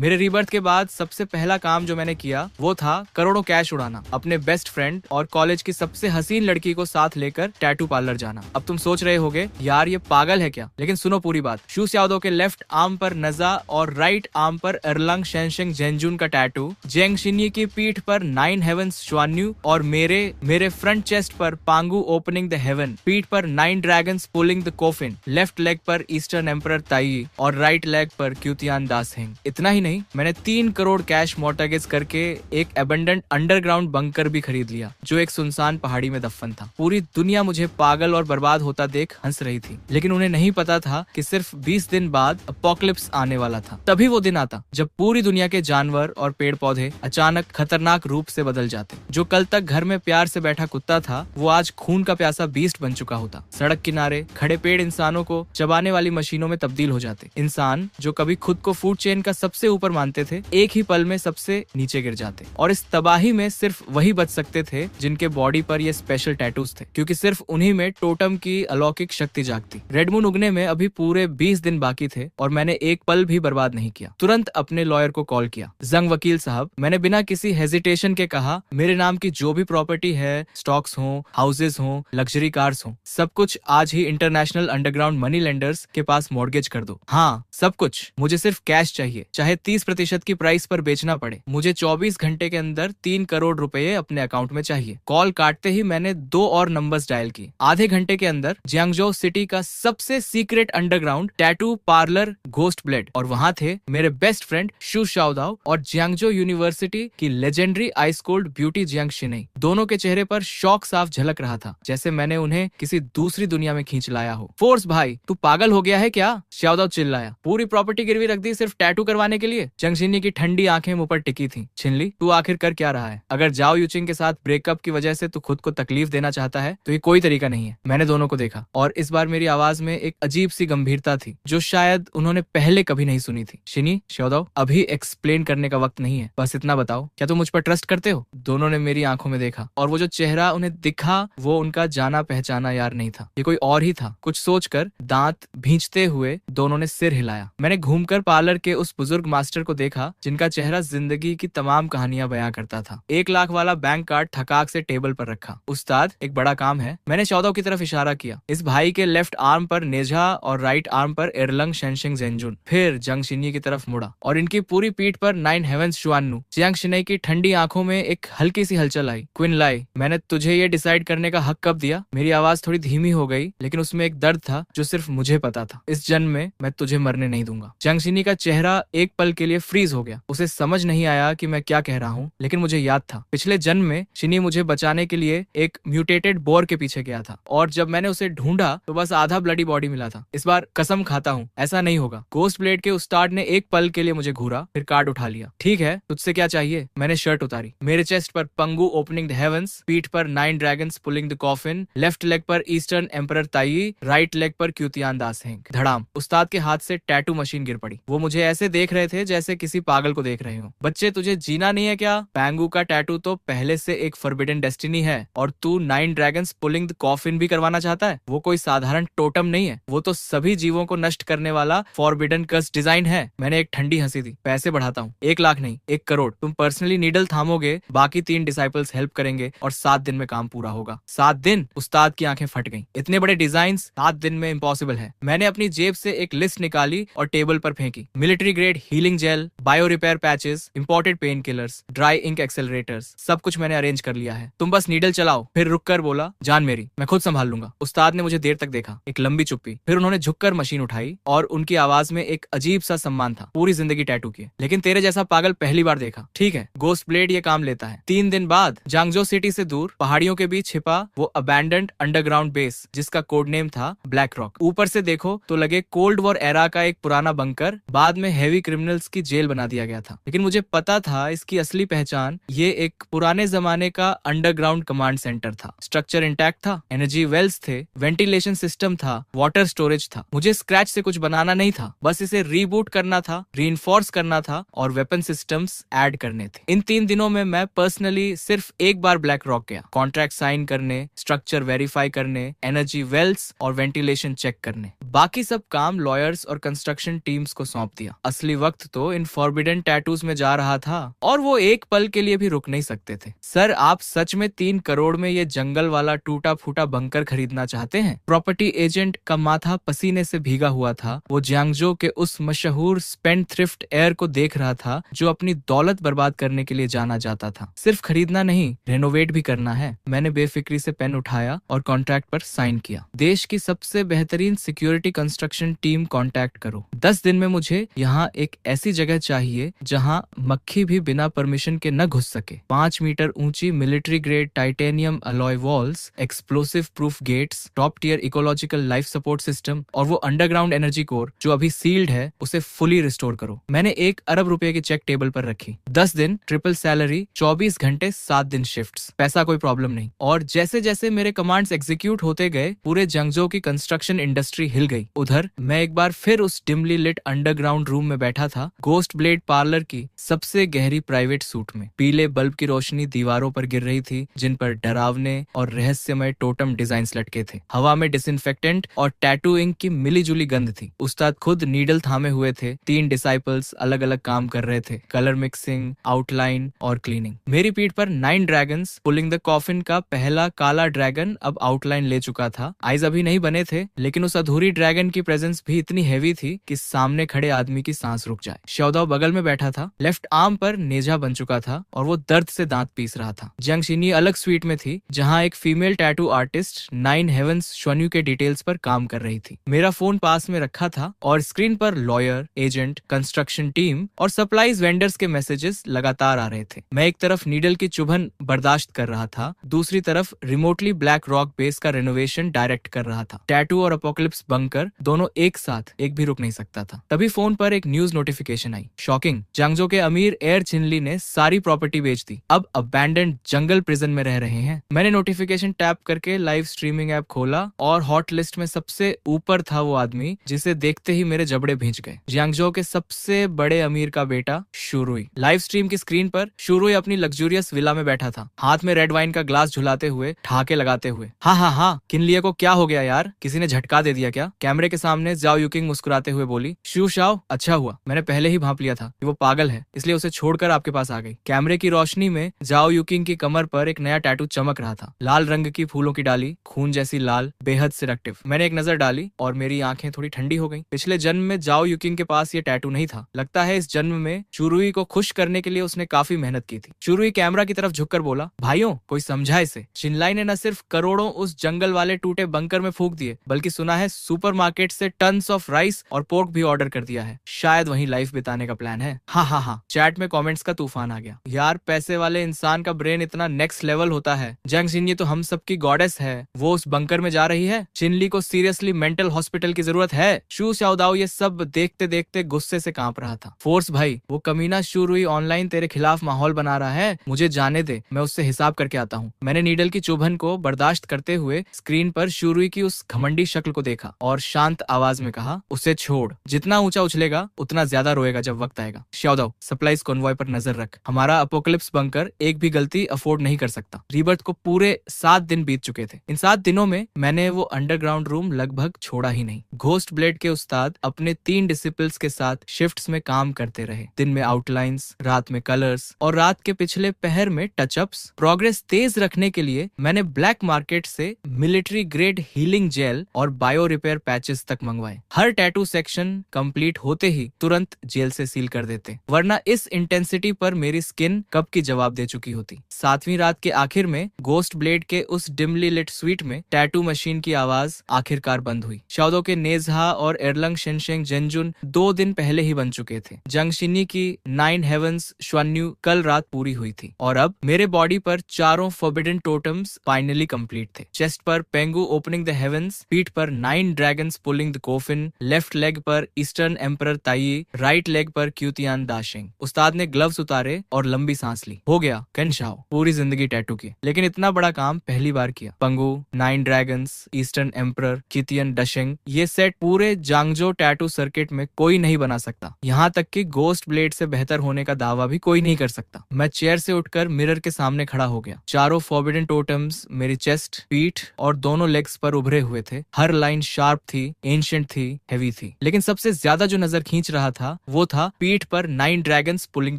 मेरे रीबर्थ के बाद सबसे पहला काम जो मैंने किया वो था करोड़ों कैश उड़ाना, अपने बेस्ट फ्रेंड और कॉलेज की सबसे हसीन लड़की को साथ लेकर टैटू पार्लर जाना। अब तुम सोच रहे होगे यार ये पागल है क्या, लेकिन सुनो पूरी बात। शू यादव के लेफ्ट आर्म पर नजा और राइट आर्म पर एरलंग शेंशेंग जेंजुन का टैटू, जेंग शिन्ये की पीठ पर 9 हेवंस श्वान्यू और मेरे फ्रंट चेस्ट पर पांगू ओपनिंग द हेवन, पीठ पर 9 dragons pulling the coffin, left leg पर ईस्टर्न एम्परर ताई और राइट लेग पर क्यूतियान दास हेंग। इतना ही नहीं, मैंने 3 करोड़ कैश मॉर्टगेज करके एक एबंडेंट अंडरग्राउंड बंकर भी खरीद लिया जो एक सुनसान पहाड़ी में दफन था। पूरी दुनिया मुझे पागल और बर्बाद होता देख हंस रही थी, लेकिन उन्हें नहीं पता था कि सिर्फ 20 दिन बाद अपोकलिप्स आने वाला था। तभी वो दिन आता जब पूरी दुनिया के जानवर और पेड़ पौधे अचानक खतरनाक रूप से बदल जाते। जो कल तक घर में प्यार से बैठा कुत्ता था वो आज खून का प्यासा बीस्ट बन चुका होता। सड़क किनारे खड़े पेड़ इंसानों को चबाने वाली मशीनों में तब्दील हो जाते। इंसान जो कभी खुद को फूड चेन का सबसे ऊपर मानते थे एक ही पल में सबसे नीचे गिर जाते। और इस तबाही में सिर्फ वही बच सकते थे जिनके बॉडी पर ये स्पेशल टैटूज थे, क्योंकि सिर्फ उन्हीं में टोटम की अलौकिक शक्ति जागती। रेड मून उगने में अभी पूरे 20 दिन बाकी थे और मैंने एक पल भी बर्बाद नहीं किया। तुरंत अपने लॉयर को कॉल किया। जंग वकील साहब, मैंने बिना किसी हेजिटेशन के कहा मेरे नाम की जो भी प्रॉपर्टी है, स्टॉक्स हो, हाउसेज हो, लग्जरी कार्स हो, सब कुछ आज ही इंटरनेशनल अंडरग्राउंड मनी लेंडर्स के पास मॉर्गेज कर दो। हाँ, सब कुछ। मुझे सिर्फ कैश चाहिए, चाहे 30% की प्राइस पर बेचना पड़े। मुझे 24 घंटे के अंदर 3 करोड़ रुपए अपने अकाउंट में चाहिए। कॉल काटते ही मैंने 2 और नंबर्स डायल किए। आधे घंटे के अंदर जियांगजो सिटी का सबसे secret underground tattoo parlour Ghost Blade, और वहां थे मेरे बेस्ट फ्रेंड शू शाओदाओ और जियांगजो यूनिवर्सिटी की legendary ice cold beauty Jiang Xinyi. दोनों के चेहरे पर शौक साफ झलक रहा था, जैसे मैंने उन्हें किसी दूसरी दुनिया में खींच लाया हो। फोर्स भाई, तू पागल हो गया है क्या? शाओदाओ चिल्लाया। पूरी प्रॉपर्टी गिरवी रख दी सिर्फ टैटू करवाने के लिए? जियांग शिन्ये की ठंडी आंखें मुंह पर टिकी थी। छिनली, तू आखिर कर क्या रहा है? अगर जाओ यूचिंग के साथ ब्रेकअप की वजह से तू खुद को तकलीफ देना चाहता है तो ये कोई तरीका नहीं है। मैंने दोनों को देखा और इस बार मेरी आवाज में एक अजीब सी गंभीरता थी जो शायद उन्होंने पहले कभी नहीं सुनी थी। शिनी, शाओदाओ, अभी एक्सप्लेन करने का वक्त नहीं है, बस इतना बताओ, क्या तुम मुझ पर ट्रस्ट करते हो? दोनों ने मेरी आंखों में देखा और वो जो चेहरा उन्हें दिखा वो उनका जाना पहचाना यार नहीं था, ये कोई और ही था। कुछ सोचकर दांत भींचते हुए दोनों ने सिर हिलाया। मैंने घूमकर पार्लर के उस बुजुर्ग मास्टर को देखा जिनका चेहरा जिंदगी की तमाम कहानियां बयां करता था। 1 लाख वाला बैंक कार्ड थकाक से टेबल पर रखा। उस्ताद, एक बड़ा काम है। मैंने शाओदाओ की तरफ इशारा किया। इस भाई के लेफ्ट आर्म पर नेजा और राइट आर्म पर एरलंग शेंशेंग जेंजुन। फिर जियांग शिन्ये की तरफ मुड़ा और इनकी पूरी पीठ पर 9 हेवंस शुआन्नु। जियांग शिन्ये की ठंडी आंखों में एक हल्की सी हलचल आई। क्विन लाई, मैंने तुझे ये डिसाइड करने का हक कब दिया? मेरी आवाज थोड़ी धीमी हो गई, लेकिन उसमें एक दर्द था जो सिर्फ मुझे पता था। इस जन्म में मैं तुझे मरने नहीं दूंगा। जियांग शिन्ये का चेहरा एक पल के लिए फ्रीज हो गया। उसे समझ नहीं आया कि मैं क्या कह रहा हूँ, लेकिन मुझे याद था पिछले जन्म में शिन्ये मुझे बचाने के लिए एक म्यूटेटेड बोर के पीछे गया था और जब मैंने उसे ढूंढा तो बस आधा ब्लडी बॉडी मिला था। इस बार कसम खाता हूँ ऐसा नहीं होगा। घोस्ट ब्लेड के उस्ताद ने एक पल के लिए मुझे घूरा, फिर कार्ड उठा लिया। ठीक है, तुझसे क्या चाहिए? मैंने शर्ट उतारी। मेरे चेस्ट पर पंगू ओपनिंग द हेवंस, पीठ पर 9 dragons pulling the coffin, left leg पर ईस्टर्न एम्परर ताई, राइट लेग पर क्यूतियान दास हेंग। धड़ाम, उस्ताद के हाथ से टैटू मशीन गिर पड़ी। वो मुझे ऐसे देख रहे थे जैसे किसी पागल को देख रहे हो। बच्चे, तुझे जीना नहीं है क्या? पैंगू का टैटू तो पहले से एक फॉरबिडन डेस्टिनी है और तू 9 ड्रैगन्स पुलिंग द कॉफिन भी करवाना चाहता है? वो कोई साधारण टोटम नहीं है, वो तो सभी जीवों को नष्ट करने वाला फॉरबिडन कर्स डिजाइन है। मैंने एक ठंडी हंसी दी। पैसे बढ़ाता हूँ, 1 लाख नहीं 1 करोड़। तुम पर्सनली नीडल थामोगे, बाकी 3 डिसाइपल्स हेल्प करेंगे और 7 दिन में काम पूरा होगा। 7 दिन? उस्ताद की आंखें फट गईं। इतने बड़े डिजाइन 7 दिन में इम्पॉसिबल है। मैंने अपनी जेब से एक लिस्ट निकाली और टेबल पर फेंकी। Military grade healing gel, bio repair patches, imported pain killers, dry ink accelerators, सब कुछ मैंने अरेंज कर लिया है। तुम बस नीडल चलाओ। फिर रुककर बोला, जान मेरी, मैं खुद संभाल लूंगा। उस्ताद ने मुझे देर तक देखा। एक लंबी चुप्पी, फिर उन्होंने झुककर मशीन उठाई और उनकी आवाज में एक अजीब सा सम्मान था। पूरी जिंदगी टैटू किए, लेकिन तेरे जैसा पागल पहली बार देखा। ठीक है, घोस्ट ब्लेड ये काम लेता है। 3 दिन बाद जियांगजो सिटी से दूर पहाड़ियों के बीच छिपा वो अबैंडन्ड अंडरग्राउंड बेस जिसका कोड नेम था ब्लैक रॉक। ऊपर से देखो तो लगे कोल्ड वॉर एरा का एक पुराना बंकर, बाद में हेवी क्रिमिनल्स की जेल बना दिया गया था। लेकिन मुझे पता था इसकी असली पहचान ये एक पुराने जमाने का अंडरग्राउंड कमांड सेंटर था। स्ट्रक्चर इंटैक्ट था, एनर्जी वेल्स थे, वेंटिलेशन सिस्टम था, वाटर स्टोरेज था। मुझे स्क्रैच से कुछ बनाना नहीं था, बस इसे रीबूट करना था, रीइंफोर्स करना था और वेपन सिस्टम्स ऐड करने थे। इन 3 दिनों में मैं पर्सनली सिर्फ एक बार ब्लैक रॉक गया, कॉन्ट्रैक्ट साइन करने, स्ट्रक्चर वेरीफाई करने, एनर्जी वेल्स और वेंटिलेशन चेक करने। बाकी सब काम लॉयर्स और कंस्ट्रक्शन टीम्स को सौंप दिया। असली वक्त तो इन फॉरबिडन टैटूज में जा रहा था और वो एक पल के लिए भी रुक नहीं सकते थे। सर, आप सच में 3 करोड़ में ये जंगल वाला टूटा फूटा बंकर खरीदना चाहते हैं? प्रॉपर्टी एजेंट का माथा पसीने से भीगा हुआ था। वो जियांगजो के उस मशहूर स्पेंड थ्रिफ्ट एयर को देख रहा था जो अपनी दौलत बर्बाद करने के लिए जाना जाता था। सिर्फ खरीदना नहीं, रेनोवेट भी करना है। मैंने बेफिक्री से पेन उठाया और कॉन्ट्रैक्ट पर साइन किया। देश की सबसे बेहतरीन सिक्योरिटी कंस्ट्रक्शन टीम कांटेक्ट करो। 10 दिन में मुझे यहाँ एक ऐसी जगह चाहिए जहाँ मक्खी भी बिना परमिशन के न घुस सके। 5 मीटर ऊंची military grade titanium alloy walls, explosive proof gates, top tier ecological life support system और वो अंडरग्राउंड एनर्जी कोर जो अभी सील्ड है उसे फुली रिस्टोर करो। मैंने 1 अरब रुपए की चेक टेबल पर रखी। 10 दिन, ट्रिपल सैलरी, 24 घंटे 7 दिन शिफ्ट्स। पैसा कोई प्रॉब्लम नहीं। और जैसे जैसे मेरे कमांड्स एग्जीक्यूट होते गए पूरे जंगजो की कंस्ट्रक्शन इंडस्ट्री हिल गई। उधर मैं एक बार फिर उस डिमली लिट अंडरग्राउंड रूम में बैठा था, गोस्ट ब्लेड पार्लर की सबसे गहरी प्राइवेट सूट में। पीले बल्ब की रोशनी दीवारों पर गिर रही थी जिन पर डरावने और रहस्यमय टोटम डिजाइन्स लटके थे। हवा में डिसइंफेक्टेंट और टैटू इंक की मिलीजुली गंध थी। उस्ताद खुद नीडल थामे हुए थे। 3 डिसाइपल्स अलग अलग काम कर रहे थे, कलर मिक्सिंग, आउटलाइन और क्लीनिंग। मेरी पीठ पर 9 ड्रैगन्स पुलिंग द कॉफिन का पहला काला ड्रैगन अब आउटलाइन ले चुका था। आइज अभी नहीं बने थे, लेकिन उस अधूरी ड्रैगन की प्रेजेंस भी इतनी हैवी थी कि सामने खड़े आदमी की सांस रुक जाए। श्याओदाओ बगल में बैठा था। लेफ्ट आर्म पर नेजा बन चुका था और वो दर्द से दांत पीस रहा था। जियांग शिनी अलग स्वीट में थी जहां एक फीमेल टैटू आर्टिस्ट 9 हेवंस श्वन्यू के डिटेल्स पर काम कर रही थी। मेरा फोन पास में रखा था और स्क्रीन पर लॉयर, एजेंट, कंस्ट्रक्शन टीम और सप्लाईज वेंडर्स के मैसेजेस लगातार आ रहे थे। मैं एक तरफ नीडल की चुभन बर्दाश्त कर रहा था, दूसरी तरफ रिमोटली ब्लैक रॉक बेस का रेनोवेशन डायरेक्ट कर रहा था। टैटू और अपोकलिप्स बंकर दोनों एक साथ एक भी रुक नहीं सकता था। तभी फोन पर एक न्यूज नोटिफिकेशन आई। शॉकिंग, जियांगजो के अमीर एयर चिनली ने सारी प्रॉपर्टी बेच दी, अब अबैंडन्ड जंगल प्रिजन में रह रहे हैं। मैंने नोटिफिकेशन टैप करके लाइव स्ट्रीमिंग ऐप खोला और हॉट लिस्ट में सबसे ऊपर था वो आदमी जिसे देखते ही मेरे जबड़े भींच गए। जियांगजो के सबसे बड़े अमीर का बेटा शुरुई। लाइव स्ट्रीम की स्क्रीन पर शुरुई अपनी लग्जूरियस विला में बैठा था, हाथ में रेड वाइन का ग्लास झुलाते हुए, ठहाके लगाते हुए। हाँ, किनलिए को क्या हो गया यार, किसी ने झटका दे दिया क्या? कैमरे के सामने जाओ यूकिंग मुस्कुराते हुए बोली। शू शाओ, अच्छा हुआ, मैंने पहले ही भांप लिया था कि वो पागल है, इसलिए उसे छोड़कर आपके पास आ गई। कैमरे की रोशनी में जाओ यूकिंग की कमर पर एक नया टैटू चमक रहा था। लाल रंग की फूलों की डाली, खून जैसी लाल, बेहद सिलेक्टिव। मैंने एक नजर डाली और मेरी आंखें थोड़ी ठंडी हो गई। पिछले जन्म में जाओ यूकिंग के पास ये टैटू नहीं था। लगता है इस जन्म में शुरुई को खुश करने के लिए उसने काफी मेहनत की थी। शुरुई कैमरा की तरफ झुककर बोला, भाइयों कोई समझा इसे। चिनलाई ने न सिर्फ करोड़ों उस जंगल वाले टूटे बंकर में फूंक दिए, बल्कि सुना है सुपरमार्केट से टन्स ऑफ राइस और पोर्क भी ऑर्डर कर दिया है। शायद वहीं लाइफ बिताने का प्लान है। हाँ। चैट में कमेंट्स का तूफान आ गया। यार, पैसे वाले इंसान का ब्रेन इतना नेक्स्ट लेवल होता है। जियांग शिनी तो हम सबकी गॉडेस है, वो उस बंकर में जा रही है। चिनली को सीरियसली मेंटल हॉस्पिटल की जरूरत है। शू शाओदाओ ये सब देखते देखते गुस्से से कांप रहा था। फोर्स भाई, वो कमीना शुरुई ऑनलाइन तेरे खिलाफ माहौल बना रहा है, मुझे जाने दे, मैं उससे हिसाब करके आता हूँ। मैंने नीडल की चुभन को बर्दाश्त करते हुए स्क्रीन पर शुरुई की उस घमंडी शक्ल को देखा और शांत आवाज में कहा, उसे छोड़, जितना ऊंचा उछलेगा उतना ज्यादा रोएगा जब वक्त आएगा। शाओदाओ, सप्लाईज कॉन्वॉय पर नजर रख। हमारा अपोकलिप्स बंकर एक भी गलती अफोर्ड नहीं कर सकता। रीबर्थ को पूरे 7 दिन बीत चुके थे। इन 7 दिनों में मैंने वो अंडरग्राउंड रूम लगभग छोड़ा ही नहीं। घोस्ट ब्लेड के उस्ताद अपने 3 डिसिपल्स के साथ शिफ्ट्स में काम करते रहे। दिन में आउटलाइंस, रात में कलर्स और रात के पिछले पहर में टचअप्स। प्रोग्रेस तेज रखने के लिए मैंने ब्लैक मार्केट से मिलिट्री ग्रेड हीलिंग जेल और बायो रिपेयर पैचेस तक मंगवाए। हर टैटू सेक्शन कंप्लीट होते ही तुरंत जेल से सील कर देते, वरना इस इंटेंसिटी पर मेरी स्किन कब की जवाब दे चुकी होती। 7वीं रात के आखिर में घोस्ट ब्लेड के उस डिमली लिट स्वीट में टैटू मशीन की आवाज आखिरकार बंद हुई। शाओदो के नेजहा और एरलंग शेनशेंग जेनजुन 2 दिन पहले ही बन चुके थे। जियांग शिनी की 9 हेवंस श्वन्यू कल रात पूरी हुई थी और अब मेरे बॉडी पर 4 फॉरबिडन टोटम्स फाइनली कंप्लीट थे। चेस्ट पर पेंगू ओपनिंग द हेवंस, पीठ पर 9 dragons pulling the coffin, left leg पर ईस्टर्न एम्परर ताई, राइट लेग पर क्यूतियान दाशिंग। उस्ताद ने ग्लव्स उतारे और लंबी सांस ली। हो गया केनशाओ, पूरी जिंदगी टैटू की, लेकिन इतना बड़ा काम पहली बार किया। पंगू, 9 ड्रैगन्स, ईस्टर्न एम्परर, क्यूतियान डशिंग, ये सेट पूरे जांगजो टैटू सर्किट में कोई नहीं बना सकता। यहाँ तक कि घोस्ट ब्लेड से बेहतर होने का दावा भी कोई नहीं कर सकता। मैं चेयर से उठकर मिरर के सामने खड़ा हो गया। 4 फॉरबिडन टोटम्स मेरी चेस्ट, पीठ और दोनों लेग्स पर उभरे हुए थे। हर लाइन शार्प थी, एंशिएंट थी, हेवी थी। लेकिन सबसे ज्यादा जो नजर खींच रहा था वो था पीठ पर 9 ड्रैगन्स पुलिंग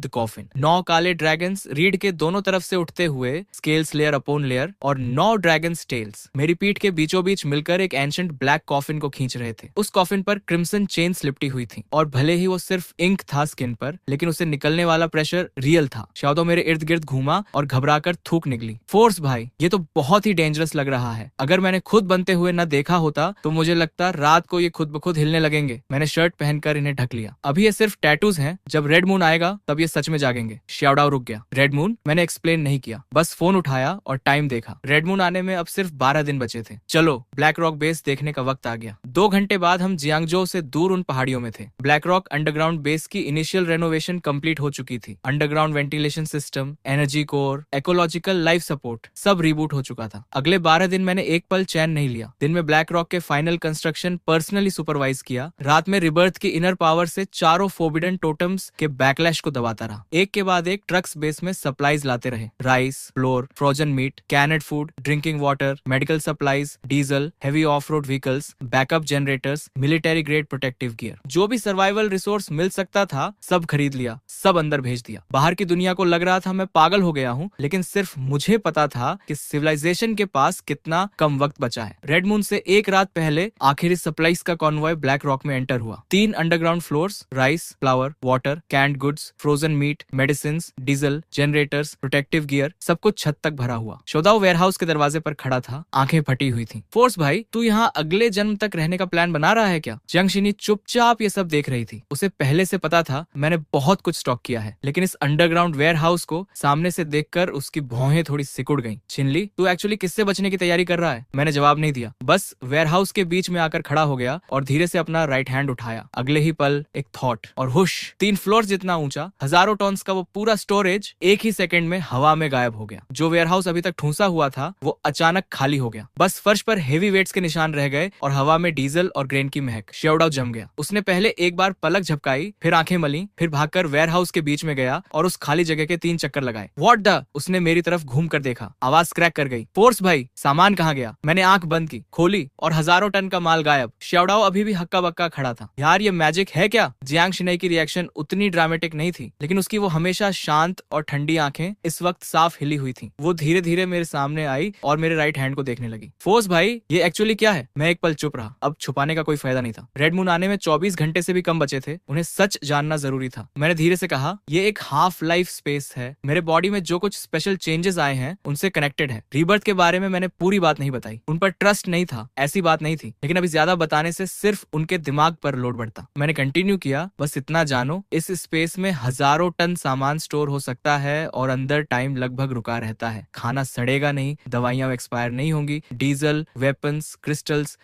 द कॉफिन। 9 काले ड्रैगन्स रीढ़ के दोनों तरफ से उठते हुए, स्केल्स लेयर अपॉन लेयर, और 9 ड्रैगन्स टेल्स मेरी पीठ के बीचों बीच मिलकर एक एंशिएंट ब्लैक कॉफिन को खींच रहे थे। उस कॉफिन पर क्रिम्सन चेन्स लिपटी हुई थी, और भले ही वो सिर्फ इंक था स्किन पर, लेकिन उसे निकलने वाला प्रेशर रियल था। शाओदो मेरे इर्द गिर्द घूमा और घबराकर थूक निकली। फोर्स भाई, ये तो बहुत ही डेंजरस लग रहा है। अगर मैंने खुद बनते हुए न देखा होता तो मुझे लगता रात को ये खुद ब खुद हिलने लगेंगे। मैंने शर्ट पहनकर इन्हें ढक लिया। अभी ये सिर्फ टैटूज हैं, जब रेड मून आएगा तब ये सच में जागेंगे। शाओडाओ रुक गया। Red moon? मैंने एक्सप्लेन नहीं किया, बस फोन उठाया और टाइम देखा। रेड मून आने में अब सिर्फ 12 दिन बचे थे। चलो ब्लैक रॉक बेस देखने का वक्त आ गया। 2 घंटे बाद हम जियांगजो से दूर उन पहाड़ियों में थे। ब्लैक रॉक अंडरग्राउंड बेस की इनिशियल रेनोवेशन कंप्लीट हो चुकी थी। Underground ventilation system, energy core, ecological life support सब रिबूट हो चुका था। अगले 12 दिन मैंने एक पल चैन नहीं लिया। दिन में ब्लैक रॉक के फाइनल कंस्ट्रक्शन पर्सनली सुपरवाइज किया। रात में रिबर्थ की इनर पावर से चारों फोर्बिडन टोटम्स के बैकलैश को दबाता रहा। एक के बाद एक ट्रक्स बेस में सप्लाईज लाते रहे। Rice, floor, frozen meat, canned food, drinking water, medical supplies, diesel, heavy of road vehicles, backup generators, military grade protective gear, जो भी सर्वाइवल रिसोर्स मिल सकता था सब खरीद लिया, सब अंदर भेज दिया। बाहर की दुनिया को लग रहा था मैं पागल हो गया हूँ, लेकिन सिर्फ मुझे पता था कि सिविलाइजेशन के पास कितना कम वक्त बचा है। रेड मून से एक रात पहले आखिरी सप्लाईज का कॉन्वॉय ब्लैक रॉक में एंटर हुआ। 3 underground floors, rice, flour, water, canned goods, frozen meat, medicine, diesel, generators, protective gear, सब कुछ छत तक भरा हुआ। शोदाओ वेयरहाउस के दरवाजे पर खड़ा था, आंखें फटी हुई थी। फोर्स भाई, तू यहाँ अगले जन्म तक रहने का प्लान बना रहा है क्या? जियांग शिनी चुपचाप ये सब देख रही थी। उसे पहले से पता था मैंने बहुत कुछ स्टॉक किया है, लेकिन इस अंडरग्राउंड वेयरहाउस को सामने से देखकर उसकी भौहें थोड़ी सिकुड़ गईं। छिनली, तू एक्चुअली किससे बचने की तैयारी कर रहा है? मैंने जवाब नहीं दिया, बस वेयरहाउस के बीच में आकर खड़ा हो गया और धीरे से अपना राइट हैंड उठाया। अगले ही पल एक थॉट और हुश, 3 फ्लोर जितना ऊंचा, हजारों टन्स का वो पूरा स्टोरेज एक ही सेकंड में हवा में गायब हो गया। जो वेयरहाउस अभी तक ठूंसा हुआ था वो अचानक खाली हो गया। बस फर्श पर हेवी वेट्स के निशान रह गए और हवा में डीजल और ग्रेन की महक। शाओडाओ जम गया। उसने पहले एक बार पलक झपकाई, फिर आंखें मली, फिर भागकर वेयरहाउस के बीच में गया और उस खाली जगह के 3 चक्कर लगाए। What the? उसने मेरी तरफ घूम कर देखा। आवाज क्रैक कर गई। फोर्स भाई, सामान कहाँ गया? मैंने आंख बंद की, खोली और हजारों टन का माल गायब। शाओडाओ अभी भी हक्का बक्का खड़ा था। यार ये मैजिक है क्या? जियांग शिनई की रिएक्शन उतनी ड्रामेटिक नहीं थी, लेकिन उसकी वो हमेशा शांत और ठंडी आंखें इस वक्त साफ हिली हुई थी। वो धीरे धीरे मेरे सामने आई और मेरे राइट हैंड को देखने लगी। फोर्स भाई, ये एक्चुअली क्या है? मैं एक पल चुप रहा। अब छुपाने का कोई फायदा नहीं था। रेड मून आने में 24 घंटे से भी कम बचे थे। उन्हें सच जानना जरूरी था। मैंने धीरे से कहा, ये एक हाफ लाइफ स्पेस है। मेरे बॉडी में जो कुछ स्पेशल चेंजेस आए हैं उनसे कनेक्टेड है। रीबर्थ के बारे में मैंने पूरी बात नहीं बताई। उन पर ट्रस्ट नहीं था, ऐसी बात नहीं थी, लेकिन अभी ज्यादा बताने से सिर्फ उनके दिमाग पर लोड बढ़ता। मैंने कंटिन्यू किया, बस इतना जानो, इस स्पेस में हजारों टन सामान स्टोर हो सकता है और अंदर टाइम लगभग रुका रहता है। खाना सड़ेगा नहीं, दवाइयां एक्सपायर नहीं होंगी, डीजल, वेपन्स, क्रिस्टल्स,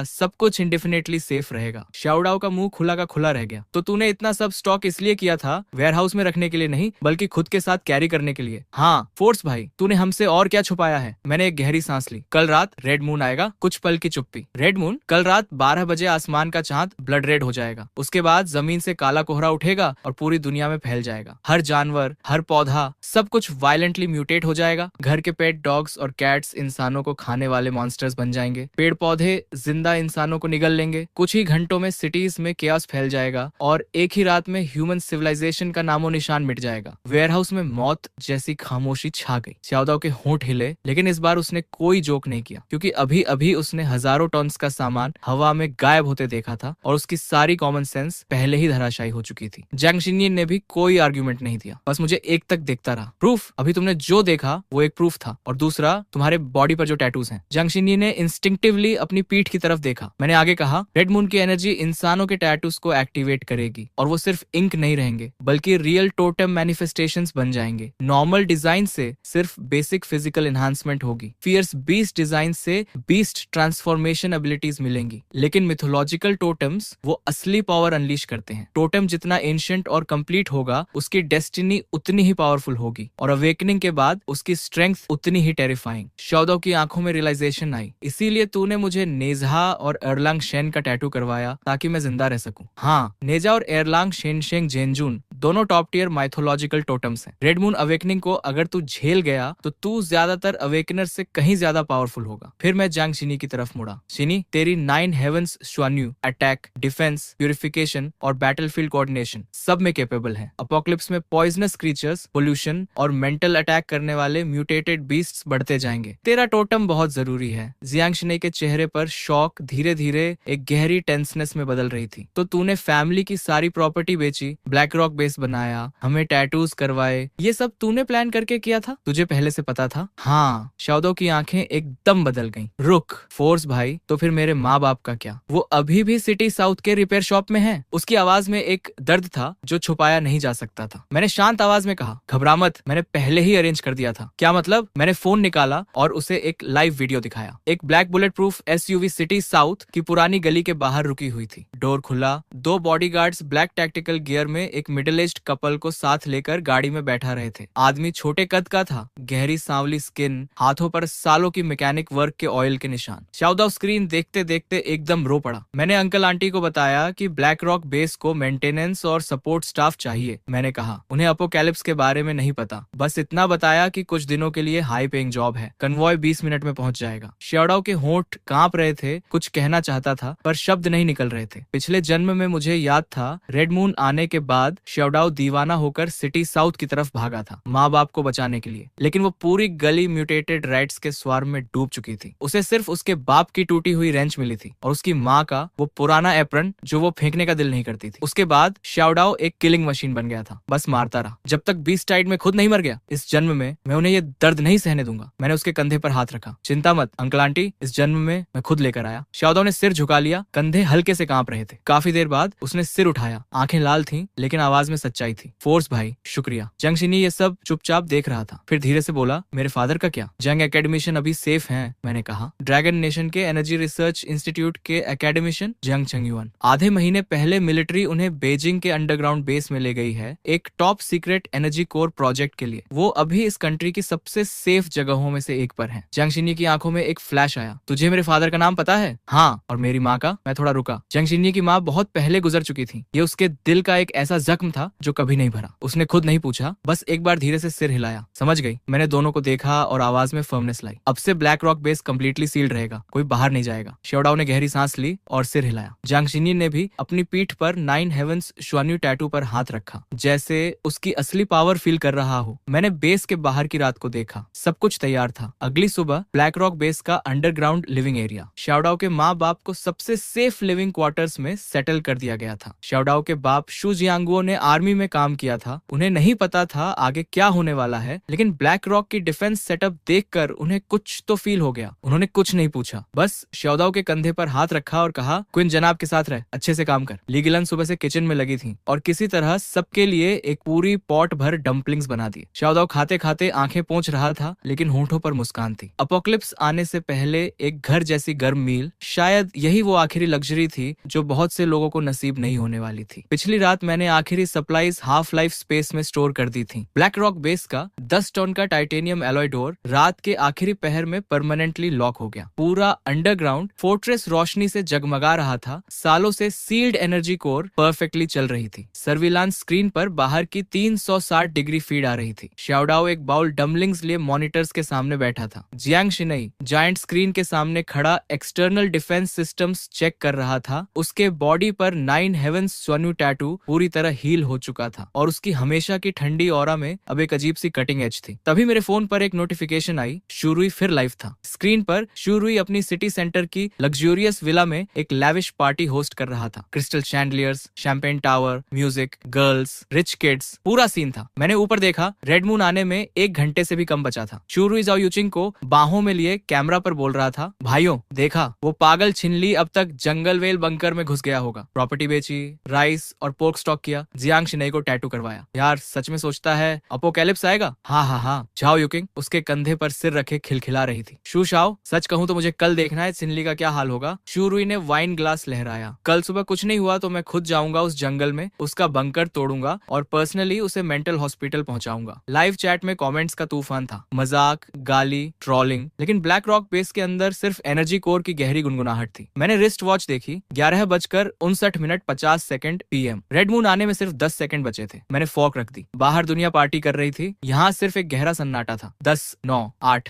सब कुछ इंडेफिनेटली सेफ रहेगा। शाओडाओ का मुंह खुला का खुला रह गया। तो तूने इतना सब स्टॉक इसलिए किया था, वेयरहाउस में रखने के लिए नहीं, बल्कि खुद के साथ कैरी करने के लिए? हाँ। फोर्स भाई, तूने हमसे और क्या छुपाया है? मैंने एक गहरी सांस ली। कल रात रेड मून आएगा। कुछ पल की चुप्पी। Red moon? कल रात 12 बजे आसमान का चांद ब्लड रेड हो जाएगा। उसके बाद जमीन से काला कोहरा उठेगा और पूरी दुनिया में फैल जाएगा। हर जानवर, हर पौधा, सब कुछ वायलेंटली म्यूटेट हो जाएगा। घर के पेट डॉग्स और कैट्स इंसानों को खाने वाले मॉन्स्टर्स बन जाएंगे। पेड़ पौधे जिंदा इंसानों को निगल लेंगे। कुछ ही घंटों में सिटीज में केओस फैल जाएगा और एक ही रात में ह्यूमन सिविलाइजेशन का नामो निशान मिट जाएगा। वेयरहाउस में मौत जैसी खामोशी छा गई। शाओडाओ के होंठ हिले, लेकिन इस बार उसने कोई जोक नहीं किया, क्योंकि अभी अभी उसने हजारों टन्स का सामान हवा में गायब होते देखा था और उसकी सारी कॉमन सेंस पहले ही धराशायी हो चुकी थी। जियांग शिनी ने भी कोई आर्ग्यूमेंट नहीं दिया, बस मुझे एक तक देखता रहा। प्रूफ? अभी तुमने जो देखा वो एक प्रूफ था, और दूसरा तुम्हारे बॉडी पर जो टैटूज हैं। जियांग शिनी ने इंस्टिंक्टिवली अपनी पीठ की तरफ देखा। मैंने आगे कहा, रेड मून की एनर्जी इंसानों के टैटूज को एक्टिवेट करेगी, और वो सिर्फ इंक नहीं रहेंगे, बल्कि रियल टोटेम मैनिफेस्टेशंस बन जाएंगे। नॉर्मल डिजाइन से सिर्फ बेसिक फिजिकल एनहांसमेंट होगी। फियर्स बीस्ट डिजाइन से बीस्ट ट्रांसफॉर्मेशन एबिलिटीज मिलेंगी। लेकिन मिथोलॉजिकल टोटम्स वो असली पावर अनलीश करते हैं। टोटम जितना एंशिएंट और कंप्लीट होगा, उसकी डेस्टिनी उतनी ही पावरफुल होगी, और अवेकनिंग के बाद उसकी स्ट्रेंथ उतनी ही टेरिफाइंग। शाओडाओ की आंखों में रियलाइजेशन आई। इसीलिए तूने मुझे नेजा और एरलांग शेन का टैटू करवाया, ताकि मैं जिंदा रह सकूं। हाँ, नेजा और एरलांग शेनशेंग जेनजून दोनों टॉप टियर माइथोलॉजिकल टोटम्स हैं। रेड मून अवेकनिंग को अगर तू झेल गया तो तू ज्यादातर अवेकनर से कहीं ज्यादा पावरफुल होगा। फिर मैं जियांग शिनी की तरफ मुड़ा। शिनी, तेरी 9 हेवंस श्वान्यू, अटैक, डिफेंस, प्यूरिफिकेशन और बैटलफील्ड कोऑर्डिनेशन सब में कैपेबल है। अपोकलिप्स में पॉइजनस क्रीचर्स, पोल्यूशन और मेंटल अटैक करने वाले म्यूटेटेड बीस्ट्स बढ़ते जाएंगे। तेरा टोटम बहुत जरूरी है। जियांग शिने के चेहरे पर शॉक धीरे धीरे एक गहरी टेंसनेस में बदल रही थी। तो तूने फैमिली की सारी प्रॉपर्टी बेची, ब्लैक रॉक बेस बनाया, हमें टैटूज करवाए, ये सब तूने प्लान करके किया था? तुझे पहले से पता था? हाँ। शाओदो की आंखें एकदम बदल गईं। रुक फोर्स भाई, तो फिर मेरे माँ बाप का क्या? वो अभी भी सिटी साउथ के रिपेयर शॉप में है। उसकी आवाज में एक दर्द था जो छुपाया नहीं जा सकता था। मैंने शांत आवाज में कहा, घबरा मत, मैंने पहले ही अरेंज कर दिया था। क्या मतलब? मैंने फोन निकाला और उसे एक लाइव वीडियो दिखाया। एक black bullet proof SUV city south की पुरानी गली के बाहर रुकी हुई थी। डोर खुला, 2 बॉडीगार्ड्स ब्लैक टैक्टिकल गियर में एक मिडिल एज्ड कपल को साथ लेकर गाड़ी में बैठा रहे थे। आदमी छोटे कद का था, गहरी सांवली स्किन, हाथों पर सालों की मैकेनिक वर्क के ऑयल के निशान। शाओदो स्क्रीन देखते देखते एकदम रो पड़ा। मैंने अंकल आंटी को बताया कि ब्लैक रॉक बेस को मेंटेनेंस और सपोर्ट स्टाफ चाहिए। मैंने कहा उन्हें अपोकैलिप्स के बारे में नहीं पता, बस इतना बताया कि कुछ दिनों के लिए हाई पेइंग जॉब है, कन्वॉय 20 मिनट में पहुंच जाएगा। शाओदो के होंठ कांप रहे थे, कुछ कहना चाहता था पर शब्द नहीं निकल रहे थे। पिछले जन्म में मुझे याद था, रेड मून आने के बाद शाओदो दीवाना होकर सिटी साउथ की तरफ भागा था, माँ बाप को बचाने के लिए। लेकिन वो पूरी गली म्यूटेटेड रैट्स के स्वार्म में डूब चुकी थी। उसे सिर्फ उसके बाप की टूटी हुई रेंच मिली थी और उसकी माँ का वो पुराना एप्रन जो वो फेंकने का दिल नहीं करती थी। उसके बाद शाओदो एक किलिंग मशीन बन गया था, बस मारता रहा जब तक बीस्ट टाइड में खुद नहीं मर गया। इस जन्म में मैं उन्हें ये दर्द नहीं सहने दूंगा। मैंने उसके कंधे पर हाथ रखा। चिंता मत अंकल आंटी, इस जन्म में मैं खुद लेकर आया। शाओदो ने सिर झुका लिया, कंधे हल्के से कांप रहे थे। काफी देर बाद उसने सिर उठाया, आंखें लाल थीं, लेकिन आवाज में सच्चाई थी। फोर्स भाई शुक्रिया। जंग शिनी ये सब चुपचाप देख रहा था, फिर धीरे से बोला, मेरे फादर का क्या? जंग एकेडमिशियन अभी सेफ हैं, मैंने कहा। ड्रैगन नेशन के एनर्जी रिसर्च इंस्टीट्यूट के एकेडमिशियन जंग चंगयुआन। आधे महीने पहले मिलिट्री उन्हें बेजिंग के अंडरग्राउंड बेस में ले गई है, एक top secret energy core project के लिए। वो अभी इस कंट्री की सबसे सेफ जगहों में से एक पर है। जंग शिनी की आंखों में एक फ्लैश आया। तुझे मेरे फादर का नाम पता है? हाँ। और मेरी माँ का? मैं थोड़ा रुका। जंग शिनी की माँ बहुत पहले गुजर चुकी थी। ये उसके दिल का एक ऐसा जख्म था जो कभी नहीं भरा। उसने खुद नहीं पूछा, बस एक बार धीरे से सिर हिलाया। समझ गई। मैंने दोनों को देखा और आवाज में फर्मनेस लाई। अब से black rock base completely sealed रहेगा, कोई बाहर नहीं जाएगा। शाओदो ने गहरी सांस ली और सिर हिलाया। जंग शिनी ने भी अपनी पीठ पर 9 हेवंस श्वान्यू टैटू पर हाथ रखा, जैसे उसकी असली पावर फील कर रहा हो। मैंने बेस के बाहर की रात को देखा, सब कुछ तैयार था। अगली सुबह ब्लैक रॉक बेस का अंडरग्राउंड लिविंग एरिया। शाओदो के माँ बाप को सबसे सेफ लिविंग क्वार्टर्स में सेटल कर दिया गया था। शाओदो के बाप शू जियांगुओ ने आर्मी में काम किया था। उन्हें नहीं पता था आगे क्या होने वाला है, लेकिन ब्लैक रॉक की डिफेंस सेटअप देखकर उन्हें कुछ तो फील हो गया। उन्होंने कुछ नहीं पूछा, बस शाओदो के कंधे पर हाथ रखा और कहा, क्वीन जनाब के साथ रह, अच्छे से काम कर। लीगिलन सुबह से किचन में लगी थी और किसी तरह सबके लिए एक पूरी पॉट भर डम्पलिंग्स बना दी। शाओदो खाते खाते आंखें पोंछ रहा था, लेकिन होंठों पर मुस्कान थी। अपोकलिप्स आने से पहले एक घर जैसी गर्म मील, शायद यही वो आखिरी लग्जरी थी जो बहुत से लोगों को नसीब नहीं होने वाली थी। पिछली रात मैंने आखिरी सप्लाईज हाफ लाइफ स्पेस में स्टोर कर दी थी। ब्लैक रॉक बेस का 10 टन का टाइटेनियम एलॉय डोर रात के आखिरी पहर में परमानेंटली लॉक हो गया। पूरा अंडरग्राउंड फोर्ट्रेस रोशनी से जगमगा रहा था। सालों से सील्ड एनर्जी कोर परफेक्टली चल रही थी। सर्विलांस स्क्रीन पर बाहर की 360 डिग्री फीड आ रही थी। शाओदो एक बाउल डम्बलिंग्स लिए मॉनिटर्स के सामने बैठा था। जियांग शिनई जायंट स्क्रीन के सामने खड़ा एक्सटर्नल डिफेंस सिस्टम्स चेक कर रहा था। उसके बॉडी पर 9 हेवंस श्वान्यू टैटू पूरी तरह हील हो चुका था और उसकी हमेशा की ठंडी ऑरा में अब एक अजीब सी कटिंग एज थी। तभी मेरे फोन पर एक नोटिफिकेशन आई। शूरुई फिर लाइव था। स्क्रीन पर शूरुई अपनी सिटी सेंटर की लग्जूरियस विला में एक लैविश पार्टी होस्ट कर रहा था। Crystal chandeliers, champagne tower, music, girls, rich kids, पूरा सीन था। मैंने ऊपर देखा, रेड मून आने में 1 घंटे से भी कम बचा था। शूरुई जाओ यूचिंग को बाहों में लिए कैमरा पर बोल रहा था, भाइयों देखा, वो पागल छिनली अब तक जंगल वेल बंकर में घुस गया होगा। प्रॉपर्टी बेची, राइस और पोर्क स्टॉक किया, जियांग शिनई को टैटू करवाया। यार सच में सोचता है अपोकैलिप्स आएगा? हाँ हाँ हाँ। जाओ यूकिंग उसके कंधे पर सिर रखे खिलखिला रही थी। शू शाओ, सच कहूं तो मुझे कल देखना है छिनली का क्या हाल होगा। शूरुई ने वाइन ग्लास लहराया। कल सुबह कुछ नहीं हुआ तो मैं खुद जाऊंगा उस जंगल में, उसका बंकर तोड़ूंगा और पर्सनली उसे मेंटल हॉस्पिटल पहुंचाऊंगा। लाइव चैट में कमेंट्स का तूफान था, मजाक, गाली, ट्रोलिंग, लेकिन ब्लैक रॉक बेस के अंदर सिर्फ एनर्जी कोर की गहरी गुनगुनाहट थी। मैंने रिस्ट वॉच देखी, 11:59 PM। रेड मून आने में सिर्फ 10 सेकंड बचे थे। मैंने फॉक रख दी। बाहर दुनिया पार्टी कर रही थी, यहाँ सिर्फ एक गहरा सन्नाटा था। 10, 9, 8।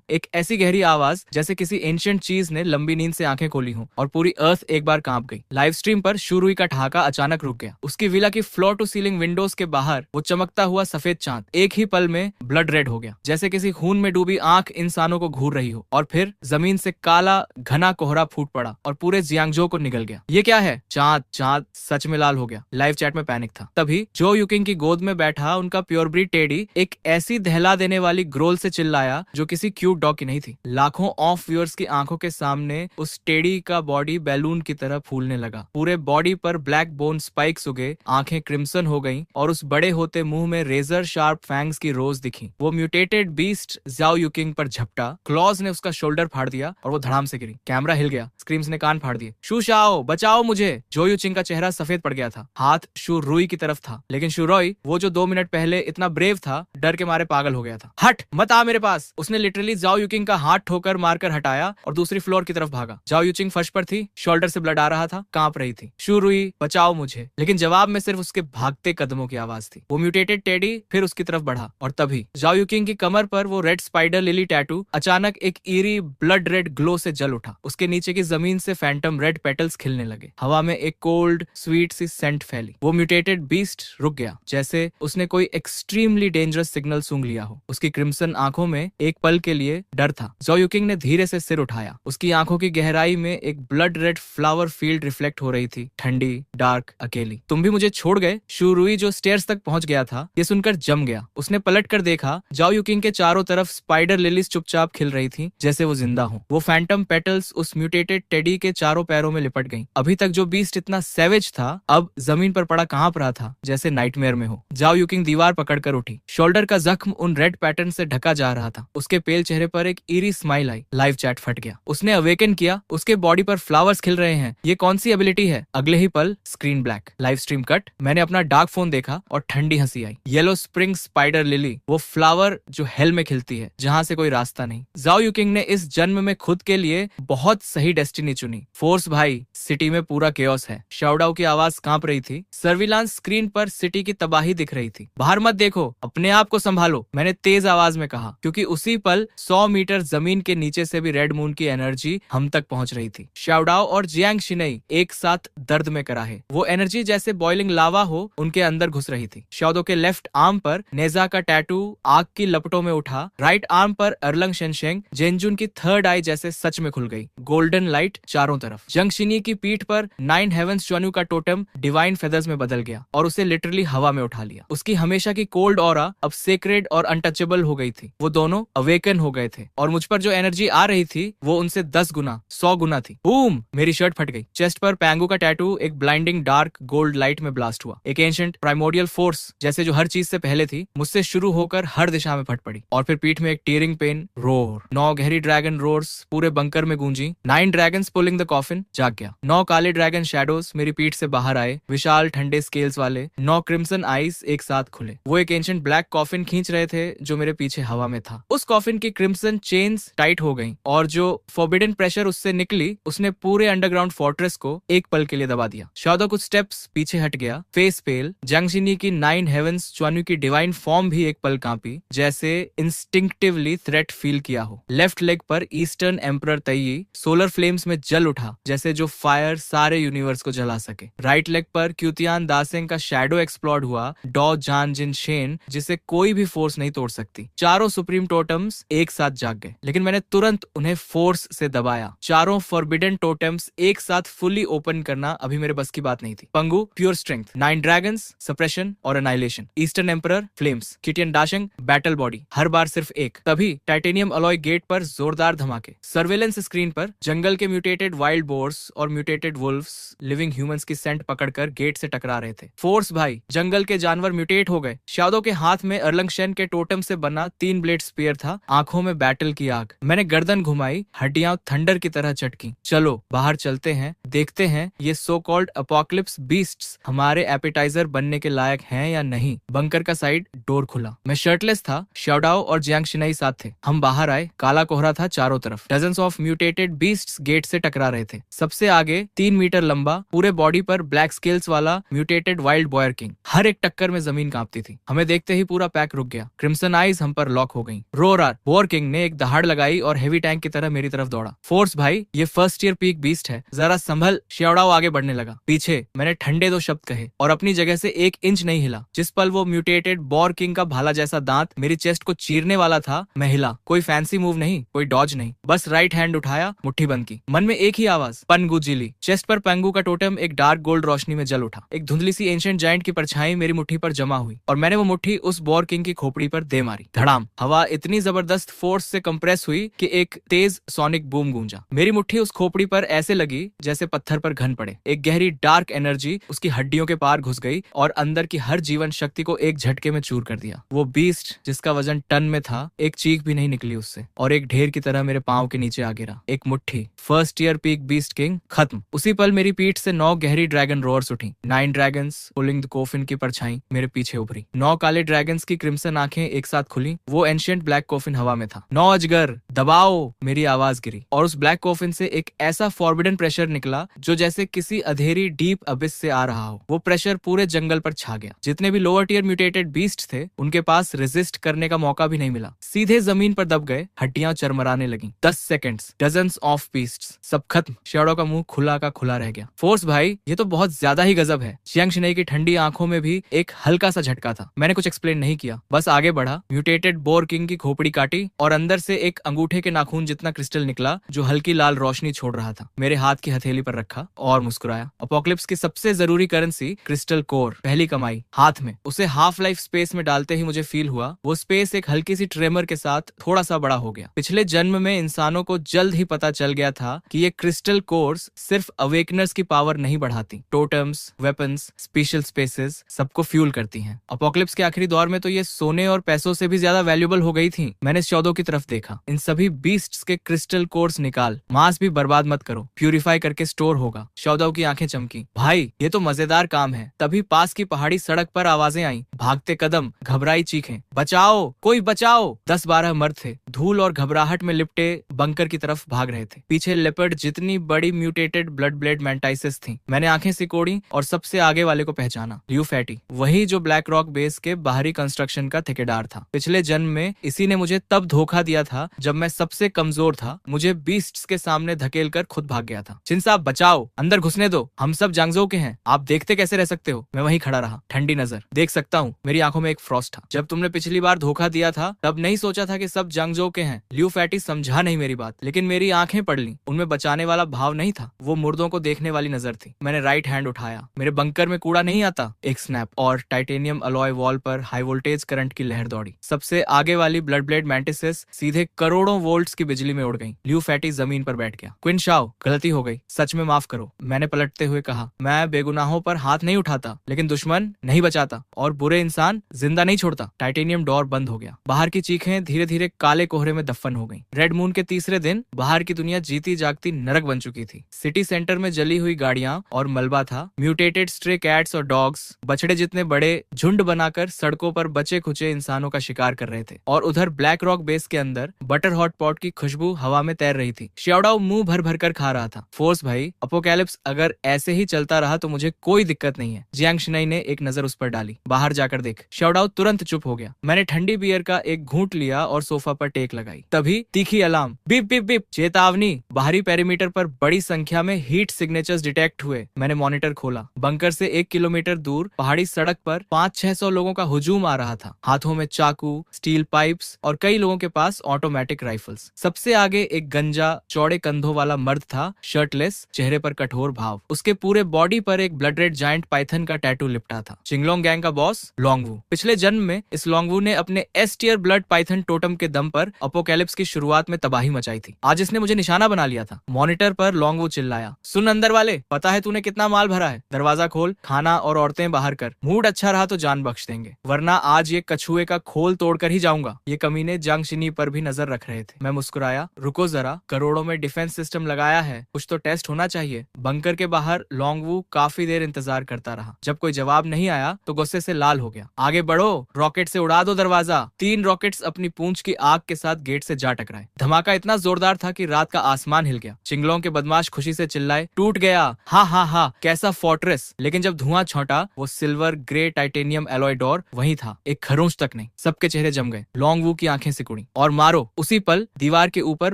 एक ऐसी गहरी आवाज जैसे किसी एंशिएंट चीज ने लंबी नींद से आंखें खोली हों और पूरी अर्थ एक बार कांप गई। लाइव स्ट्रीम पर शुरुई का ठहाका अचानक रुक गया। उसकी विला की फ्लोर टू सीलिंग विंडोज के बाहर वो चमकता हुआ सफेद चांद एक ही पल में ब्लड रेड हो गया, जैसे किसी खून में डूबी आंख इंसानों को घूर रही हो। और फिर जमीन से काला घना कोहरा फूट पड़ा और पूरे जियांगजो को निगल गया। ये क्या है? चांद चांद सच में लाल हो गया। लाइव चैट में पैनिक था। तभी जो यूकिंग की गोद में बैठा उनका प्योर ब्रीड टेडी एक ऐसी दहला देने वाली ग्रोल से चिल्लाया जो किसी क्यूट डॉग की नहीं थी। लाखों ऑफ व्यूअर्स की आंखों के सामने उस टेडी का बॉडी बैलून की तरह फूलने लगा। पूरे बॉडी पर ब्लैक बोन स्पाइक्स उगे, आंखें क्रिम्सन हो गईं और उस बड़े होते मुंह में रेजर शार्प फैंग्स की रोज दिखी। वो म्यूटेटेड बीस्ट जाओ यूकिंग पर झपटा। क्लॉज ने उसका शोल्डर फाड़ दिया और वो धड़ाम से गिरी। कैमरा हिल गया। स्क्रीम्स ने कान फाड़ दिए। शू शाओ, बचाओ मुझे। जो यूचिंग का चेहरा सफेद पड़ गया था। हाथ शू रुई की तरफ था, लेकिन शू रॉय, वो जो 2 मिनट पहले इतना ब्रेव था, डर के मारे पागल हो गया था। हट, मत आ मेरे पास। उसने लिटरली जाओ यूकिंग का हाथ ठोकर मारकर हटाया और दूसरी फ्लोर की तरफ भागा। जाओ यूचिंग फर्श पर थी, शोल्डर से ब्लड आ रहा था, कांप रही थी। शू रुई, बचाओ मुझे। लेकिन जवाब में सिर्फ उसके भागते कदमों की आवाज थी। वो म्यूटेटेड टेडी फिर उसकी तरफ बढ़ा और तभी जाओ यूकिंग की कमर पर वो रेड स्पाइडर लिली टैटू अचानक एक ईरी ब्लड रेड ग्लो से जल उठा। उसके नीचे की जमीन से फैंटम रेड पेटल्स खिलने लगे। हवा में एक कोल्ड स्वीट सी सेंट फैली। वो म्यूटेटेड बीस्ट रुक गया, जैसे उसने कोई एक्सट्रीमली डेंजरस सिग्नल सूंघ लिया हो। उसकी क्रिम्सन आंखों में एक पल के लिए डर था। जाओ यूकिंग ने धीरे से सिर उठाया। उसकी आंखों की गहराई में एक blood red flower field reflect हो रही थी, ठंडी, डार्क, अकेली। तुम भी मुझे छोड़ गए? शू रुई जो स्टेयर्स तक पहुंच गया था, ये सुनकर जम गया। उसने पलट कर देखा। जाओ यूकिंग के चारों तरफ स्पाइडर लिलीज चुपचाप खिल रही थी, जैसे वो जिंदा हो। वो फैंटम पेटल्स उस म्यूटेटेड टेडी के चारों पैरों में लिपट गईं। अभी तक जो बीस्ट इतना सैवेज था, अब जमीन पर पड़ा कांप रहा था, जैसे नाइटमेयर में हो। जाओ यूकिंग दीवार पकड़कर उठी। शोल्डर का जख्म उन रेड पैटर्न से ढका जा रहा था। उसके पेल चेहरे पर एक ईरी स्माइल आई। लाइव चैट फट गया। उसने अवेकन किया। उसके बॉडी पर फ्लावर्स खिल रहे हैं। ये कौन सी एबिलिटी है? अगले ही पल screen black. Live stream cut. मैंने अपना डार्क फोन देखा और ठंडी हंसी आई। येलो स्प्रिंग स्पाइडर लिली, वो फ्लावर जो हेल में खिलती है, जहां से कोई रास्ता नहीं। जाओ यूकिंग ने इस जन्म में खुद के लिए बहुत सही डेस्टिनी चुनी। फोर्स भाई, सिटी में पूरा केओस है। शाउडाओ की आवाज कांप रही थी। सर्विलांस स्क्रीन पर सिटी की तबाही दिख रही थी। बाहर मत देखो, अपने आप को संभालो, मैंने तेज आवाज में कहा, क्योंकि उसी पल 100 मीटर जमीन के नीचे से भी रेड मून की एनर्जी हम तक पहुंच रही थी। शाउडाओ और जियांग शिनई एक साथ दर्द में कराहे। वो एनर्जी जैसे बॉइलिंग लावा हो, उनके अंदर घुस रही थी। शाउडो के लेफ्ट आर्म पर नेजा का टैटू आग की लपटों में उठा। राइट आर्म पर अर्लंग शेनशेंग जेनजुन की थर्ड आई जैसे सच में खुल गई। गोल्डन लाइट चारों तरफ। जंग शिनी की पीठ पर 9 हेवंस च्वानु का टोटम डिवाइन फेदर्स में बदल गया और उसे लिटरली हवा में उठा लिया। उसकी हमेशा की कोल्ड ऑरा अब सेक्रेड और अनटचेबल हो गई थी। वो दोनों अवेकन हो गए थे और मुझ पर जो एनर्जी आ रही थी वो उनसे 10 गुना 100 गुना थी। बूम! मेरी शर्ट फट गई। चेस्ट पर पैंगू का टैटू एक ब्लाइंडिंग डार्क गोल्ड लाइट में ब्लास्ट हुआ। एक एंशिएंट प्राइमोडियल फोर्स जैसे जो हर चीज से पहले थी, मुझसे शुरू होकर हर दिशा में फट पड़ी। और फिर पीठ में एक टीयरिंग पेन रोर। 9 गहरी ड्रैगन रोर्स पूरे बंकर में गूंजी। 9 ड्रैगन्स पुलिंग द कॉफिन। जाग गया। 9 काले ड्रैगन शैडोज मेरी पीठ से बाहर आए, विशाल ठंडे स्केल्स वाले। 9 क्रिम्सन आईज एक साथ खुले। वो एक एंशिएंट ब्लैक कॉफिन खींच रहे थे जो मेरे पीछे हवा में था। उस कॉफिन की क्रिम्सन चेन्स टाइट हो गईं और जो फॉरबिडन प्रेशर उससे निकली, उसने पूरे अंडरग्राउंड फोर्ट्रेस को एक पल के लिए दबा दिया। शाउडो कुछ स्टेप्स पीछे हट गया। फेस पेल। जंगशिनी की 9 हेवंस च्वानु की डिवाइन फॉर्म भी एक पल कांपी, जैसे इंस्टिंक्टिवली थ्रेट फील किया हो। लेफ्ट लेग पर ईस्टर्न एम्परर तैयी सोलर फ्लेम्स में जल उठा, जैसे जो फायर सारे यूनिवर्स को जला सके। राइट लेग पर क्यूतियान दासेंग का शैडो एक्सप्लोड हुआ, डॉ जान जिन शेन, जिसे कोई भी फोर्स नहीं तोड़ सकती। चारों सुप्रीम टोटम्स एक साथ जाग गए, लेकिन मैंने तुरंत उन्हें फोर्स से दबाया। चारों फॉरबिडन टोटम्स एक साथ फुली ओपन करना अभी मेरे बस की बात नहीं थी। Pangu pure strength. 9 dragons suppression और annihilation. Eastern emperor flames. Qitian Dasheng battle body. हर बार सिर्फ एक। तभी टाइटेनियम अलॉय गेट पर जोरदार धमाके। सर्वेलेंस स्क्रीन पर जंगल के म्यूटेटेड वाइल्ड बोर्स और म्यूटेटेड वुल्फ्स लिविंग ह्यूमंस की सेंट पकड़कर गेट से टकरा रहे थे। फोर्स भाई, जंगल के जानवर म्यूटेट हो गए। शाउडो के हाथ में अर्लंगशेन के टोटम से बना 3 ब्लेड स्पीयर था, आंखों में बैटल की आग। मैंने गर्दन घुमाई, हड्डियां थंडर की तरह चटकी। चलो बाहर चलते हैं, देखते हैं ये सो कॉल्ड अपोकलिप्स बीस्ट्स हमारे एपेटाइजर बनने के लायक हैं या नहीं। बंकर का साइड डोर खुला। मैं शर्टलेस था। शाउडाओ और जियांग शिनाई साथ थे। हम बाहर आए। काला कोहरा था चारों तरफ। Dozens of mutated beasts gate से टकरा रहे थे। सबसे आगे 3 मीटर लंबा, पूरे बॉडी पर ब्लैक स्केल्स वाला म्यूटेटेड वाइल्ड बॉयर किंग। हर एक टक्कर में जमीन कांपती थी। हमें देखते ही पूरा पैक रुक गया। क्रिम्सन आइज हम पर लॉक हो गई। रोरार बॉयर किंग ने एक दहाड़ लगाई और हेवी टैंक की तरह मेरी तरफ दौड़ा। फोर्स भाई, ये फर्स्ट ईयर पीक बीस्ट है, जरा संभल। शाउडाओ आगे बढ़ने लगा। पीछे मैंने ठंडे दो शब्द कहे और अपनी जगह से 1 इंच नहीं हिला। जिस पल वो म्यूटेटेड बॉर किंग का भाला जैसा दांत मेरी चेस्ट को चीरने वाला था, मैं हिला। कोई फैंसी मूव नहीं, कोई डॉज नहीं, बस राइट हैंड उठाया, मुट्ठी बंद की। मन में एक ही आवाज, पंगू जिली। चेस्ट पर पंगू का टोटम एक डार्क गोल्ड रोशनी में जल उठा। एक धुंधली सी एंशिएंट जायंट की परछाई मेरी मुट्ठी पर जमा हुई और मैंने वो मुट्ठी उस बॉर किंग की खोपड़ी पर दे मारी। धड़ाम। हवा इतनी जबरदस्त फोर्स से कंप्रेस हुई कि एक तेज सोनिक बूम गूंजा। मेरी मुट्ठी उस खोपड़ी पर ऐसे लगी जैसे पत्थर पर घन पड़े। एक गहरी डार्क एनर्जी उसकी हड्डियों के पार घुस गई और अंदर की हर जीवन शक्ति को एक झटके में चूर कर दिया। वो बीस्ट जिसका वजन टन में था, एक चीख भी नहीं निकली उससे और एक ढेर की तरह मेरे पांव के नीचे आ गिरा। एक मुट्ठी। First year peak beast king खत्म। उसी पल मेरी पीठ से 9 गहरी ड्रैगन रोर्स उठी। 9 ड्रैगन्स पुलिंग द कोफिन की परछाई मेरे पीछे उभरी। 9 काले ड्रैगन्स की क्रिम्सन आंखें एक साथ खुली। वो एंशिएंट ब्लैक कोफिन हवा में था। 9 अजगर दबाओ, मेरी आवाज गिरी और उस ब्लैक कोफिन से एक ऐसा फॉरबिडन प्रेशर निकला जो जैसे किसी अधेरी डीप अबिस से आ रहा हो। वो प्रेशर पूरे जंगल पर छा गया। जितने भी लोअर टियर म्यूटेटेड बीस्ट थे, उनके पास रेजिस्ट करने का मौका भी नहीं मिला। सीधे जमीन पर दब गए, हड्डियां चरमराने लगीं। 10 सेकंड्स, डजन्स ऑफ बीस्ट्स, सब खत्म। श्योडो का मुंह खुला का खुला रह गया। फोर्स भाई, ये तो बहुत ज्यादा ही गजब है। चियांग शिनई की ठंडी आंखों में भी एक हल्का सा झटका था। मैंने कुछ एक्सप्लेन नहीं किया, बस आगे बढ़ा। म्यूटेटेड बोर किंग की खोपड़ी काटी और अंदर से एक अंगूठे के नाखून जितना क्रिस्टल निकला जो हल्की लाल रोशनी छोड़ रहा था। मेरे हाथ की हथेली पर रखा और मुस्कुराया। अपोक्लिप्स की सबसे जरूरी करेंसी क्रिस्टल कोर, पहली कमाई, हाथ में। उसे हाफ लाइफ स्पेस में डालते ही मुझे फील हुआ वो स्पेस एक हल्की सी ट्रेमर के साथ थोड़ा सा बड़ा हो गया। पिछले जन्म में इंसानों को जल्द ही पता चल गया था कि ये क्रिस्टल कोर्स सिर्फ अवेकनर्स की पावर नहीं बढ़ाती, टोटम्स, वेपन्स, स्पेशल स्पेसेस सबको फ्यूल करती हैं। अपोक्लिप्स के आखिरी दौर में तो ये सोने और पैसों से भी ज्यादा वैल्यूबल हो गई थी। मैंने श्योडो की तरफ देखा। इन सभी बीस्ट्स के क्रिस्टल कोर्स निकाल, मांस भी बर्बाद मत करो, प्यूरिफाई करके स्टोर होगा। श्योडो की आंखें चमकी। भाई, ये तो मजेदार काम है। तभी पास की पहाड़ी सड़क पर आवाजें आई, भागते कदम, घबराई चीखें, बचाओ, कोई बचाओ। 10-12 मर्द थे, धूल और घबराहट में लिपटे बंकर की तरफ भाग रहे थे। पीछे लेपर्ड जितनी बड़ी म्यूटेटेड ब्लड ब्लेड मैंटाइसिस थी। मैंने आंखें सिकोड़ी और सबसे आगे वाले को पहचाना, ल्यू फैटी, वही जो ब्लैक रॉक बेस के बाहरी कंस्ट्रक्शन का ठेकेदार था। पिछले जन्म में इसी ने मुझे तब धोखा दिया था जब मैं सबसे कमजोर था। मुझे बीस्ट्स के सामने धकेल कर खुद भाग गया था। चिन साहब बचाओ, अंदर घुसने दो, हम सब जांगजो के हैं, आप देखते कैसे रह सकते हो। मैं वहीं खड़ा रहा, ठंडी नजर। देख सकता हूँ, मेरी आंखों में एक फ्रॉस्ट था। जब तुमने पिछली बार धोखा दिया था तब नहीं सोचा था कि सब जांगजो के हैं। ल्यू फैटी समझा नहीं मेरी बात, लेकिन मेरी आंखें पढ़ ली। उनमें बचाने वाला भाव नहीं था, वो मुर्दों को देखने वाली नजर थी। मैंने राइट हैंड उठाया। मेरे बंकर में कूड़ा नहीं आता। एक स्नैप और टाइटेनियम अलॉय वॉल पर हाई वोल्टेज करंट की लहर दौड़ी। सबसे आगे वाली ब्लड ब्लेड मैंटिसेस सीधे करोड़ों वोल्ट्स की बिजली में उड़ गई। ल्यू फैटी जमीन पर बैठ गया। क्विन शाओ, गलती हो गई, सच में माफ करो, मैंने पलटते हुए कहा। मैं बेगुनाहों पर हाथ नहीं उठाता, लेकिन दुश्मन नहीं बचाता और बुरे इंसान जिंदा नहीं छोड़ता। टाइटेनियम डोर बंद हो गया। बाहर की चीखें धीरे धीरे काले कोहरे में दफन हो गईं। रेड मून के तीसरे दिन बाहर की दुनिया जीती जागती नरक बन चुकी थी। सिटी सेंटर में जली हुई गाड़ियां और मलबा था। म्यूटेटेड स्ट्रे कैट्स और डॉग्स बछड़े जितने बड़े झुंड बनाकर सड़कों पर बचे खुचे इंसानों का शिकार कर रहे थे। और उधर ब्लैक रॉक बेस के अंदर बटर हॉट पॉट की खुशबू हवा में तैर रही थी। श्योडो मुंह भर भर कर खा रहा था। फोर्स भाई, अपोकैलिप्स अगर ऐसे ही चलता रहा तो मुझे कोई दिक्कत नहीं है। जियांग शिनई ने एक नजर उस पर डाली। बाहर जाकर देख। श्योडो तुरंत चुप हो गया। मैंने ठंडी बियर का एक घूंट लिया और सोफा पर टेक लगाई। तभी तीखी अलार्म, बीप बीप बीप, चेतावनी। बाहरी पेरीमीटर पर बड़ी संख्या में हीट सिग्नेचर्स डिटेक्ट हुए। मैंने मॉनिटर खोला। बंकर से 1 किलोमीटर दूर पहाड़ी सड़क पर 500-600 लोगों का हुजूम आ रहा था। हाथों में चाकू, स्टील पाइप्स और कई लोगों के पास ऑटोमेटिक राइफल्स। सबसे आगे एक गंजा चौड़े कंधों वाला मर्द था, शर्टलेस, चेहरे पर कठोर भाव। उसके पूरे बॉडी पर एक ब्लड रेड जायंट पाइथन का टैटू लिपटा था। चिंगलोंग गैंग का बॉस लॉन्गवू। पिछले जन्म में इस लॉन्गवू ने अपने S tier blood python totem के दम पर अपोकैलिप्स की शुरुआत में तबाही मचाई थी। आज इसने मुझे निशाना बना लिया था। मॉनिटर पर लॉन्गवू चिल्लाया, सुन अंदर वाले, पता है तूने कितना माल भरा है? दरवाजा खोल, खाना और औरतें बाहर कर। मूड अच्छा रहा तो जान बख्श देंगे, वरना आज ये कछुए का खोल तोड़कर ही जाऊंगा। ये कमीने जियांग शिनी पर भी नजर रख रहे थे। मैं मुस्कुराया, रुको जरा, करोड़ों में डिफेंस सिस्टम लगाया है, कुछ तो टेस्ट होना चाहिए। बंकर के बाहर लॉन्गवू काफी देर इंतजार करता रहा। जब कोई जवाब नहीं आया तो गुस्से से लाल हो गया। आगे बढ़ो, रॉकेट से उड़ा दो दरवाजा। 3 रॉकेट्स अपनी पूंछ की आग के साथ गेट से जा टकराए। धमाका इतना जोरदार था कि रात का आसमान हिल गया। चिंगलों के बदमाश खुशी से चिल्लाए, टूट गया, हा हा हा, कैसा फोर्ट्रेस। लेकिन जब धुआं छौटा, वो silver grey titanium alloy door वहीं था, एक खरोंच तक नहीं। सबके चेहरे जम गए। लॉन्गवू की आंखें सिकुड़ी। और मारो। उसी पल दीवार के ऊपर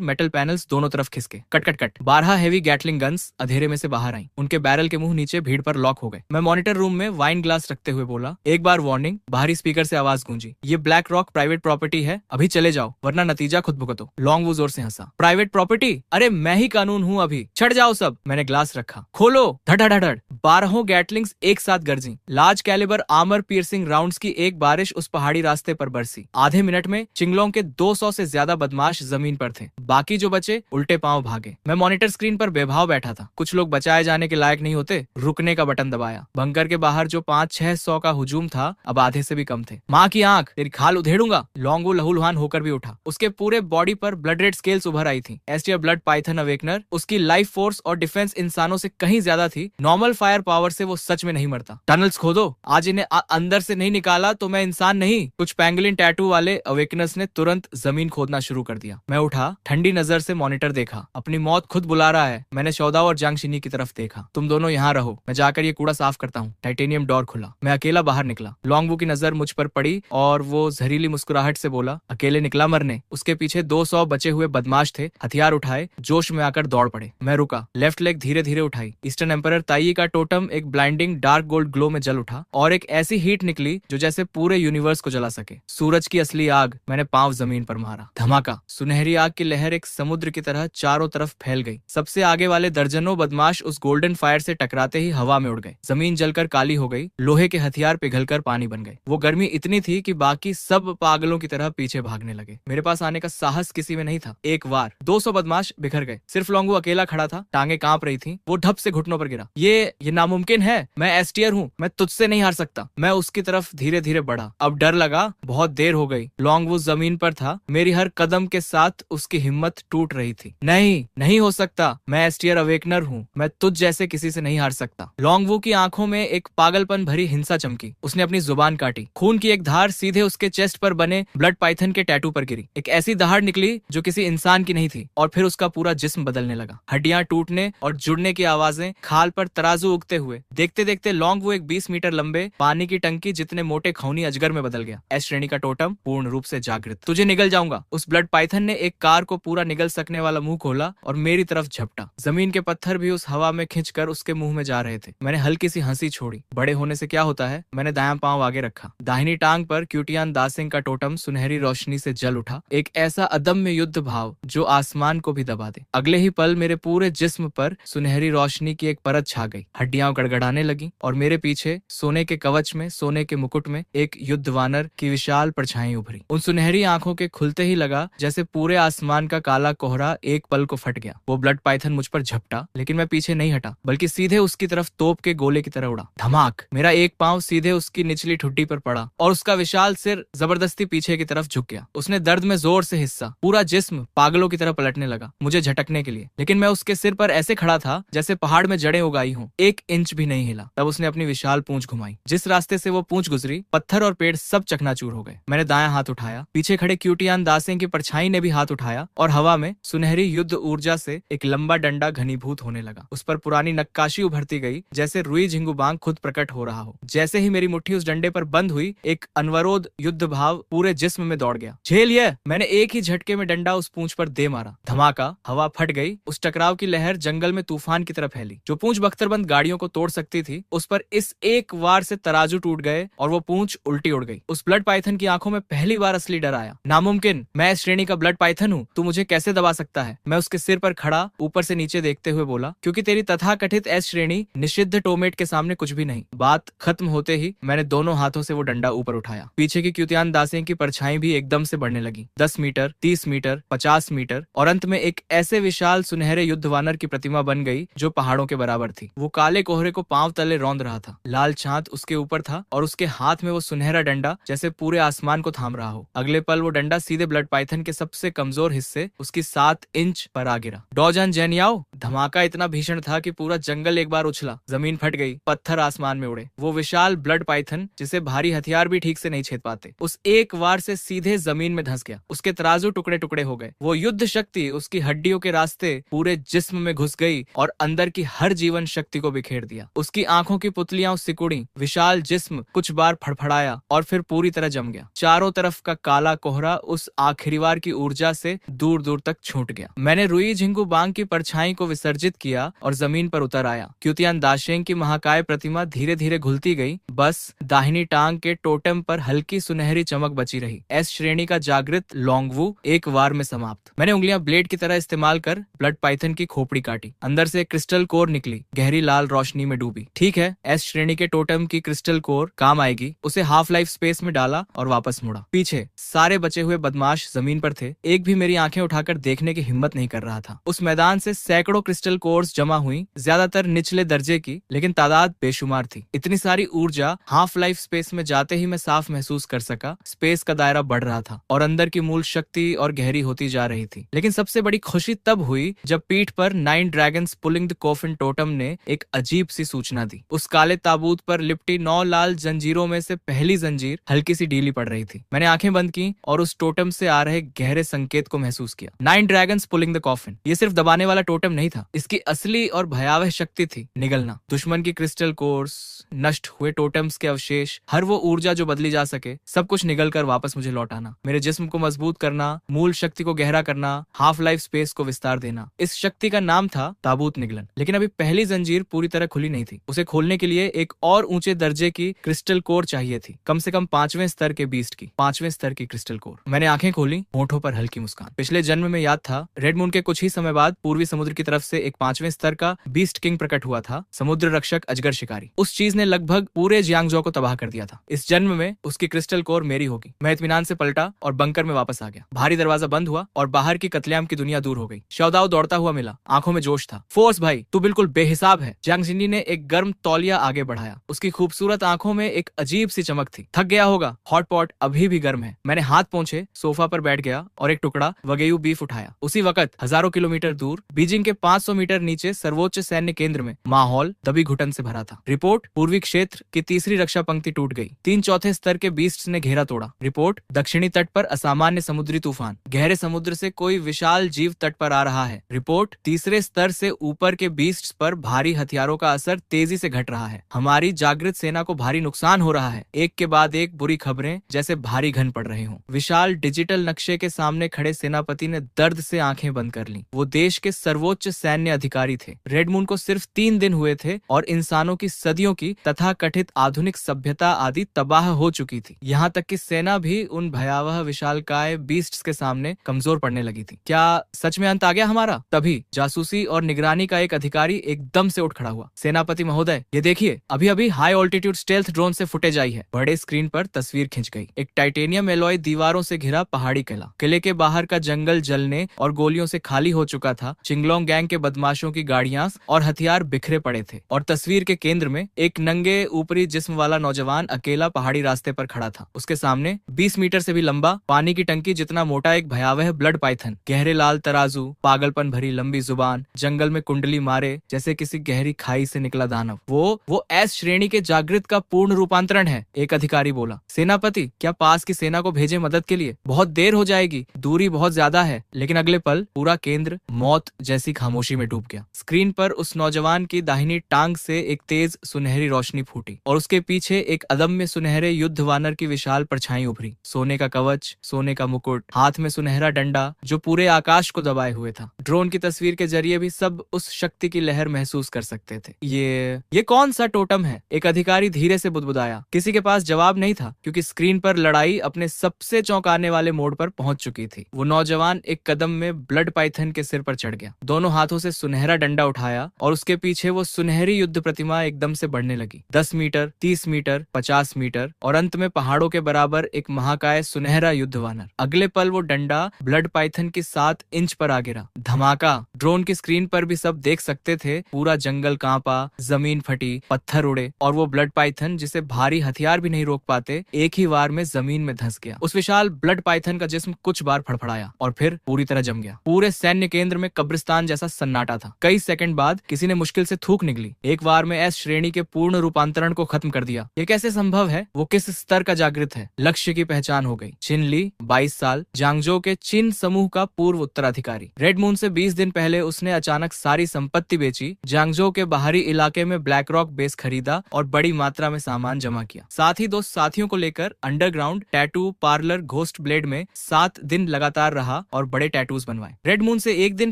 मेटल पैनल्स दोनों तरफ खिसके। Cut cut cut. 12 heavy Gatling guns अंधेरे में से बाहर बाहर आई। उनके बैरल के मुंह नीचे भीड़ पर लॉक हो गए। मैं मॉनिटर रूम में वाइन ग्लास रखते हुए बोला, एक बार वार्निंग। बाहरी स्पीकर से आवाज गूंजी, ये ब्लैक रॉक प्राइवेट प्रॉपर्टी है, अभी चले जाओ वरना नतीजा खुद भुगतो। लॉन्ग वो जोर से हंसा, प्राइवेट प्रॉपर्टी? अरे मैं ही कानून हूँ, अभी छट जाओ सब। मैंने ग्लास रखा, खोलो। धड़ाधड़ 12 गैटलिंग्स एक साथ गरजी। Large calibre armour piercing rounds की एक बारिश उस पहाड़ी रास्ते पर बरसी। आधे मिनट में चिंगलोंग के 200 से ज्यादा बदमाश जमीन पर थे। बाकी जो बचे उल्टे पांव भागे। मैं मॉनिटर स्क्रीन पर बेभाव बैठा था। कुछ लोग बचाए जाने के लायक नहीं होते। रुकने का बटन दबाया। बंकर के बाहर जो 500-600 का हुजूम था अब आधे से भी कम थे। माँ की आंख, तेरी खाल उधेड़ूंगा। लॉन्गवू लहूलुहान होकर भी उठा। उसके पूरे बॉडी पर ब्लड रेड स्केल्स उभर आई थी। एस्टियर ब्लड पाइथन अवेकनर। उसकी लाइफ फोर्स और डिफेंस इंसानों से कहीं ज्यादा थी। नॉर्मल फायर पावर से वो सच में नहीं मरता। टनल्स खोदो, आज इन्हें अंदर से नहीं निकाला तो मैं इंसान नहीं। कुछ पैंगलिन टैटू वाले अवेकनर्स ने तुरंत जमीन खोदना शुरू कर दिया। मैं उठा, ठंडी नजर से मॉनिटर देखा। अपनी मौत खुद बुला रहा है। मैंने शौदाव और जांगशिनी की तरफ देखा। तुम दोनों यहाँ रहो, मैं जाकर ये कूड़ा साफ करता हूँ। टाइटेनियम डोर खुला। मैं अकेला बाहर निकला। लॉन्गवू की नजर मुझ पर पड़ी और वो जहरीली मुस्कुराहट से बोला, अकेले निकला मरने? उसके पीछे 200 बचे हुए बदमाश थे। हथियार उठाए, जोश में आकर दौड़ पड़े। मैं रुका, लेफ्ट लेग धीरे धीरे उठाई। ईस्टर्न एम्परर ताई का टोटम एक ब्लाइंडिंग डार्क गोल्ड ग्लो में जल उठा और एक ऐसी हीट निकली जो जैसे पूरे यूनिवर्स को जला सके। सूरज की असली आग। मैंने पांव जमीन पर मारा। धमाका। सुनहरी आग की लहर एक समुद्र की तरह चारों तरफ फैल गई। सबसे आगे वाले दर्जनों बदमाश उस गोल्डन फायर से टकराते ही हवा में उड़ गए। जमीन जलकर काली हो गई। लोहे के हथियार पिघलकर पानी बन गए। वो गर्मी इतनी थी कि बाकी सब पागलों की तरह पीछे भागने लगे। मेरे पास आने का साहस किसी में नहीं था। एक बार 200 बदमाश बिखर गए। सिर्फ लॉन्गवू अकेला खड़ा था। टांगे कांप रही थी। वो ढप से घुटनों पर गिरा। ये नामुमकिन है। मैं एस्टियर हूँ, मैं तुझसे नहीं हार सकता। मैं उसकी तरफ धीरे धीरे बढ़ा। अब डर लगा, बहुत देर हो गई। लॉन्गवू जमीन पर था। मेरी हर कदम के साथ उसकी हिम्मत टूट रही थी। नहीं हो सकता। मैं एस्टियर अवेकनर हूँ। मैं तुझ जैसे किसी से नहीं हार सकता। लॉन्गवू की आंखों में एक पागलपन भरी हिंसा चमकी। उसने अपनी जुबान काटी। खून की एक धार सीधे उसके चेस्ट पर बने ब्लड पाइथन के टैटू पर गिरी। एक ऐसी दहाड़ निकली जो किसी इंसान की नहीं थी और फिर उसका पूरा जिस्म बदलने लगा। हड्डियां टूटने और जुड़ने की आवाजें, खाल पर तराजू उगते हुए। देखते देखते लॉन्गवू एक 20 मीटर लंबे पानी की टंकी जितने मोटे खौनी अजगर में बदल गया। एस श्रेणी का टोटम पूर्ण रूप से जागृत। तुझे निगल जाऊंगा। उस ब्लड पाइथन ने एक कार को पूरा निगल सकने वाला मुंह खोला और मेरी तरफ झपटा। जमीन के पत्थर भी उस हवा में खिंचकर उसके मुंह में जा रहे थे। मैंने हल्की सी हंसी छोड़ी। बड़े होने से क्या होता है। मैंने दायां पांव आगे रखा। दाहिनी टांग पर क्यूटियान दासिंग का टोटम सुनहरी रोशनी से जल उठा। एक ऐसा अदम्य युद्ध भाव जो आसमान को भी दबा दे। अगले ही पल मेरे पूरे जिस्म पर सुनहरी रोशनी की एक परत छा गई। हड्डियां गड़गड़ाने लगी और मेरे पीछे सोने के कवच में, सोने के मुकुट में एक युद्ध वानर की विशाल परछाई उभरी। उन सुनहरी आंखों के खुलते ही लगा जैसे पूरे आसमान का काला कोहरा एक पल को फट गया। वो ब्लड पाइथन मुझ पर झपटा, लेकिन मैं पीछे नहीं हटा बल्कि सीधे उसकी तरफ तोप के गोले की तरह उड़ा। धमाक। मेरा एक पांव सीधे उसकी निचली ठुड्डी पर पड़ा और उसका विशाल सिर जबरदस्ती पीछे की तरफ झुक गया। उसने दर्द में जोर से हिस्सा। पूरा जिस्म पागलों की तरह पलटने लगा मुझे झटकने के लिए, लेकिन मैं उसके सिर पर ऐसे खड़ा था जैसे पहाड़ में जड़ें उगाई हों। 1 इंच भी नहीं हिला। तब उसने अपनी विशाल पूंछ घुमाई। जिस रास्ते से वो पूंछ गुजरी, पत्थर और पेड़ सब चकनाचूर हो गए। मैंने दायां हाथ उठाया। पीछे खड़े क्यूटियान दासें की परछाई ने भी हाथ उठाया और हवा में सुनहरी युद्ध ऊर्जा से एक लंबा डंडा घनीभूत होने लगा। उस पर पुरानी नक्काशी उभरती गई जैसे रुई झिंगुबांग खुद प्रकट हो रहा हो। जैसे ही मेरी मुट्ठी उस डंडे पर बंद हुई, एक अनवरोध युद्ध भाव पूरे जिस्म में दौड़ गया। झेलिए। मैंने एक ही झटके में डंडा उस पूंछ पर दे मारा। धमाका। हवा फट गई। उस टकराव की लहर जंगल में तूफान की तरह फैली। जो पूंछ बख्तरबंद गाड़ियों को तोड़ सकती थी, उस पर इस एक वार से तराजू टूट गए और वो पूंछ उल्टी उड़ गई। उस ब्लड पाइथन की आंखों में पहली बार असली डर आया। नामुमकिन। मैं इस श्रेणी का ब्लड पाइथन हूँ, तू मुझे कैसे दबा सकता है? मैं उसके सिर पर खड़ा ऊपर से नीचे देखते हुए बोला, क्योंकि तेरी तथाकथित एस श्रेणी निषिद्ध टोमेट के सामने कुछ भी नहीं। बात खत्म होते ही मैंने दोनों हाथों से वो डंडा ऊपर उठाया। पीछे की क्यूतियान दासें की परछाई भी एकदम से बढ़ने लगी। 10 मीटर, 30 मीटर, 50 मीटर और अंत में एक ऐसे विशाल सुनहरे युद्ध वानर की प्रतिमा बन गई जो पहाड़ों के बराबर थी। वो काले कोहरे को पांव तले रौंद रहा था। लाल चांद उसके ऊपर था और उसके हाथ में वो सुनहरा डंडा जैसे पूरे आसमान को थाम रहा हो। अगले पल वो डंडा सीधे ब्लड पाइथन के सबसे कमजोर हिस्से, उसकी 7 इंच पर आ गिरा। डॉजन जेनियाओ। धमाका इतना भीषण था कि पूरा जंगल एक बार उछला। जमीन फट गई। पत्थर आसमान में उड़े। वो विशाल ब्लड पाइथन, जिसे भारी हथियार भी ठीक से नहीं छेद पाते, उस एक वार से सीधे जमीन में धंस गया। उसके तराजू टुकड़े टुकड़े हो गए। वो युद्ध शक्ति उसकी हड्डियों के रास्ते पूरे जिस्म में घुस गई और अंदर की हर जीवन शक्ति को बिखेर दिया। उसकी आंखों की पुतलियां सिकुड़ी। विशाल जिस्म कुछ बार फड़फड़ाया और फिर पूरी तरह जम गया। चारों तरफ का काला कोहरा उस आखिरी वार की ऊर्जा से दूर दूर तक छूट गया। मैंने रुई झिंगुबांग की परछाई को विसर्जित किया और जमीन पर उतर आया। क्यूतियान दाशेंग की महाकाय प्रतिमा धीरे धीरे घुलती गई, बस दाहिनी टांग के टोटेम पर हल्की सुनहरी चमक बची रही। एस श्रेणी का जागृत लोंगवू एक वार में समाप्त। मैंने उंगलियां ब्लेड की तरह इस्तेमाल कर ब्लड पाइथन की खोपड़ी काटी। अंदर से क्रिस्टल कोर निकली, गहरी लाल रोशनी में डूबी। ठीक है, एस श्रेणी के टोटेम की क्रिस्टल कोर काम आएगी। उसे हाफ लाइफ स्पेस में डाला और वापस मुड़ा। पीछे सारे बचे हुए बदमाश जमीन पर थे। एक भी मेरी आंखें उठाकर देखने की हिम्मत नहीं कर रहा था। उस मैदान से सैकड़ों क्रिस्टल कोर्स जमा हुई, ज्यादातर निचले दर्जे की, लेकिन तादाद बेशुमार थी। इतनी सारी ऊर्जा हाफ लाइफ स्पेस में जाते ही मैं साफ महसूस कर सका। स्पेस का दायरा बढ़ रहा था और अंदर की मूल शक्ति और गहरी होती जा रही थी। लेकिन सबसे बड़ी खुशी तब हुई जब पीठ पर 9 dragons pulling the coffin totem ने एक अजीब सी सूचना दी। उस काले ताबूत पर लिपटी 9 लाल जंजीरों में से पहली जंजीर हल्की सी ढीली पड़ रही थी। मैंने आंखें बंद की और उस टोटम से आ रहे गहरे संकेत को महसूस किया। 9 ड्रैगन्स पुलिंग द कॉफिन, ये सिर्फ दबाने वाला टोटम नहीं था, इसकी असली और भयावह शक्ति थी निगलना। दुश्मन की क्रिस्टल कोर्स, नष्ट हुए टोटम्स के अवशेष, हर वो ऊर्जा जो बदली जा सके, सब कुछ निगल कर वापस मुझे लौटाना। मेरे जिस्म को मजबूत करना, मूल शक्ति को गहरा करना, हाफ लाइफ स्पेस को विस्तार देना। इस शक्ति का नाम था ताबूत निगलन। लेकिन अभी पहली जंजीर पूरी तरह खुली नहीं थी। उसे खोलने के लिए एक और ऊंचे दर्जे की क्रिस्टल कोर चाहिए थी, कम से कम 5वें स्तर के बीस्ट की, 5वें स्तर की क्रिस्टल कोर। मैंने आंखें खोली, होठों पर हल्की मुस्कान। पिछले जन्म में याद था, रेड मून के कुछ ही समय बाद पूर्वी समुद्र की तरफ से एक 5वें स्तर का बीस्ट किंग प्रकट हुआ था, समुद्र रक्षक अजगर शिकारी। उस चीज ने लगभग पूरे जियांगजो को तबाह कर दिया था। इस जन्म में उसकी क्रिस्टल कोर मेरी होगी। मैं इत्मीनान से पलटा और बंकर में वापस आ गया। भारी दरवाजा बंद हुआ और बाहर की कत्लेआम की दुनिया दूर हो गई। शवदाव दौड़ता हुआ मिला, आंखों में जोश था। फोर्स भाई, तू बिल्कुल बेहिसाब है। जियांग जिंडी ने एक गर्म तौलिया आगे बढ़ाया। उसकी खूबसूरत आंखों में एक अजीब सी चमक थी। थक गया होगा, हॉट पॉट अभी भी गर्म है। मैंने हाथ पहुंचे, सोफा पर बैठ गया और एक टुकड़ा वगेयू बीफ उठाया। उसी वक्त हजारों किलोमीटर दूर बीजिंग के 500 मीटर नीचे सर्वोच्च सैन्य केंद्र में माहौल दबी घुटन से भरा था। रिपोर्ट, पूर्वी क्षेत्र की तीसरी रक्षा पंक्ति टूट गई। 3/4 स्तर के बीस्ट्स ने घेरा तोड़ा। रिपोर्ट, दक्षिणी तट पर असामान्य समुद्री तूफान। गहरे समुद्र से कोई विशाल जीव तट पर आ रहा है। रिपोर्ट, तीसरे स्तर से ऊपर के बीस्ट्स पर भारी हथियारों का असर तेजी से घट रहा है। हमारी जागृत सेना को भारी नुकसान हो रहा है। एक के बाद एक बुरी खबरें जैसे भारी घन पड़ रहे हों। विशाल डिजिटल नक्शे के सामने खड़े सेनापति ने दर्द से आंखें बंद कर लीं। वो देश के सर्वोच्च सैन्य अधिकारी थे। रेड मून को सिर्फ 3 दिन हुए थे और इंसानों की सदियों की तथाकथित आधुनिक सभ्यता आदि तबाह हो चुकी थी। यहाँ तक कि सेना भी उन भयावह विशालकाय बीस्ट्स के सामने कमजोर पड़ने लगी थी। क्या सच में अंत आ गया हमारा? तभी जासूसी और निगरानी का एक अधिकारी एकदम से उठ खड़ा हुआ। सेनापति महोदय, ये देखिए, अभी अभी हाई ऑल्टीट्यूड स्टेल्थ ड्रोन से फुटेज आई है। बड़े स्क्रीन पर तस्वीर खिंच गई। एक टाइटेनियम एलॉय दीवारों से घिरा पहाड़ी किला। किले के बाहर का जंगल जलने और गोलियों से खाली हो चुका था। चिंगलोंग गैंग के बदमाशों की गाड़ियां और हथियार बिखरे पड़े थे और तस्वीर के केंद्र में एक नंगे ऊपरी जिस्म वाला नौजवान अकेला पहाड़ी रास्ते पर खड़ा था। उसके सामने 20 मीटर से भी लंबा, पानी की टंकी जितना मोटा एक भयावह ब्लड पाइथन। गहरे लाल तराजू, पागलपन भरी लंबी जुबान, जंगल में कुंडली मारे जैसे किसी गहरी खाई से निकला दानव। वो एस श्रेणी के जागृत का पूर्ण रूपांतरण है, एक अधिकारी बोला। सेनापति, क्या पास की सेना को भेजे मदद के लिए? बहुत देर हो जाएगी, दूरी बहुत ज्यादा है। लेकिन अगले पल पूरा केंद्र मौत जैसी खामोशी में डूब गया। स्क्रीन पर उस नौजवान की दाहिनी टांग से एक तेज सुनहरी रोशनी फूटी और उसके पीछे एक अदम्य सुनहरे युद्ध वानर की विशाल परछाई उभरी। सोने का कवच, सोने का मुकुट, हाथ में सुनहरा डंडा जो पूरे आकाश को दबाए हुए था। ड्रोन की तस्वीर के जरिए भी सब उस शक्ति की लहर महसूस कर सकते थे। ये कौन सा टोटम है? एक अधिकारी धीरे से बुदबुदाया। किसी के पास जवाब नहीं था, क्योंकि स्क्रीन पर लड़ाई अपने सबसे चौंकाने वाले मोड़ पर पहुंच चुकी थी। वो नौजवान एक कदम में ब्लड पाइथन के सिर पर चढ़ गया, दोनों हाथों से सुनहरा डंडा उठाया और उसके पीछे वो सुनहरी युद्ध प्रतिमा एकदम से बढ़ने लगी। 10 मीटर, 30 मीटर, 50 मीटर और अंत में पहाड़ों के बराबर एक महाकाय सुनहरा युद्ध वानर। अगले पल वो डंडा ब्लड पाइथन की 7 इंच पर आ गिरा। धमाका! ड्रोन की स्क्रीन पर भी सब देख सकते थे। पूरा जंगल कांपा, जमीन फटी, पत्थर उड़े और वो ब्लड पाइथन, जिसे भारी हथियार भी नहीं रोक पाते, एक ही वार में जमीन में धंस गया। उस विशाल ब्लड पाइथन का जिस्म कुछ बार फड़फड़ाया और फिर पूरी तरह जम गया। पूरे सैन्य केंद्र में कब्रिस्तान जैसा सन्नाटा था। कई सेकंड बाद किसी ने मुश्किल से थूक निकली। एक वार में एस श्रेणी के पूर्ण रूपांतरण को खत्म कर दिया। ये कैसे संभव है? वो किस स्तर का जागृत है? लक्ष्य की पहचान हो गई। चिन ली, 22 साल, जियांगजो के चिन समूह का पूर्व उत्तराधिकारी। रेड मून से 20 दिन पहले उसने अचानक सारी संपत्ति बेची, जियांगजो के बाहरी इलाके में ब्लैक रॉक बेस खरीदा और बड़ी मात्रा में सामान जमा किया। साथ ही 2 साथियों को लेकर underground tattoo parlour Ghost blade में 7 दिन लगातार रहा और बड़े टैटूज बनवाए। रेड मून से 1 दिन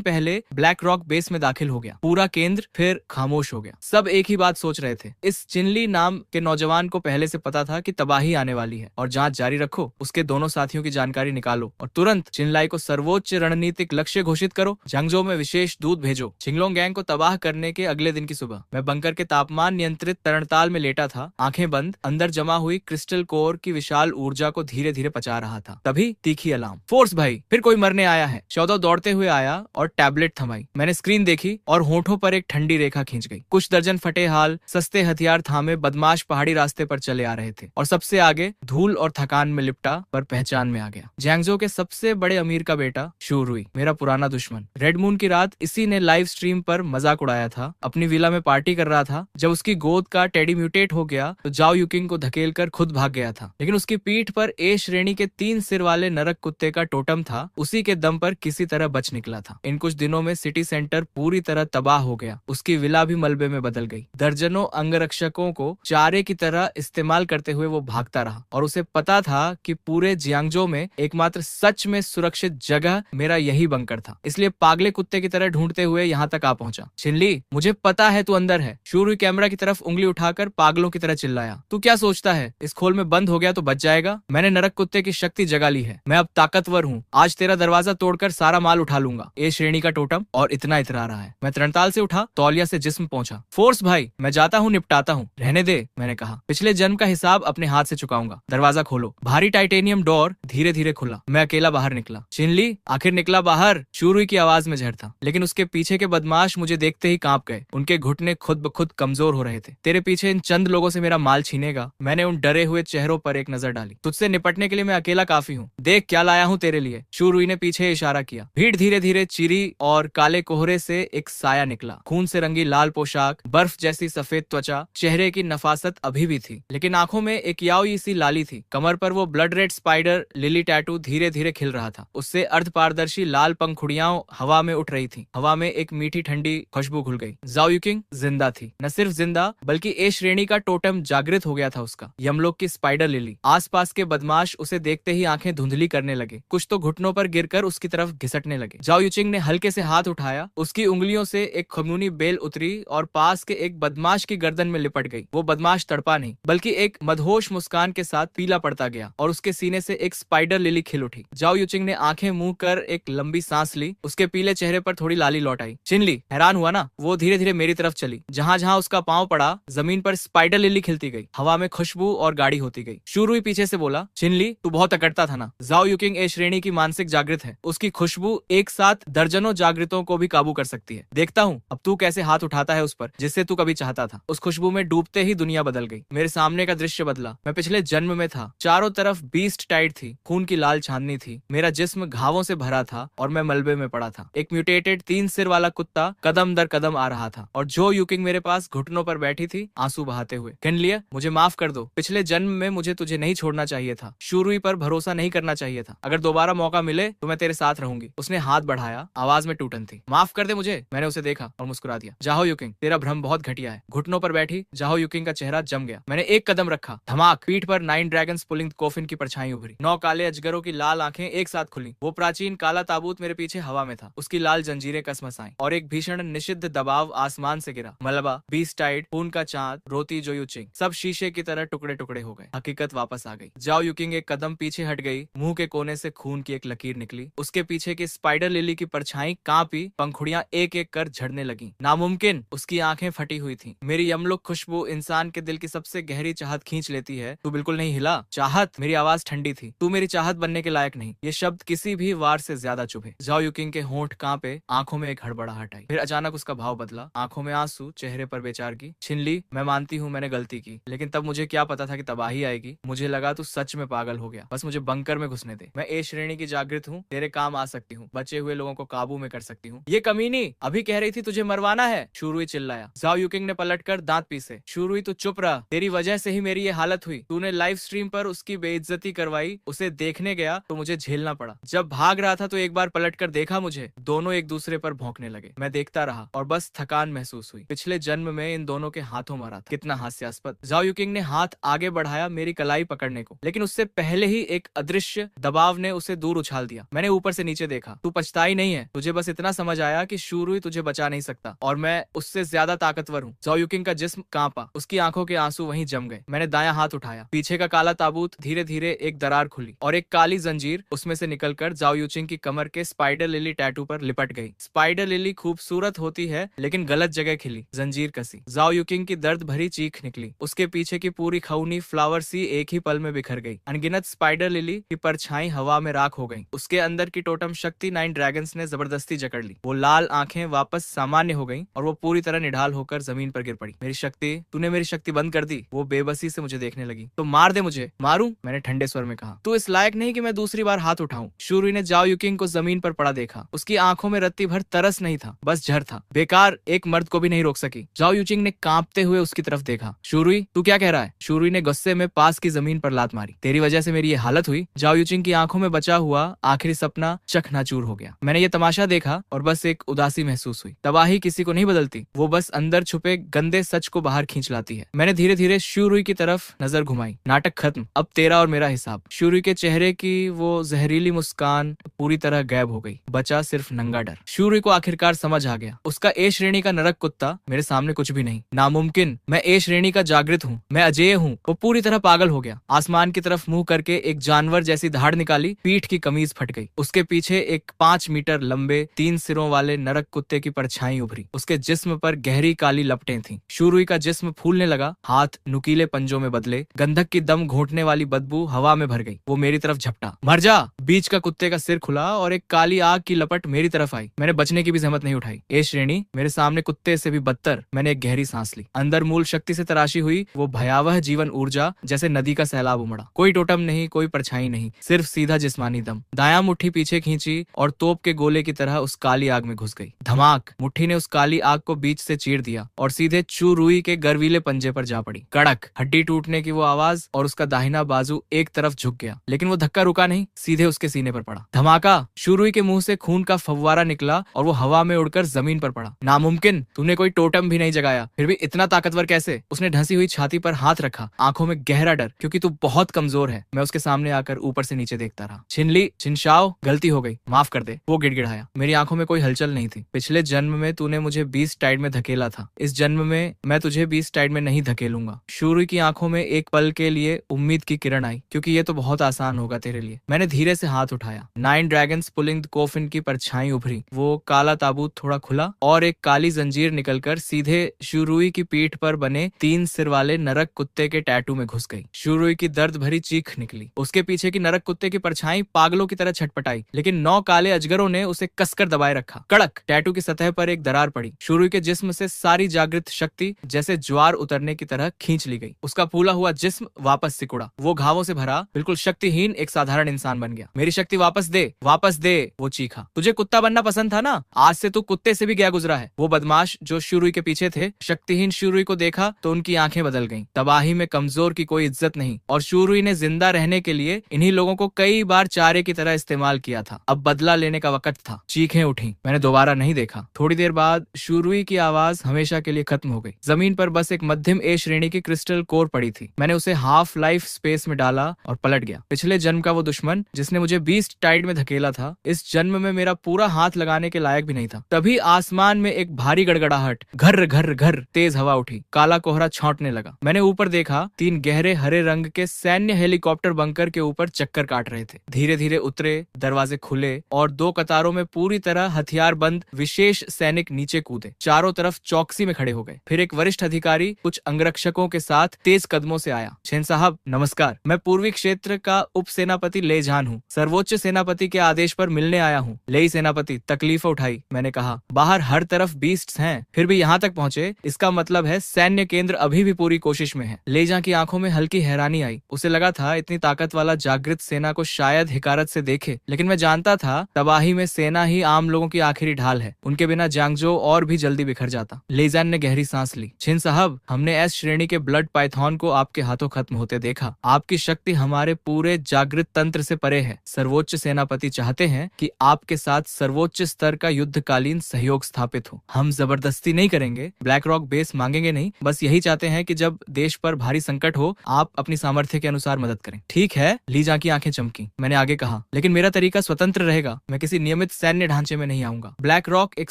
पहले ब्लैक रॉक बेस में दाखिल हो गया। पूरा केंद्र फिर खामोश हो गया। सब एक ही बात सोच रहे थे। इस चिनली नाम के नौजवान को पहले से पता था कि तबाही आने वाली है और जांच जारी रखो, उसके दोनों साथियों की जानकारी निकालो और तुरंत चिनलाई को सर्वोच्च रणनीतिक लक्ष्य घोषित करो। झंगजो में विशेष दूत भेजो। छिंगलोंग गैंग को तबाह करने के अगले दिन की सुबह मैं बंकर के तापमान नियंत्रित तरणताल में लेटा था, आंखें बंद, अंदर जमा हुई क्रिस्टल कोर की विशाल ऊर्जा को धीरे धीरे पचा रहा था। तभी तीखी अलार्म, फोर्स भाई, फिर कोई मरने आया है। शौदो दौड़ते हुए आया और टैबलेट थमाई। मैंने स्क्रीन देखी और होठों पर एक ठंडी रेखा खींच गई। कुछ दर्जन फटे हाल सस्ते हथियार थामे बदमाश पहाड़ी रास्ते पर चले आ रहे थे और सबसे आगे धूल और थकान में लिपटा पर पहचान में आ गया। जैंगजो के सबसे बड़े अमीर का बेटा शूरुई, मेरा पुराना दुश्मन। रेड मून की रात इसी ने लाइव स्ट्रीम पर मजाक उड़ाया था। अपनी विला में पार्टी कर रहा था। जब उसकी गोद का टेडी म्यूटेट हो गया तो जाओ यूकिंग को धकेलकर खुद भाग गया था, लेकिन उसकी पीठ पर ए श्रेणी के 3 सिर वाले नरक कुत्ते का टोटम था। उसी के दम पर किसी तरह बच निकला था। इन कुछ दिनों में सिटी सेंटर पूरी तरह तबाह हो गया। उसकी विला भी मलबे में बदल गई। दर्जनों अंगरक्षकों को चारे की तरह इस्तेमाल करते हुए वो भागता रहा और उसे पता था कि पूरे जियांगजो में एकमात्र सच में सुरक्षित जगह मेरा यही बंकर था। इसलिए पागले कुत्ते की तरह ढूंढते हुए यहाँ तक आ पहुंचा। छिनली, मुझे पता है तू अंदर है। शूरुई कैमरा की तरफ उंगली उठाकर पागलों की तरह चिल्लाया। तू क्या सोचता है इस खोल में बंद हो गया तो बच जाएगा? मैंने नरक कुत्ते की शक्ति जगा ली है। मैं अब ताकतवर हूँ। आज तेरा दरवाजा तोड़कर सारा माल उठा लूंगा। ए श्रेणी का टोटम और इतना इतरा रहा है। मैं तरणताल से उठा, तौलिया से जिस्म पहुंचा। फोर्स भाई, मैं जाता हूँ, निपटाता हूँ। रहने दे, मैंने कहा। पिछले जन्म का हिसाब अपने हाथ से चुकाऊंगा। दरवाजा खोलो। भारी टाइटेनियम डोर धीरे धीरे खुला। मैं अकेला बाहर निकला। चिनली, आखिर निकला बाहर। शूरुई की आवाज में जहर था, लेकिन उसके पीछे के बदमाश मुझे देखते ही कांप गए। उनके घुटने खुद ब खुद कमजोर हो रहे थे। तेरे पीछे इन चंद लोगों से मेरा माल छीनेगा? मैंने उन डरे हुए चेहरों पर एक नजर डाली। तुझसे निपटने के लिए मैं अकेला काफी हूँ। देख क्या लाया हूँ तेरे लिए। शूरुई ने पीछे इशारा किया। भीड़ धीरे धीरे चिरी और काले कोहरे से एक साया निकला। खून से रंगी लाल पोशाक, बर्फ जैसी सफेद त्वचा, चेहरे की नफासत अभी भी थी, लेकिन आंखों में एक याओई सी लाली थी। कमर पर वो blood red spider lily tattoo धीरे धीरे खिल रहा था। उससे अर्ध पारदर्शी लाल पंखुड़ियां हवा में उठ रही थी। हवा में एक मीठी ठंडी खुशबू घुल गई। जाओ यूकिंग जिंदा थी। न सिर्फ जिंदा बल्कि ए श्रेणी का टोटम जागृत हो गया था उसका। यमलोक की स्पाइडर लिली। आसपास के बदमाश उसे देखते ही आंखें धुंधली करने लगे। कुछ तो घुटनों पर गिरकर उसकी तरफ घिसटने लगे। जाओ यूचिंग ने हल्के से हाथ उठाया। उसकी उंगलियों से एक खमूनी बेल उतरी और पास के एक बदमाश की गर्दन में लिपट गई। वो बदमाश तड़पा नहीं, बल्कि एक मदहोश मुस्कान के साथ पीला पड़ता गया और उसके सीने से एक स्पाइडर लिली खिल उठी। जाओ यूचिंग ने आंखें मुंह कर एक लंबी सांस ली। उसके पीले चेहरे पर थोड़ी लाली लौट आई। चिनली, हैरान हुआ ना? वो धीरे धीरे मेरी तरफ चली। जहां जहां उसका पांव पड़ा जमीन पर स्पाइडर लिली खिलती गई। हवा में खुशबू और गाढ़ी होती गई। शूरुई पीछे से बोला, चिनली, तू बहुत अकड़ता था ना? जाओ यूकिंग ए श्रेणी की मानसिक जागृत है। उसकी खुशबू एक साथ दर्जनों जागृतों को भी काबू कर सकती है। देखता हूँ अब तू कैसे हाथ उठाता है उस पर जिससे तू कभी चाहता था। उस खुशबू में डूबते ही दुनिया बदल गई। मेरे सामने का दृश्य बदला। मैं पिछले जन्म में था। चारों तरफ बीस्ट टाइड थी। खून की लाल चांदनी थी। मेरा जिस्म घावों से भरा था और मैं मलबे में पड़ा था। एक म्यूटेटेड 3 सिर वाला कुत्ता कदम दर कदम आ रहा था और जो यूकिंग मेरे पास घुटनों पर बैठी थी आंसू बहाते हुए। किनलिए, मुझे माफ कर दो। पिछले जन्म में मुझे तुझे नहीं छोड़ना चाहिए था। शूरुई पर भरोसा नहीं करना चाहिए था। अगर दोबारा मौका मिले तो मैं तेरे साथ रहूंगी। उसने हाथ बढ़ाया। आवाज में टूटन थी। माफ कर दे मुझे। मैंने उसे देखा और मुस्कुरा दिया। जाहो यूकिंग, तेरा भ्रम बहुत घटिया है। घुटनों पर बैठी जाहो यूकिंग का चेहरा जम गया। मैंने एक कदम रखा। धमाक, पीठ पर 9 ड्रैगन्स पुलिंग कोफिन की परछाई उभरी। 9 काले अजगरों की लाल आंखें एक साथ खुली। वो प्राचीन काला ताबूत मेरे पीछे हवा में था। उसकी लाल जंजीरें कसमसाई और एक भीषण निषिद्ध दबाव आसमान से गिरा। मलबा, बीस टाइड, खून का चांद, रोती जो यूचिंग, सब शीशे की तरह टुकड़े टुकड़े हो गए। हकीकत वापस आ गई। जाओ यूकिंग एक कदम पीछे हट गई। मुंह के कोने से खून की एक लकीर निकली। उसके पीछे की स्पाइडर लिली की परछाई कांपी। पंखुड़ियां एक एक कर झड़ने लगी। नामुमकिन। उसकी आंखें फटी हुई थी। मेरी यमलोक खुशबू इंसान के दिल की सबसे गहरी चाहत खींच लेती है। तू बिल्कुल नहीं हिला। चाहत, मेरी आवाज ठंडी थी। तू मेरी चाहत बनने के लायक नहीं। ये शब्द किसी भी वार से ज्यादा चुभे। जाओ यूकिंग के होंठ कांपे। आंखों में एक हड़बड़ाहट आई। फिर अचानक उसका भाव बदला। आंखों में आंसू, चेहरे पर बेचारगी। छिनली, मैं मानती हूँ मैंने गलती की, लेकिन तब मुझे क्या पता था कि तबाही आएगी। मुझे लगा तू सच में पागल हो गया। बस मुझे बंकर में घुसने दे। मैं ए श्रेणी की जागृत हूँ। तेरे काम आ सकती हूँ। बचे हुए लोगों को काबू में कर सकती हूँ। ये कमीनी अभी कह रही थी तुझे मरवाना है। शूरुई चिल्लाया। जाओ यूकिंग ने पलटकर दांत पीसे। शूरुई, तू चुप रहा। तेरी वजह से ही मेरी ये हालत हुई। तूने लाइव स्ट्रीम पर उसकी बेइज्जती करवाई। उसे देखने गया तो मुझे झेलना पड़ा। जब भाग रहा था तो एक बार पलटकर देखा मुझे। दोनों एक दूसरे पर भौंकने लगे। मैं देखता रहा और बस थकान महसूस हुई। पिछले जन्म में इन दोनों के हाथों मारा था। कितना हास्यास्पद। जाओ यूकिंग ने हाथ आगे बढ़ाया मेरी कलाई पकड़ने को, लेकिन उससे पहले ही एक अदृश्य अदृश्य दबाव ने उसे दूर उछाल दिया। मैंने ऊपर से नीचे देखा। तू पछताई नहीं है, तुझे बस इतना समझ आया कि शूरुई तुझे बचा नहीं सकता और मैं उससे ज्यादा ताकतवर हूँ। ज़ाओ युकिंग का जिस्म कांपा, उसकी आंखों के आंसू वहीं जम गए। मैंने दायां हाथ उठाया, पीछे का काला ताबूत धीरे धीरे एक दरार खुली और एक काली जंजीर उसमें से निकलकर ज़ाओ युकिंग की कमर के स्पाइडर लिली टैटू पर लिपट गई। स्पाइडर लिली खूबसूरत होती है लेकिन गलत जगह खिली। जंजीर कसी, ज़ाओ युकिंग की दर्द भरी चीख निकली। उसके पीछे की पूरी खौनी फ्लावर सी एक ही पल में बिखर गई। अनगिनत स्पाइडर लिली की परछाई हवा में राख हो गई। उसके अंदर की टोटम शक्ति 9 ड्रैगन्स ने जबरदस्ती जकड़ ली। वो लाल आंखें वापस सामान्य हो गईं और वो पूरी तरह निढाल होकर जमीन पर गिर पड़ी। मेरी शक्ति, तूने मेरी शक्ति बंद कर दी। वो बेबसी से मुझे देखने लगी। तो मार दे मुझे। मारूं? मैंने ठंडे स्वर में कहा। तू इस लायक नहीं कि मैं दूसरी बार हाथ उठाऊं। शूरुई ने ज़ाओ युकिंग को जमीन पर पड़ा देखा। उसकी आंखों में रत्ती भर तरस नहीं था, बस झर था। बेकार, एक मर्द को भी नहीं रोक सकी। ज़ाओ युकिंग ने कांपते हुए उसकी तरफ देखा। शूरुई, तू क्या कह रहा है? शूरुई ने गुस्से में पास की जमीन पर लात मारी। तेरी वजह से मेरी ये हालत हुई। ज़ाओ युकिंग की आंखों में बचा हुआ आखिरी सपना चकनाचूर हो गया। मैंने ये तमाशा देखा और बस एक उदासी महसूस हुई। तबाही किसी को नहीं बदलती, वो बस अंदर छुपे गंदे सच को बाहर खींच लाती है। मैंने धीरे धीरे शूरुई की तरफ नजर घुमाई। नाटक खत्म, अब तेरा और मेरा हिसाब। शूरुई के चेहरे की वो जहरीली मुस्कान पूरी तरह गायब हो गई। बचा सिर्फ नंगा डर। शूरुई को आखिरकार समझ आ गया, उसका ए श्रेणी का नरक कुत्ता मेरे सामने कुछ भी नहीं। नामुमकिन, मैं ए श्रेणी का जागृत हूँ, मैं अजेय हूँ। वो पूरी तरह पागल हो गया। आसमान की तरफ मुंह करके एक जानवर जैसी धाड़ निकाली। पीठ की कमीज फट गई। उसके पीछे एक 5 मीटर लंबे 3 सिरों वाले नरक कुत्ते की परछाई उभरी। उसके जिस्म पर गहरी काली लपटें थीं। शूरुई का जिस्म फूलने लगा। हाथ नुकीले पंजों में बदले। गंधक की दम घोंटने वाली बदबू हवा में भर गई। वो मेरी तरफ झपटा। मर जा! बीच का कुत्ते का सिर खुला और एक काली आग की लपट मेरी तरफ आई। मैंने बचने की भी जहमत नहीं उठाई। ए श्रेणी, मेरे सामने कुत्ते से भी बदतर। मैंने एक गहरी सांस ली। अंदर मूल शक्ति से तराशी हुई वो भयावह जीवन ऊर्जा जैसे नदी का सैलाब उमड़ा। कोई टोटम नहीं, कोई परछाई नहीं, सिर्फ सीधा जिस्मानी दम। दायां मुट्ठी पीछे खींची और तोप के गोले की तरह उस काली आग में घुस गई। धमाक! मुट्ठी ने उस काली आग को बीच से चीर दिया और सीधे शूरुई के गर्वीले पंजे पर जा पड़ी। कड़क! हड्डी टूटने की वो आवाज और उसका दाहिना बाजू एक तरफ झुक गया। लेकिन वो धक्का रुका नहीं, सीधे उसके सीने पर पड़ा। धमाका! शूरुई के मुंह से खून का फव्वारा निकला और वो हवा में उड़कर जमीन पर पड़ा। नामुमकिन, तूने कोई टोटम भी नहीं जगाया, फिर भी इतना ताकतवर कैसे? उसने ढंसी हुई छाती पर हाथ रखा, आंखों में गहरा डर, क्योंकि तू बहुत कमजोर है। मैं उसके सामने आकर ऊपर से नीचे देखता रहा। छिनली, छिनशाओ, गलती हो गई, माफ कर दे। वो गिड़गिड़ाया। मेरी आंखों में कोई हलचल नहीं थी। पिछले जन्म में तूने मुझे 20 टाइड में धकेला था, इस जन्म में मैं तुझे 20 टाइड में नहीं धकेलूंगा। शूरुई की आंखों में एक पल के लिए उम्मीद की किरण आई, क्योंकि ये तो बहुत आसान होगा तेरे लिए। मैंने धीरे से हाथ उठाया। 9 ड्रैगन्स पुलिंग द कोफिन की परछाई उभरी। वो काला ताबूत थोड़ा खुला और एक काली जंजीर निकलकर सीधे शूरुई की पीठ पर बने 3 सिर वाले नरक कुत्ते के टैटू में घुस गई। शूरुई की दर्द भरी चीख निकली। उसके पीछे की नरक कुत्ते की परछाई पागलों की तरह छटपटाई, लेकिन 9 काले अजगरों ने उसे कसकर दबाए रखा। कड़क! टैटू की सतह पर एक दरार पड़ी। शूरुई के जिस्म से सारी जागृत शक्ति जैसे ज्वार उतरने की तरह खींच ली गई। उसका फूला हुआ जिस्म वापस सिकुड़ा। वो घावों से भरा, बिल्कुल शक्तिहीन एक साधारण इंसान बन गया। मेरी शक्ति वापस दे, वापस दे! वो चीखा। तुझे कुत्ता बनना पसंद था ना? आज से तू कुत्ते से भी गया गुजरा है। वो बदमाश जो शूरुई के पीछे थे, शक्तिहीन शूरुई को देखा तो उनकी आंखें बदल गईं। तबाही में कमजोर की कोई इज्जत नहीं, और शूरुई ने जिंदा रहने के लिए इन्हीं लोगों को कई बार चारे की तरह इस्तेमाल किया था। अब बदला लेने का वक्त था। चीखें उठी। मैंने दोबारा नहीं देखा। थोड़ी देर बाद शूरुई की आवाज हमेशा के लिए खत्म हो गई। जमीन पर बस एक मध्यम ए श्रेणी की क्रिस्टल कोर पड़ी थी। मैंने उसे हाफ लाइफ स्पेस में डाला और पलट गया। पिछले जन्म का वो दुश्मन जिसने मुझे 20 टाइड में धकेला था, इस जन्म में मेरा पूरा हाथ लगाने के लायक भी नहीं था। तभी आसमान में एक भारी गड़गड़ाहट, घर घर घर, तेज हवा उठी। काला कोहरा छौंटने लगा। मैंने ऊपर देखा। 3 गहरे हरे रंग के सैन्य हेलीकॉप्टर बंकर के ऊपर चक्कर काट रहे थे। धीरे धीरे उतरे, दरवाजे खुले और 2 कतारों में पूरी तरह हथियार बंद विशेष सैनिक नीचे कूदे। चारों तरफ चौकसी में खड़े हो गए। फिर एक वरिष्ठ अधिकारी कुछ अंगरक्षकों के साथ तेज कदमों से आया। छेन साहब, नमस्कार। मैं पूर्वी क्षेत्र का उप सेनापति लेजान हूँ। सर्वोच्च सेनापति के आदेश पर मिलने आया हूँ। ले सेनापति, तकलीफ उठाई। मैंने कहा, बाहर हर तरफ बीस्ट्स हैं, फिर भी यहाँ तक पहुँचे, इसका मतलब है सैन्य केंद्र अभी भी पूरी कोशिश में है। लेजा की आंखों में हल्की हैरानी आई। उसे लगा था इतनी ताकत वाला जागृत सेना को शायद हिकारत से देखे, लेकिन मैं जानता था तबाही में सेना ही आम लोगों की आखिरी ढाल है। उनके बिना जांगजो और भी जल्दी बिखर जाता। लेजान ने गहरी सांस ली। छिन साहब, हमने एस श्रेणी के ब्लड पाइथन को आपके हाथों खत्म होते देखा। आपकी शक्ति हमारे पूरे जागृत तंत्र से परे है। सर्वोच्च सेनापति चाहते हैं कि आपके साथ सर्वोच्च स्तर का युद्धकालीन सहयोग स्थापित हो। हम जबरदस्ती नहीं करेंगे, ब्लैक रॉक बेस मांगेंगे नहीं, बस यही चाहते हैं कि जब देश पर भारी संकट हो आप अपनी सामर्थ्य के अनुसार मदद करें। ठीक है, ली जान की आंखें चमकी। मैंने आगे कहा, लेकिन मेरा तरीका स्वतंत्र रहेगा, मैं किसी नियमित सैन्य ढांचे में नहीं आऊंगा। ब्लैक रॉक एक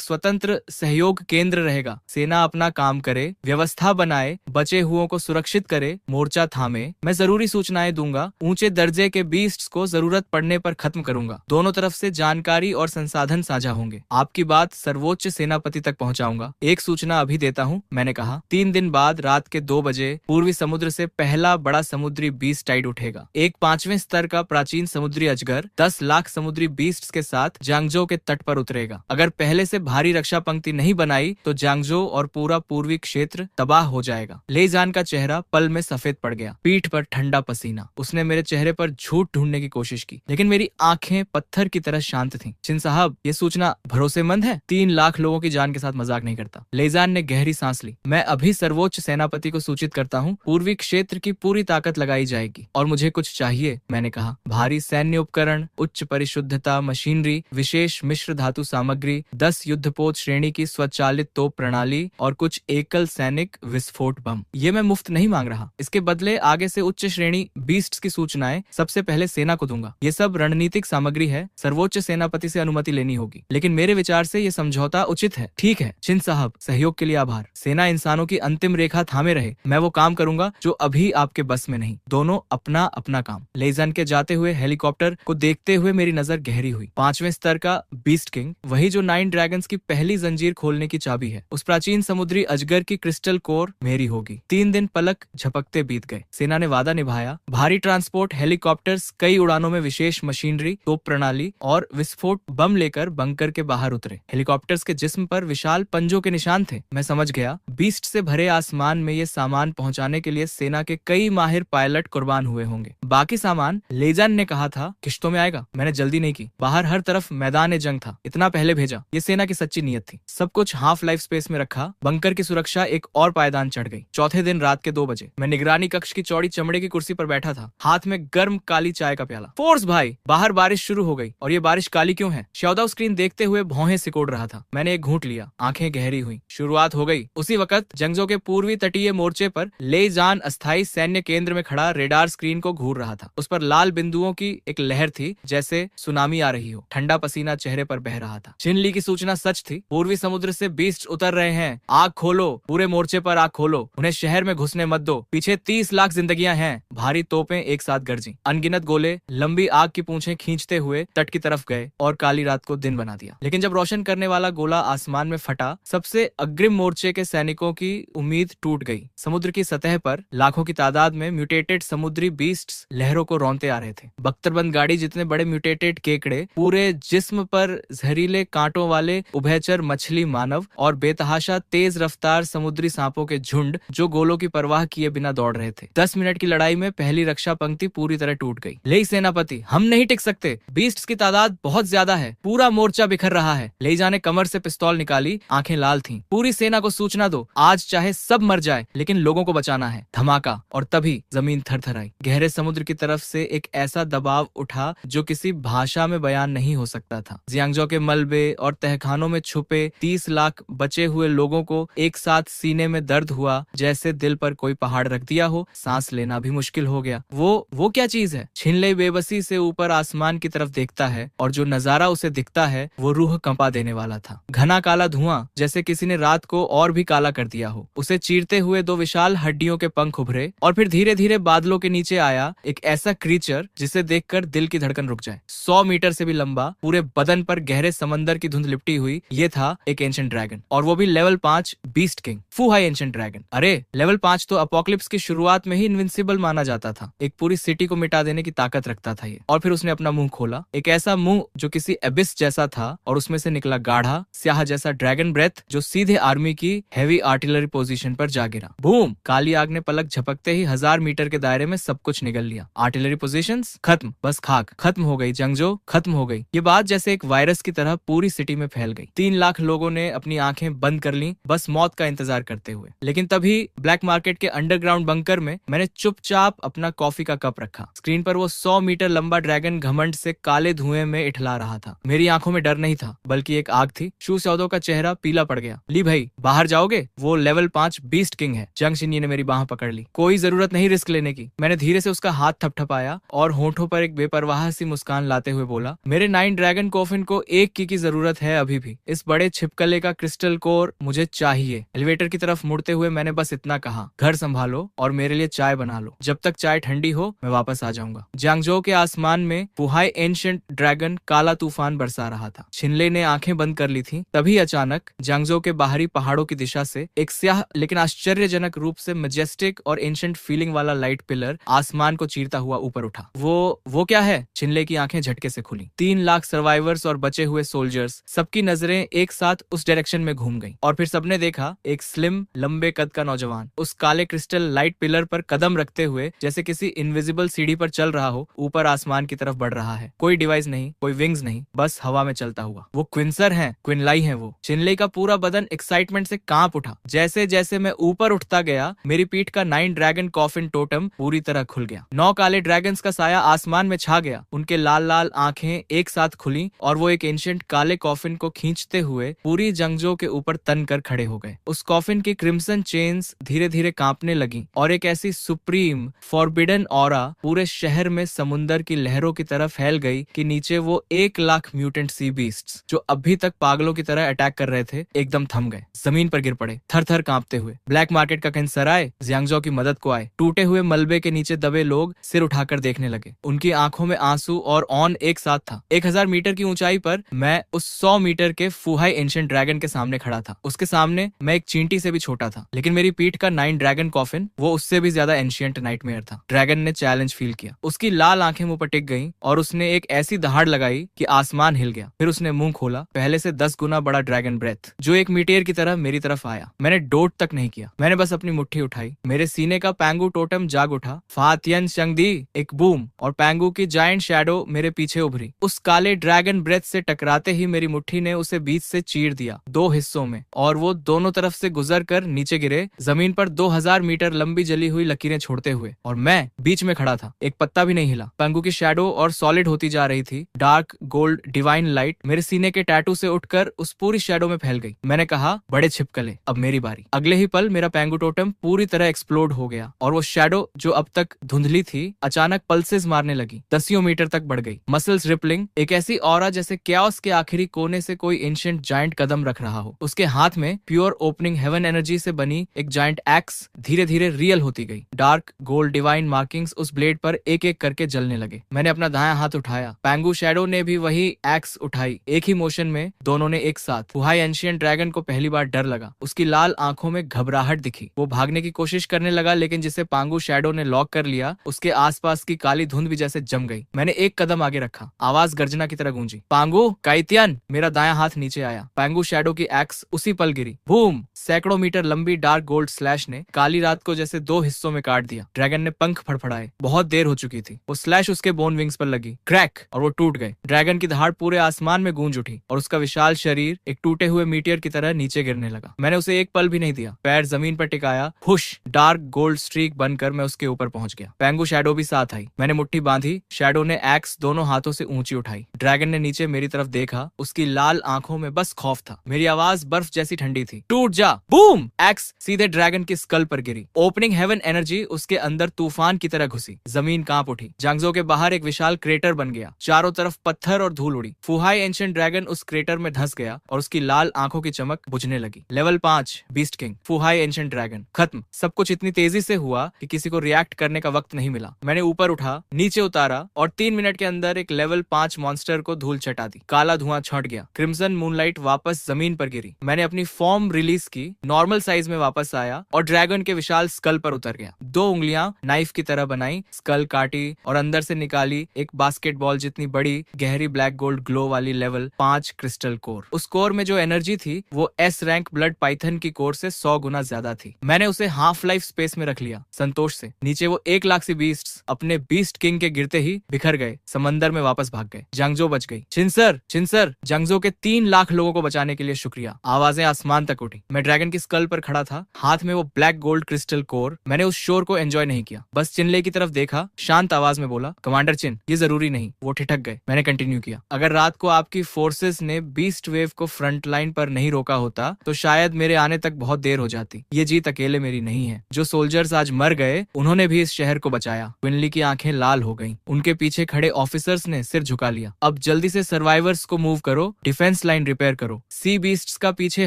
स्वतंत्र सहयोग केंद्र रहेगा। सेना अपना काम करे, व्यवस्था बनाए, बचे हुओं को सुरक्षित करे, मोर्चा थामे। मैं जरूरी सूचनाएं दूंगा, ऊंचे दर्जे के बीस्ट्स को जरूरत पड़ने पर खत्म करूंगा। दोनों तरफ से जानकारी और संसाधन साझा होंगे। आपकी बात सर्वोच्च सेनापति तक पहुंचाऊंगा। एक सूचना अभी देता हूं, मैंने कहा। 3 दिन बाद रात के 2 बजे पूर्वी समुद्र से पहला बड़ा समुद्री बीस्ट टाइड उठेगा। एक 5वें स्तर का प्राचीन समुद्री अजगर 10 लाख समुद्री बीस्ट्स के साथ जांगजो के तट पर उतरेगा। अगर पहले से भारी रक्षा पंक्ति नहीं बनाई तो जांगजो और पूरा पूर्वी क्षेत्र तबाह हो जाएगा। लेजान का चेहरा पल में सफेद पड़ गया, पीठ पर ठंडा पसीना। उसने मेरे चेहरे पर झूठ ढूंढने की कोशिश की, लेकिन मेरी आंखें पत्थर की तरह शांत थीं। चिन साहब, ये सूचना भरोसेमंद है? 3 लाख लोगों की जान के साथ मजाक नहीं करता। लेजान ने गहरी सांस ली। मैं अभी सर्वोच्च सेनापति को सूचित करता हूँ, पूर्वी क्षेत्र की पूरी ताकत लगाई जाएगी। और मुझे कुछ चाहिए, मैंने कहा। भारी सैन्य उपकरण, उच्च परिशुद्धता मशीनरी, विशेष मिश्र धातु सामग्री, 10 युद्धपोत श्रेणी की स्वचालित तोप प्रणाली और कुछ एकल सैनिक विस्फोट बम। ये मैं मुफ्त नहीं मांग रहा। इसके बदले आगे से उच्च श्रेणी बीस्ट्स की सूचनाएं सबसे पहले सेना को दूंगा। ये सब रणनीतिक सामग्री है, सर्वोच्च सेनापति से अनुमति लेनी होगी, लेकिन मेरे विचार से ये समझौता उचित है। ठीक है चिन साहब, सहयोग के लिए आभार। सेना इंसानों की अंतिम रेखा थामे रहे। मैं वो काम करूंगा जो अभी आपके बस में नहीं। दोनों अपना अपना काम। लेजन के जाते हुए हेलीकॉप्टर को देखते हुए मेरी नजर गहरी हुई। 5वें स्तर का बीस्ट किंग, वही जो 9 ड्रैगन्स की पहली जंजीर खोलने की चाबी है। उस प्राचीन समुद्री अजगर की क्रिस्टल कोर मेरी होगी। 3 दिन पलक झपकते बीत गए। सेना ने वादा निभाया। भारी ट्रांसपोर्ट हेलीकॉप्टर्स कई उड़ानों में विशेष मशीनरी, तोप प्रणाली और विस्फोट बम लेकर बंकर के बाहर उतरे। हेलीकॉप्टर्स के जिस्म पर विशाल पंजों के निशान थे। मैं समझ गया, बीस्ट से भरे आसमान में ये सामान पहुंचाने के लिए सेना के कई माहिर पायलट कुर्बान हुए होंगे। बाकी सामान लेजान ने कहा था किश्तों में आएगा। मैंने जल्दी नहीं की। बाहर हर तरफ मैदान जंग था। इतना पहले भेजा, ये सेना की सच्ची नीयत थी। सब कुछ हाफ लाइफ स्पेस में रखा। बंकर की सुरक्षा एक और पायदान चढ़ गई। चौथे दिन रात के 2 बजे मैं निगरानी कक्ष की चौड़ी चमड़े की कुर्सी पर बैठा था, हाथ में गर्म काली चाय का प्याला। फोर्स भाई, बाहर बारिश शुरू हो गई। और ये बारिश काली क्यों है? श्याओदाओ स्क्रीन देखते हुए भौहें सिकोड़ रहा था। मैंने एक घूंट लिया, आंखें गहरी हुई। शुरुआत हो गई। उसी वक्त जंगजो के पूर्वी तटीय मोर्चे पर लेजान अस्थायी सैन्य केंद्र में खड़ा रेडार स्क्रीन को घूर रहा था। उस पर लाल बिंदुओं की एक लहर थी, जैसे सुनामी आ रही हो। ठंडा पसीना चेहरे पर बह रहा था। चिनली की सूचना सच थी। पूर्वी समुद्र से बीस्ट उतर रहे हैं। आग खोलो, पूरे मोर्चे पर आग खोलो। उन्हें शहर में घुसने मत दो। पीछे 30 लाख जिंदगियां हैं। भारी तोपें एक साथ गरजी। अनगिनत गोले लंबी आग की पूंछें खींचते हुए तट की तरफ गए और काली रात को दिन बना दिया। लेकिन जब रोशन करने वाला गोला आसमान में फटा, सबसे अग्रिम मोर्चे के सैनिकों की उम्मीद टूट गई। समुद्र की सतह पर लाखों की तादाद में म्यूटेटेड समुद्री बीस्ट्स लहरों को रौंदते आ रहे थे। बख्तरबंद गाड़ी जितने बड़े म्यूटेटेड केकड़े, पूरे जिस्म पर जहरीले कांटों वाले उभयचर मछली मानव और बेतहाशा तेज रफ्तार समुद्री सांपों के झुंड जो गोलों की परवाह किए बिना दौड़ रहे थे। 10 मिनट की लड़ाई में पहली रक्षा पंक्ति पूरी तरह टूट गई। ले सेनापति, हम नहीं टिक सकते। बीस्ट्स की तादाद बहुत ज्यादा है। पूरा मोर्चा बिखर रहा है। लेजा ने कमर से पिस्तौल निकाली, आंखें लाल थीं। पूरी सेना को सूचना दो, आज चाहे सब मर जाए लेकिन लोगों को बचाना है। धमाका, और तभी जमीन थरथराई। गहरे समुद्र की तरफ से एक ऐसा दबाव उठा जो किसी भाषा में बयान नहीं हो सकता था। जियांगजो के मलबे और तहखानों में छुपे 30 लाख बचे हुए लोगों को एक साथ सीने में दर्द हुआ, जैसे दिल पर कोई पहाड़ रख दिया हो। सांस लेना भी मुश्किल हो गया। वो क्या चीज है? छिनले बेबसी से ऊपर आसमान की तरफ देखता है और जो नजारा उसे दिखता है वो रूह कंपा देने वाला था। घना काला धुआं, जैसे किसी ने रात को और भी काला कर दिया हो। उसे चीरते हुए 2 विशाल हड्डियों के पंख उभरे और फिर धीरे धीरे बादलों के नीचे आया एक ऐसा क्रीचर जिसे देखकर दिल की धड़कन रुक जाए। 100 मीटर से भी लंबा, पूरे बदन पर गहरे समंदर की धुंध लिपटी हुई। ये था एक एंशिएंट ड्रैगन, और वो भी level 5 beast king, Fuhai ancient dragon. अरे लेवल 5 तो अपोकलिप्स की शुरुआत में ही इनविंसिबल माना जाता था। एक पूरी सिटी को मिटा देने की ताकत रखता था ये। और फिर उसने अपना मुंह खोला, एक ऐसा मुंह जो किसी एबिस जैसा था, और उसमें से निकला गाढ़ा स्याह जैसा ड्रैगन ब्रेथ जो सीधे आर्मी की हैवी आर्टिलरी पोजीशन पर जा गिरा। बूम! काली आग ने पलक झपकते ही 1000 मीटर के दायरे में सब कुछ निगल लिया। आर्टिलरी पोजीशंस खत्म, बस खाक। खत्म हो गई जंगजो, खत्म हो गई। ये बात जैसे एक वायरस की तरह पूरी सिटी में फैल गई। 3 लाख लोगों ने अपनी आंखें बंद कर ली, बस मौत का इंतजार करते हुए। लेकिन तभी ब्लैक मार्केट के अंडरग्राउंड बंकर में मैंने चुपचाप अपना कॉफी का कप रखा। स्क्रीन पर वो 100 मीटर लंबा लंबा ड्रैगन घमंड से काले धुएं में इठला रहा था। मेरी आंखों में डर नहीं था बल्कि एक आग थी। शू सौदो का चेहरा पीला पड़ गया। ली भाई, बाहर जाओगे? वो लेवल 5 बीस्ट किंग है। जंग शिन्ये ने मेरी बाह पकड़ ली। कोई जरूरत नहीं रिस्क लेने की। मैंने धीरे से उसका हाथ थपथपाया और होठों पर एक बेपरवाह सी मुस्कान लाते हुए बोला, मेरे 9 ड्रैगन कॉफिन को एक की जरूरत है अभी भी। इस बड़े छिपकले का क्रिस्टल कोर मुझे चाहिए। एलिवेटर की तरफ मुड़ते हुए मैंने बस इतना कहा, घर संभालो और मेरे लिए चाय बना लो। जब तक चाय ठंडी हो मैं वापस आ जाऊंगा। जियांगजो के आसमान में फुहाई एंशिएंट ड्रैगन काला तूफान बरसा रहा था। छिनले ने आंखें बंद कर ली थी। तभी अचानक जियांगजो के बाहरी पहाड़ों की दिशा से एक स्याह लेकिन आश्चर्यजनक रूप से मैजेस्टिक और एंशिएंट फीलिंग वाला लाइट पिलर आसमान को चीरता हुआ ऊपर उठा। वो क्या है? छिनले की आंखें झटके से खुली। 3 लाख सर्वाइवर्स और बचे हुए सोल्जर्स, सबकी नजरें एक साथ उस डायरेक्शन में घूम गईं। और फिर सबने देखा एक स्लिम लंबे कद का नौजवान उस काले क्रिस्टल लाइट पिलर पर कदम रखते हुए जैसे किसी इनविजिबल सीढ़ी पर चल रहा हो, ऊपर आसमान की तरफ बढ़ रहा है। कोई डिवाइस नहीं, कोई विंग्स नहीं, बस हवा में चलता हुआ। वो क्विंसर है, क्विनलाई है वो। छिनले का पूरा बदन एक्साइटमेंट से कांप उठा। जैसे जैसे मैं ऊपर उठता गया, मेरी पीठ का 9 ड्रैगन कॉफिन टोटम पूरी तरह खुल गया। 9 काले ड्रैगन्स का साया आसमान में छा गया। उनके लाल लाल आंखें एक साथ खुली और वो एक एंशिएंट काले कॉफिन को खींचते हुए पूरी जंगजो के ऊपर तन कर खड़े हो गए। उस कॉफिन की क्रिम्सन चेन्स धीरे धीरे कांपने लगी और एक ऐसी सुप्रीम फॉरबिडन ऑरा पूरे शहर में समुंदर की लहरों की तरह फैल गई कि नीचे वो 1 लाख म्यूटेंट सी बीस्ट्स जो अभी तक पागलों की तरह अटैक कर रहे थे, एकदम थम गए, जमीन पर गिर पड़े, थर थर कांपते हुए। ब्लैक मार्केट का कैंसराय जियांगजो की मदद को आए। टूटे हुए मलबे के नीचे दबे लोग सिर उठाकर देखने लगे। उनकी आंखों में आंसू और ऑन एक साथ था। 1000 मीटर की ऊंचाई पर मैं उस 100 मीटर के फुहाई एंशिएंट ड्रैगन के सामने खड़ा था। उसके सामने मैं एक चींटी से भी छोटा था, लेकिन मेरी पीठ का 9 ड्रैगन कॉफिन वो उससे भी ज्यादा एंशिएंट नाइटमेयर था। ड्रैगन ने चैलेंज फील किया। उसकी लाल आंखें मुंह पर टिक गईं और उसने एक ऐसी दहाड़ लगाई कि आसमान हिल गया। फिर उसने मुंह खोला, पहले से 10 गुना बड़ा ड्रैगन ब्रेथ जो एक मीटियर की तरह मेरी तरफ आया। मैंने डोट तक नहीं किया, मैंने बस अपनी मुट्ठी उठाई। मेरे सीने का पैंगू टोटम जाग उठा। फातियन शंगदी, एक बूम, और पैंगू की जायंट शैडो मेरे पीछे उभरी। उस काले ड्रैगन ब्रेथ से टकराते ही मेरी मुट्ठी ने उसे बीच से चीर दिया 2 हिस्सों में और वो दोनों तरफ से गुजर कर नीचे गिरे, जमीन पर 2000 मीटर लंबी जली हुई लकीरें छोड़ते हुए। और मैं बीच में खड़ा था, एक पत्ता भी नहीं हिला। पैंगू की शैडो और सॉलिड होती जा रही थी। डार्क गोल्ड डिवाइन लाइट मेरे सीने के टैटू से उठकर उस पूरी शैडो में फैल गई। मैंने कहा, बड़े छिपकले, अब मेरी बारी। अगले ही पल मेरा पैंगू टोटम पूरी तरह एक्सप्लोड हो गया और वो शैडो जो अब तक धुंधली थी अचानक पल्सेस मारने लगी, 10 मीटर तक बढ़ गई। मसल्स रिपलिंग, एक ऐसी ऑरा जैसे क्याओस के आखिरी कोने से कोई एंशिएंट जायंट कदम रख रहा हो। उसके हाथ में प्योर ओपनिंग हेवन एनर्जी से बनी एक जायंट एक्स धीरे धीरे रियल होती गई। डार्क गोल्ड डिवाइन मार्किंग्स उस ब्लेड पर एक एक करके जलने लगे। मैंने अपना दायां हाथ उठाया, पैंगू शैडो ने भी वही एक्स उठाई। एक ही मोशन में दोनों ने एक साथ। फुहाई एंशिएंट ड्रैगन को पहली बार डर लगा। उसकी लाल आंखों में घबराहट दिखी। वो भागने की कोशिश करने लगा, लेकिन जिसे पैंगू शैडो ने लॉक कर लिया उसके आसपास की काली धुंध भी जैसे जम गई। मैंने एक कदम आगे रखा, आवाज गर्जना की तरह गूंजी, पैंगू काइतियन। मेरा दायां हाथ नीचे आया। पैंगू शैडो की एक्स उसी पल गिरी। बूम! सैकड़ों मीटर लंबी डार्क गोल्ड स्लैश ने काली रात को जैसे 2 हिस्सों में काट दिया। ड्रैगन ने पंख फड़फड़ाए। बहुत देर हो चुकी थी। वो स्लैश उसके बोन विंग्स पर लगी, क्रैक, और वो टूट गए। ड्रैगन की दहाड़ पूरे आसमान में गूंज उठी और उसका विशाल शरीर एक टूटे हुए मीटियर की तरह नीचे गिरने लगा। मैंने उसे एक पल भी नहीं दिया। पैर जमीन पर टिकाया, हुश, डार्क गोल्ड स्ट्रीक बनकर मैं उसके ऊपर पहुंच गया। पैंगू शैडो भी साथ आई। मैंने मुट्ठी बांधी। शैडो ने एक्स दोनों हाथों से ऊंची उठाई। ड्रैगन ने नीचे मेरी तरफ देखा। उसकी लाल आंखों में बस खौफ था। मेरी आवाज बर्फ जैसी ठंडी थी, टूट जा। बूम! एक्स सीधे ड्रैगन की स्कल पर गिरी। ओपनिंग हेवन एनर्जी उसके अंदर तूफान की तरह घुसी। जमीन कांप उठी। जियांगजो के बाहर एक विशाल क्रेटर बन गया। चारों तरफ पत्थर और धूल उड़ी। फुहाई एंशिएंट ड्रैगन उस क्रेटर में धंस गया और उसकी लाल आंखों की चमक बुझने लगी। Level 5 beast king, Fuhai ancient dragon, खत्म। सब कुछ इतनी तेजी से हुआ कि किसी को रिएक्ट करने का वक्त नहीं मिला। मैंने ऊपर उठा, नीचे उतारा और 3 मिनट के अंदर एक लेवल 5 मॉन्स्टर को धूल चटा दी। काला धुआं छट गया। क्रिम्सन मूनलाइट वापस जमीन पर गिरी। मैंने अपनी फॉर्म रिलीज की, नॉर्मल साइज में वापस आया और ड्रैगन के विशाल स्कल पर उतर गया। 2 उंगलियां नाइफ की तरह बनाई, स्कल काटी और अंदर से निकाली एक बास्केटबॉल जितनी बड़ी गहरी ब्लैक गोल्ड ग्लो वाली लेवल 5 क्रिस्टल कोर। उस कोर में जो एनर्जी थी वो एस रैंक ब्लड पाइथन की कोर से 100 गुना ज्यादा थी। मैंने उसे हाफ लाइफ स्पेस में रख लिया, संतोष से। नीचे वो 1 लाख सी बीस्ट्स अपने बीस्ट किंग के गिरते ही बिखर गए, समंदर में वापस भाग गए। जियांगजो बच गई। छिनसर, छिनसर, जियांगजो के 3 लाख लोगों को बचाने के लिए शुक्रिया। आवाजें आसमान तक उठी। मैं ड्रैगन की स्कल पर खड़ा था, हाथ में वो ब्लैक गोल्ड क्रिस्टल कोर। मैंने उस शोर को एंजॉय नहीं किया, बस चिनले की तरफ देखा, शांत आवाज में बोला, कमांडर कमांडर चिन, ये जरूरी नहीं। वो ठिठक गए। मैंने कंटिन्यू किया, अगर रात को आपकी फोर्सेस ने बीस्ट वेव को फ्रंट लाइन पर नहीं रोका होता तो शायद मेरे आने तक बहुत देर हो जाती। ये जीत अकेले मेरी नहीं है। जो सोल्जर्स आज मर गए उन्होंने भी इस शहर को बचाया। क्विनली की आंखें लाल हो गईं। उनके पीछे खड़े ऑफिसर्स ने सिर झुका लिया। अब जल्दी से सर्वाइवर्स को मूव करो, डिफेंस लाइन रिपेयर करो। सी बीस्ट्स का पीछे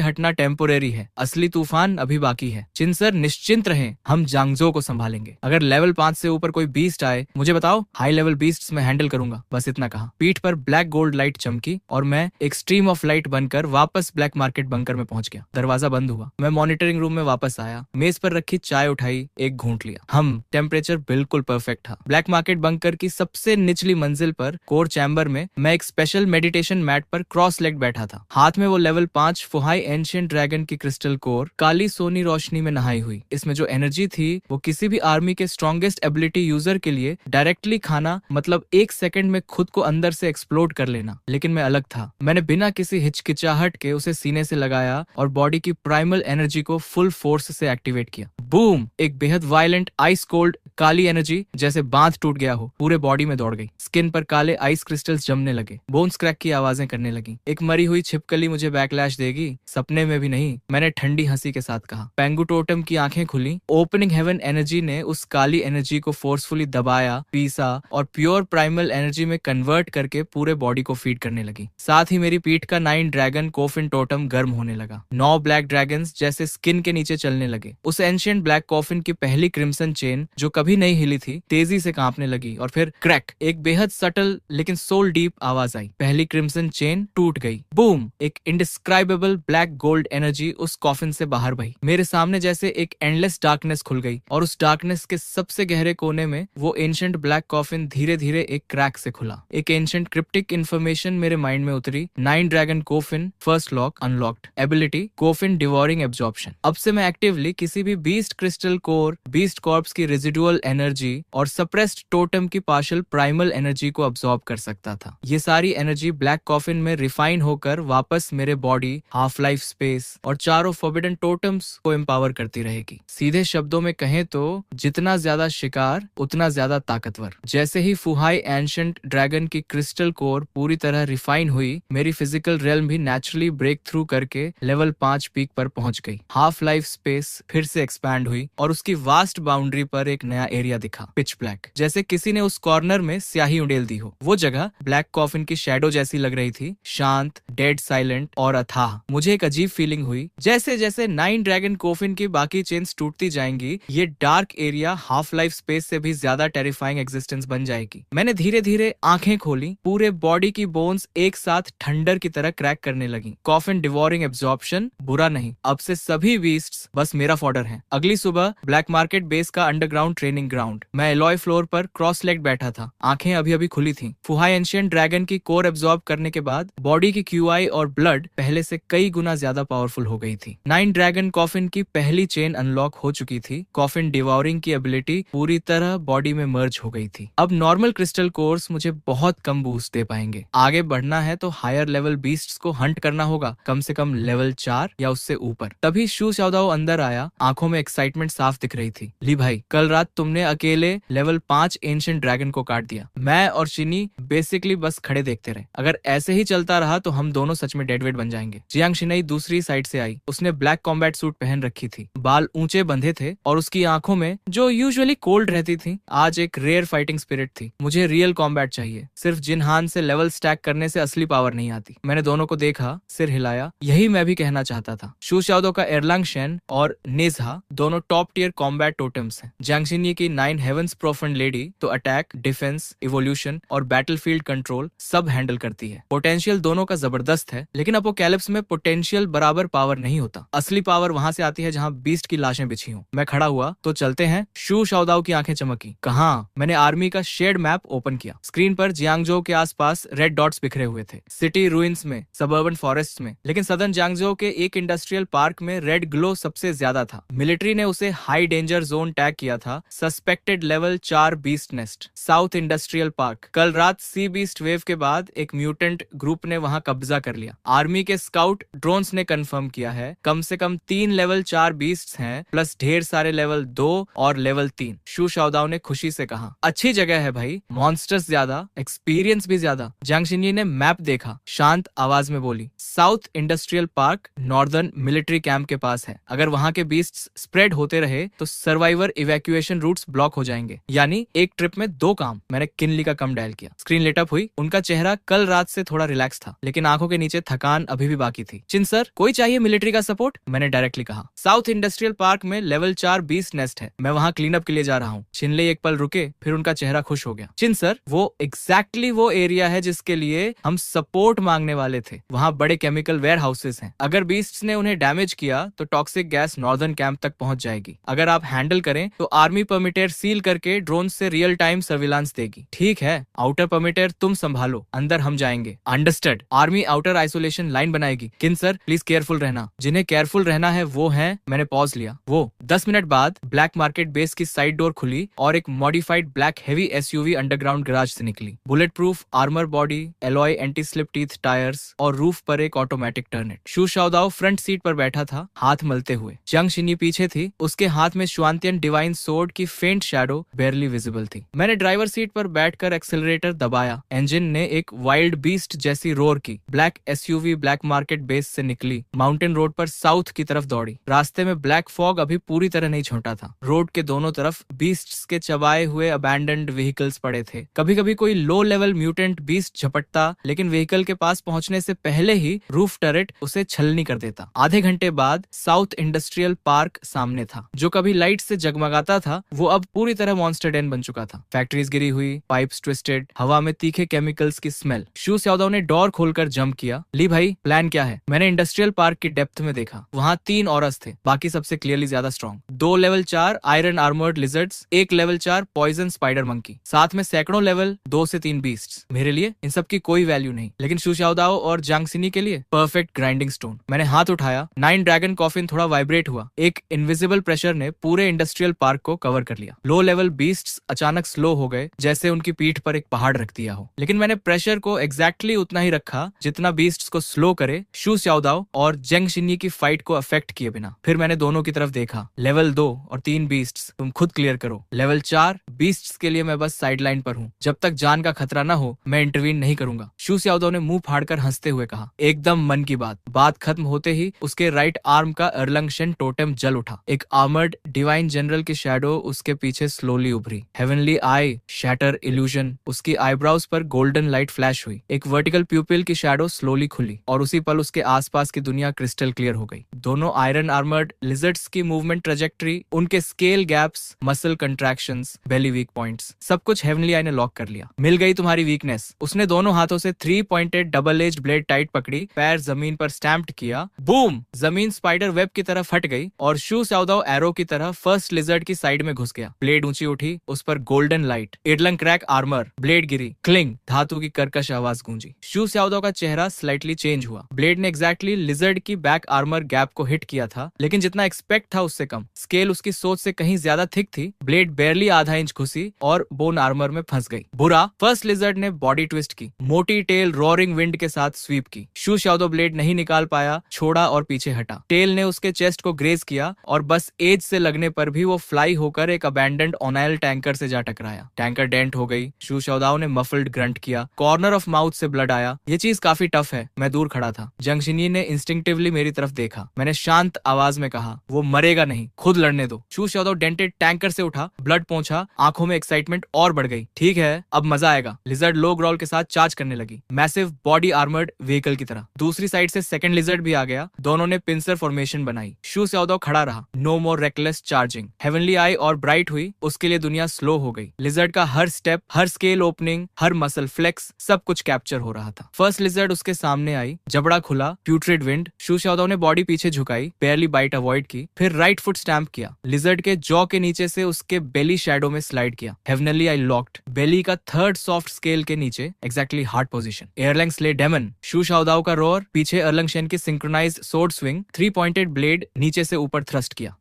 हटना टेम्पोरेरी है, असली तूफान अभी बाकी है। चिन सर निश्चिंत रहें, हम जांगजो को संभालेंगे। अगर लेवल 5 से ऊपर कोई बीस्ट आए मुझे बताओ, हाई लेवल बीस्ट्स में हैंडल करूंगा। बस इतना कहा। पीठ पर ब्लैक गोल्ड लाइट चमकी और मैं एक स्ट्रीम ऑफ लाइट बनकर वापस ब्लैक मार्केट बंकर में पहुंच गया। दरवाजा बंद हुआ। मैं मॉनिटरिंग रूम में वापस आया, मेज पर रखी चाय उठाई, एक घूंट लिया। टेम्परेचर बिल्कुल परफेक्ट था। ब्लैक मार्केट बंकर की सबसे निचली मंजिल पर कोर चैम्बर में मैं एक स्पेशल मेडिटेशन मैट पर क्रॉस लेग बैठा था। हाथ में वो लेवल 5 फुहाई एंशिएंट ड्रैगन की क्रिस्टल कोर काली सोनी रोशनी में नहाई हुई। इसमें जो एनर्जी थी वो किसी भी आर्मी के स्ट्रॉन्गेस्ट एबिलिटी यूजर के लिए डायरेक्टली खाना, मतलब 1 सेकंड में खुद को अंदर से एक्सप्लोड कर लेना। लेकिन मैं अलग था। मैंने बिना किसी हिचकिचाहट के उसे सीने से लगाया और बॉडी की प्राइमल एनर्जी को फुल फोर्स से एक्टिवेट किया। बूम! एक बेहद वायलेंट आइस कोल्ड काली एनर्जी जैसे बांध टूट गया हो पूरे बॉडी में दौड़ गई। स्किन पर काले आइस क्रिस्टल्स जमने लगे। बोन्स क्रैक की आवाजें करने लगी। एक मरी हुई छिपकली मुझे बैकलैश देगी? सपने में भी नहीं, मैंने ठंडी हंसी के साथ कहा। पेंगु टोटम की आंखें खुली। ओपनिंग हेवन एनर्जी ने उस काली एनर्जी को फोर्सफुली दबाया, पीसा और प्योर प्राइमल एनर्जी में कन्वर्ट करके पूरे बॉडी को फीड करने लगी। साथ ही मेरी पीठ का 9 ड्रैगन कॉफिन टोटम गर्म होने लगा। 9 ब्लैक ड्रैगन्स जैसे स्किन के नीचे चलने लगे। उस एंशिएंट ब्लैक कॉफिन की पहली क्रिम्सन चेन जो कभी नहीं हिली थी तेजी से कांपने लगी और फिर क्रैक! एक बेहद सटल लेकिन सोल डीप आवाज आई। पहली क्रिम्सन चेन टूट गई। बूम! एक इंडिस्क्राइबेबल ब्लैक गोल्ड एनर्जी उस कॉफिन से बाहर बही। मेरे सामने जैसे एक एंडलेस डार्कनेस खुल गई और उस डार्कनेस के सबसे गहरे कोने में वो एंशिएंट ब्लैक कॉफिन धीरे धीरे एक क्रैक से खुला। एक एंशिएंट क्रिप्टिक इन्फॉर्मेशन मेरे माइंड में उतरी। 9 dragon coffin first lock unlocked. Ability coffin devouring absorption. अब से मैं एक्टिवली किसी भी beast crystal core, beast corps की रेजिडुअल एनर्जी और सप्रेस्ड टोटम की पार्शियल प्राइमल एनर्जी को अब्सॉर्ब कर सकता था। ये सारी एनर्जी ब्लैक कॉफिन में रिफाइन होकर वापस मेरे बॉडी, हाफ लाइफ स्पेस और चारों फॉरबिडन टोटम्स को एम्पावर करती रहेगी। सीधे शब्दों में कहें तो जितना ज्यादा शिकार उतना ज्यादा ताकतवर। जैसे ही फुहाई एंशिएंट ड्रैगन की क्रिस्टल कोर पूरी तरह रिफाइन हुई, मेरी फिजिकल रियल्म भी नेचुरली ब्रेक थ्रू करके लेवल 5 पीक पर पहुंच गई। हाफ लाइफ स्पेस फिर से एक्सपैंड हुई और उसकी वास्ट बाउंड्री पर एक नया एरिया दिखा, पिच ब्लैक, जैसे किसी ने उस कॉर्नर में स्याही उड़ेल दी हो। वो जगह ब्लैक कॉफिन की शैडो जैसी लग रही थी, शांत, डेड साइलेंट और अथाह। मुझे एक अजीब फीलिंग हुई, जैसे जैसे 9 ड्रैगन कॉफिन की बाकी चेन्स टूटती जाएंगी, ये dark area half life space से भी ज्यादा टेरिफाइंग एग्जिस्टेंस बन जाएगी। मैंने धीरे धीरे आंखें खोली। पूरे बॉडी की बोन्स एक साथ थंडर की तरह क्रैक करने लगी। कॉफिन डिवोरिंग एब्जॉर्प्शन बुरा नहीं, अब से सभी बीस्ट्स बस मेरा फॉडर हैं। अगली सुबह ब्लैक मार्केट बेस का अंडरग्राउंड ट्रेनिंग ग्राउंड। मैं एलॉय फ्लोर पर क्रॉस लेग बैठा था। आंखें अभी अभी खुली थी। फुहाई एंशिएंट ड्रैगन की कोर एब्जॉर्ब करने के बाद बॉडी की क्यूआई और ब्लड पहले से कई गुना ज्यादा पावरफुल हो गई थी। 9 ड्रैगन कॉफिन की पहली चेन अनलॉक हो चुकी थी। कॉफिन डिवोरिंग की एबिलिटी पूरी तरह बॉडी में मर्ज हो गई थी। अब नॉर्मल क्रिस्टल कोर्स मुझे बहुत कम बूस्ट दे पाएंगे। आगे बढ़ना है तो हायर लेवल बीस्ट्स को हंट करना होगा, कम से कम लेवल 4 या उससे ऊपर। तभी शू चाओदाओ अंदर आया। आंखों में एक्साइटमेंट साफ दिख रही थी। ली भाई, कल रात तुमने अकेले लेवल 5 एंशिएंट ड्रैगन को काट दिया। मैं और चिनी बेसिकली बस खड़े देखते रहे। अगर ऐसे ही चलता रहा तो हम दोनों सच में डेडवेट बन जाएंगे। जियांग शिनई दूसरी साइड से आई। उसने ब्लैक कॉम्बैट सूट पहन रखी थी, बाल ऊंचे बंधे थे और उसकी आंखों में, जो यूजुअली कोल्ड रहती थी, आज एक रेयर फाइटिंग स्पिरिट थी। मुझे रियल कॉम्बैट चाहिए। सिर्फ जिनहान से लेवल स्टैक करने से असली पावर नहीं आती। मैंने दोनों को देखा, सिर हिलाया। यही मैं भी कहना चाहता था। शू चाओदाओ का एरलांग शेन और नेजहा दोनों टॉप टियर कॉम्बैट टोटम्स हैं। जियांग शिनई की 9 हेवंस प्रोफेंड लेडी तो अटैक, डिफेंस, इवोल्यूशन और बैटलफील्ड कंट्रोल सब हैंडल करती है। पोटेंशियल दोनों का जबरदस्त है, लेकिन अपोकैलिप्स में पोटेंशियल बराबर पावर नहीं होता। असली पावर वहां से आती है जहां बीस्ट की लाशें बिछी हों। मैं खड़ा हुआ तो चलते हैं। शू चाओदाओ की आंखें चमकी। कहां? मैंने आर्मी का शेड मैप ओपन किया। स्क्रीन पर जियांगजो के आसपास रेड डॉट्स बिखरे हुए थे। सिटी रूइंस में, सबर्बन फॉरेस्ट में, लेकिन सदर्न जियांगजो के एक इंडस्ट्रियल पार्क में रेड ग्लो सबसे ज्यादा था। मिलिट्री ने उसे हाई डेंजर जोन टैग किया था, suspected level 4 beast nest, south industrial park. कल रात सी बीस्ट वेव के बाद एक म्यूटेंट ग्रुप ने वहां कब्जा कर लिया। आर्मी के स्काउट ड्रोन्स ने कंफर्म किया है कम से कम 3 लेवल 4 बीस्ट्स हैं, प्लस ढेर सारे लेवल 2 और लेवल 3। शू शाओदाओ ने खुशी से कहा, अच्छी जगह है भाई, मॉन्स्टर्स ज्यादा, एक्सपीरियंस भी ज्यादा। जियांग शिन्यी ने मैप देखा, शांत आवाज में बोली, south industrial park northern military camp के पास है। अगर वहां के बीस्ट्स स्प्रेड होते रहे तो सर्वाइवर इवैक्यूएशन रूट्स ब्लॉक हो जाएंगे, यानी एक ट्रिप में 2 काम। मैंने किनली का कम डायल किया। स्क्रीन लेट अप हुई। उनका चेहरा कल रात से थोड़ा रिलैक्स था, लेकिन आंखों के नीचे थकान अभी भी बाकी थी। चिन सर, कोई चाहिए मिलिट्री का सपोर्ट? मैंने डायरेक्टली कहा। साउथ इंडस्ट्रियल पार्क में लेवल 4 बीस्ट नेस्ट है, मैं वहां क्लीन अप के लिए जा रहा हूँ। चिनले एक पल रुके, फिर उनका चेहरा खुश हो गया। चिन सर, वो एग्जैक्टली वो एरिया है जिसके लिए हम सपोर्ट मांगने वाले थे। वहां बड़े केमिकल वेयर हाउसेस हैं। अगर बीस्ट्स ने उन्हें डैमेज किया तो टॉक्सिक गैस नॉर्दर्न कैंप तक पहुंच जाएगी। अगर आप हैंडल करें तो आर्मी परमिटेर सील करके ड्रोन से रियल टाइम सर्विलांस देगी। ठीक है, आउटर परमिटेर तुम संभालो, अंदर हम जाएंगे। Understood. Army outer isolation line बनाएगी। किन सर, प्लीज केयरफुल रहना। जिन्हें केयरफुल रहना है वो है। मैंने पॉज लिया। वो 10 मिनट बाद ब्लैक मार्केट बेस की साइड डोर खुली और एक modified black heavy SUV underground garage से निकली। Bullet proof armour body, alloy anti slip teeth tyres और रूफ पर एक ऑटोमेटिक टर्नेट। शू शाओदाओ फ्रंट सीट पर बैठा था, हाथ मलते हुए। जियांग शिन्यी पीछे थी, उसके हाथ में श्वांतियन डिवाइन सोर्ड की फेंट शैडो बेयरली विजिबल थी। मैंने ड्राइवर सीट पर बैठकर एक्सेलरेटर दबाया। इंजन ने एक वाइल्ड बीस्ट जैसी रोर की। Black SUV black market base से निकली, माउंटेन रोड पर साउथ की तरफ दौड़ी। रास्ते में ब्लैक फॉग अभी पूरी तरह नहीं छोटा था। रोड के दोनों तरफ बीस्ट्स के चबाए हुए अबैंडन्ड व्हीकल्स पड़े थे। कभी कभी कोई लो लेवल म्यूटेंट बीस्ट झपटता, लेकिन व्हीकल के पास पहुंचने से पहले ही रूफ टरेट उसे छलनी कर देता। आधे घंटे बाद साउथ इंडस्ट्रियल पार्क सामने था। जो कभी लाइट से जगमगाता था वो अब पूरी तरह मॉन्स्टर डेन बन चुका था। फैक्ट्रीज गिरी हुई, पाइप्स ट्विस्टेड, हवा में तीखे केमिकल्स की स्मेल। शू शाओदाओ ने डोर खोलकर जंप किया। ली भाई, प्लान क्या है? मैंने इंडस्ट्रियल पार्क की डेप्थ में देखा। वहां 3 औरस थे, बाकी सबसे क्लियरली ज्यादा strong. 2 level 4 iron armoured lizards, 1 level 4 poison spider monkey, साथ में सैकड़ों लेवल 2 से 3 बीस्ट्स। मेरे लिए इन सब की कोई वैल्यू नहीं, लेकिन शू शाओदाओ और जियांग शिन्यी के लिए परफेक्ट ग्राइंडिंग स्टोन। मैंने हाथ उठाया। 9 ड्रैगन कॉफिन थोड़ा वाइब्रेट हुआ। एक इनविजिबल प्रेशर ने पूरे इंडस्ट्रियल पार्क को कवर कर लिया। लो लेवल बीस्ट्स अचानक स्लो हो गए, जैसे उनकी पीठ पर एक पहाड़ रख दिया हो। लेकिन मैंने प्रेशर को एग्जैक्टली उतना ही रखा जितना बीस्ट्स को स्लो करे शू शाओदाओ और जियांग शिन्यी की फाइट को अफेक्ट किए बिना। फिर मैंने दोनों की तरफ देखा। लेवल 2 और 3 बीस्ट्स तुम खुद क्लियर करो। लेवल 4 बीस्ट्स के लिए मैं बस साइडलाइन पर हूँ। जब तक जान का खतरा ना हो मैं इंटरवीन नहीं करूंगा। शू शाओदाओ ने मुंह फाड़कर हंसते हुए कहा, एकदम मन की बात। बात खत्म होते ही उसके राइट आर्म का अर्लंग शेन टोटेम जल उठा। एक आर्मर्ड डिवाइन जनरल की शैडो उसके पीछे स्लोली उभरी। हेवनली आई शैटर इल्यूजन। उसकी आईब्राउज पर गोल्डन लाइट फ्लैश हुई। एक वर्टिकल प्यूपिल की शैडो स्लोली खुली और उसी पल उसके आसपास की दुनिया क्रिस्टल क्लियर हो गई। दोनों आयरन आर्मर्ड लिजर्ड्स की मूवमेंट ट्रेजेक्टरी, उनके स्केल गैप्स, मसल कंट्रैक्शंस, बेली वीक पॉइंट्स, सब कुछ हेवनली आई ने लॉक कर लिया। मिल गई तुम्हारी वीकनेस। उसने दोनों हाथों से 3 pointed double edge blade tight पकड़ी, पैर जमीन पर स्टैम्प्ड किया। बूम! जमीन स्पाइडर वेब की तरफ हट गई और शू शाओदाओ एरो की तरह फर्स्ट लिजर्ड की साइड में घुस गया। ब्लेड ऊंची उठी, उस पर golden light, Erlang crack armour, blade गिरी, क्लिंग, धातु की कर्कश आवाज गूंजी। शू शाओदाओ का चेहरा स्लाइटली चेंज हुआ। ब्लेड ने एग्जैक्टली लिजर्ड की बैक आर्मर गैप को हिट किया था, लेकिन जितना एक्सपेक्ट था उससे कम। स्केल उसकी सोच से कहीं ज्यादा थिक थी। ब्लेड बेयरली आधा इंच घुसी और बोन आर्मर में फंस गई। बुरा! फर्स्ट लिजर्ड ने बॉडी ट्विस्ट की, मोटी टेल रोरिंग विंड के साथ स्वीप की। शू शाओदाओ ब्लेड नहीं निकाल पाया, छोड़ा और पीछे हटा। टेल ने उसके चेस्ट को ग्रेज किया और बस एज से लगने पर भी वो फ्लाई होकर एक अबैंडन्ड ऑनाइल टैंकर से जा टकराया। टैंकर डेंट हो गई। शू शाओदाओ ने मफल्ड ग्रंट किया। कॉर्नर ऑफ माउथ से ब्लड आया। ये चीज काफी टफ है। मैं दूर खड़ा था। जियांग शिन्यी ने इंस्टिंक्टिवली मेरी तरफ देखा। मैंने शांत आवाज में कहा, वो मरेगा नहीं, खुद लड़ने दो। शू शाओदाओ डेंटेड टैंकर से उठा, ब्लड पहुंचा, आंखों में एक्साइटमेंट और बढ़ गई। ठीक है, अब मजा आएगा। लिजर्ड लो ग्रॉल के साथ चार्ज करने लगी, मैसिव बॉडी आर्मर्ड व्हीकल की तरह। दूसरी साइड से सेकंड लिजर्ड भी आ गया। दोनों ने पिंसर फॉर्मेशन बनाई। शू शाओदाओ खड़ा रहा। नो मोर रेकलेस चार्जिंग। हेवनली आई और ब्राइट हुई, उसके लिए दुनिया स्लो हो गई। लिजर्ड का हर स्टेप, हर स्केल ओपनिंग, हर मसल फ्लेक्स, सब कुछ कैप्चर हो रहा था। फर्स्ट लिजर्ड उसके सामने आई, जबड़ा खुला, प्यूट्रिड विंड। शू शाओदाओ ने बॉडी पीछे झुकाई, पैरली बाइट अवॉइड की, फिर राइट फुट स्टैंप किया। लिजर्ड के जॉ के नीचे से उसके बेली शैडो में स्लाइड किया। हेवनली आई लॉक्ड, बेली का थर्ड सॉफ्ट स्केल के नीचे, exactly heart position. Erlang slay demon. Xu Shaodao का रोर, पीछे अर्लंग शेन की synchronised sword swing, 3 pointed blade नीचे से ऊपर थ्रस्ट किया।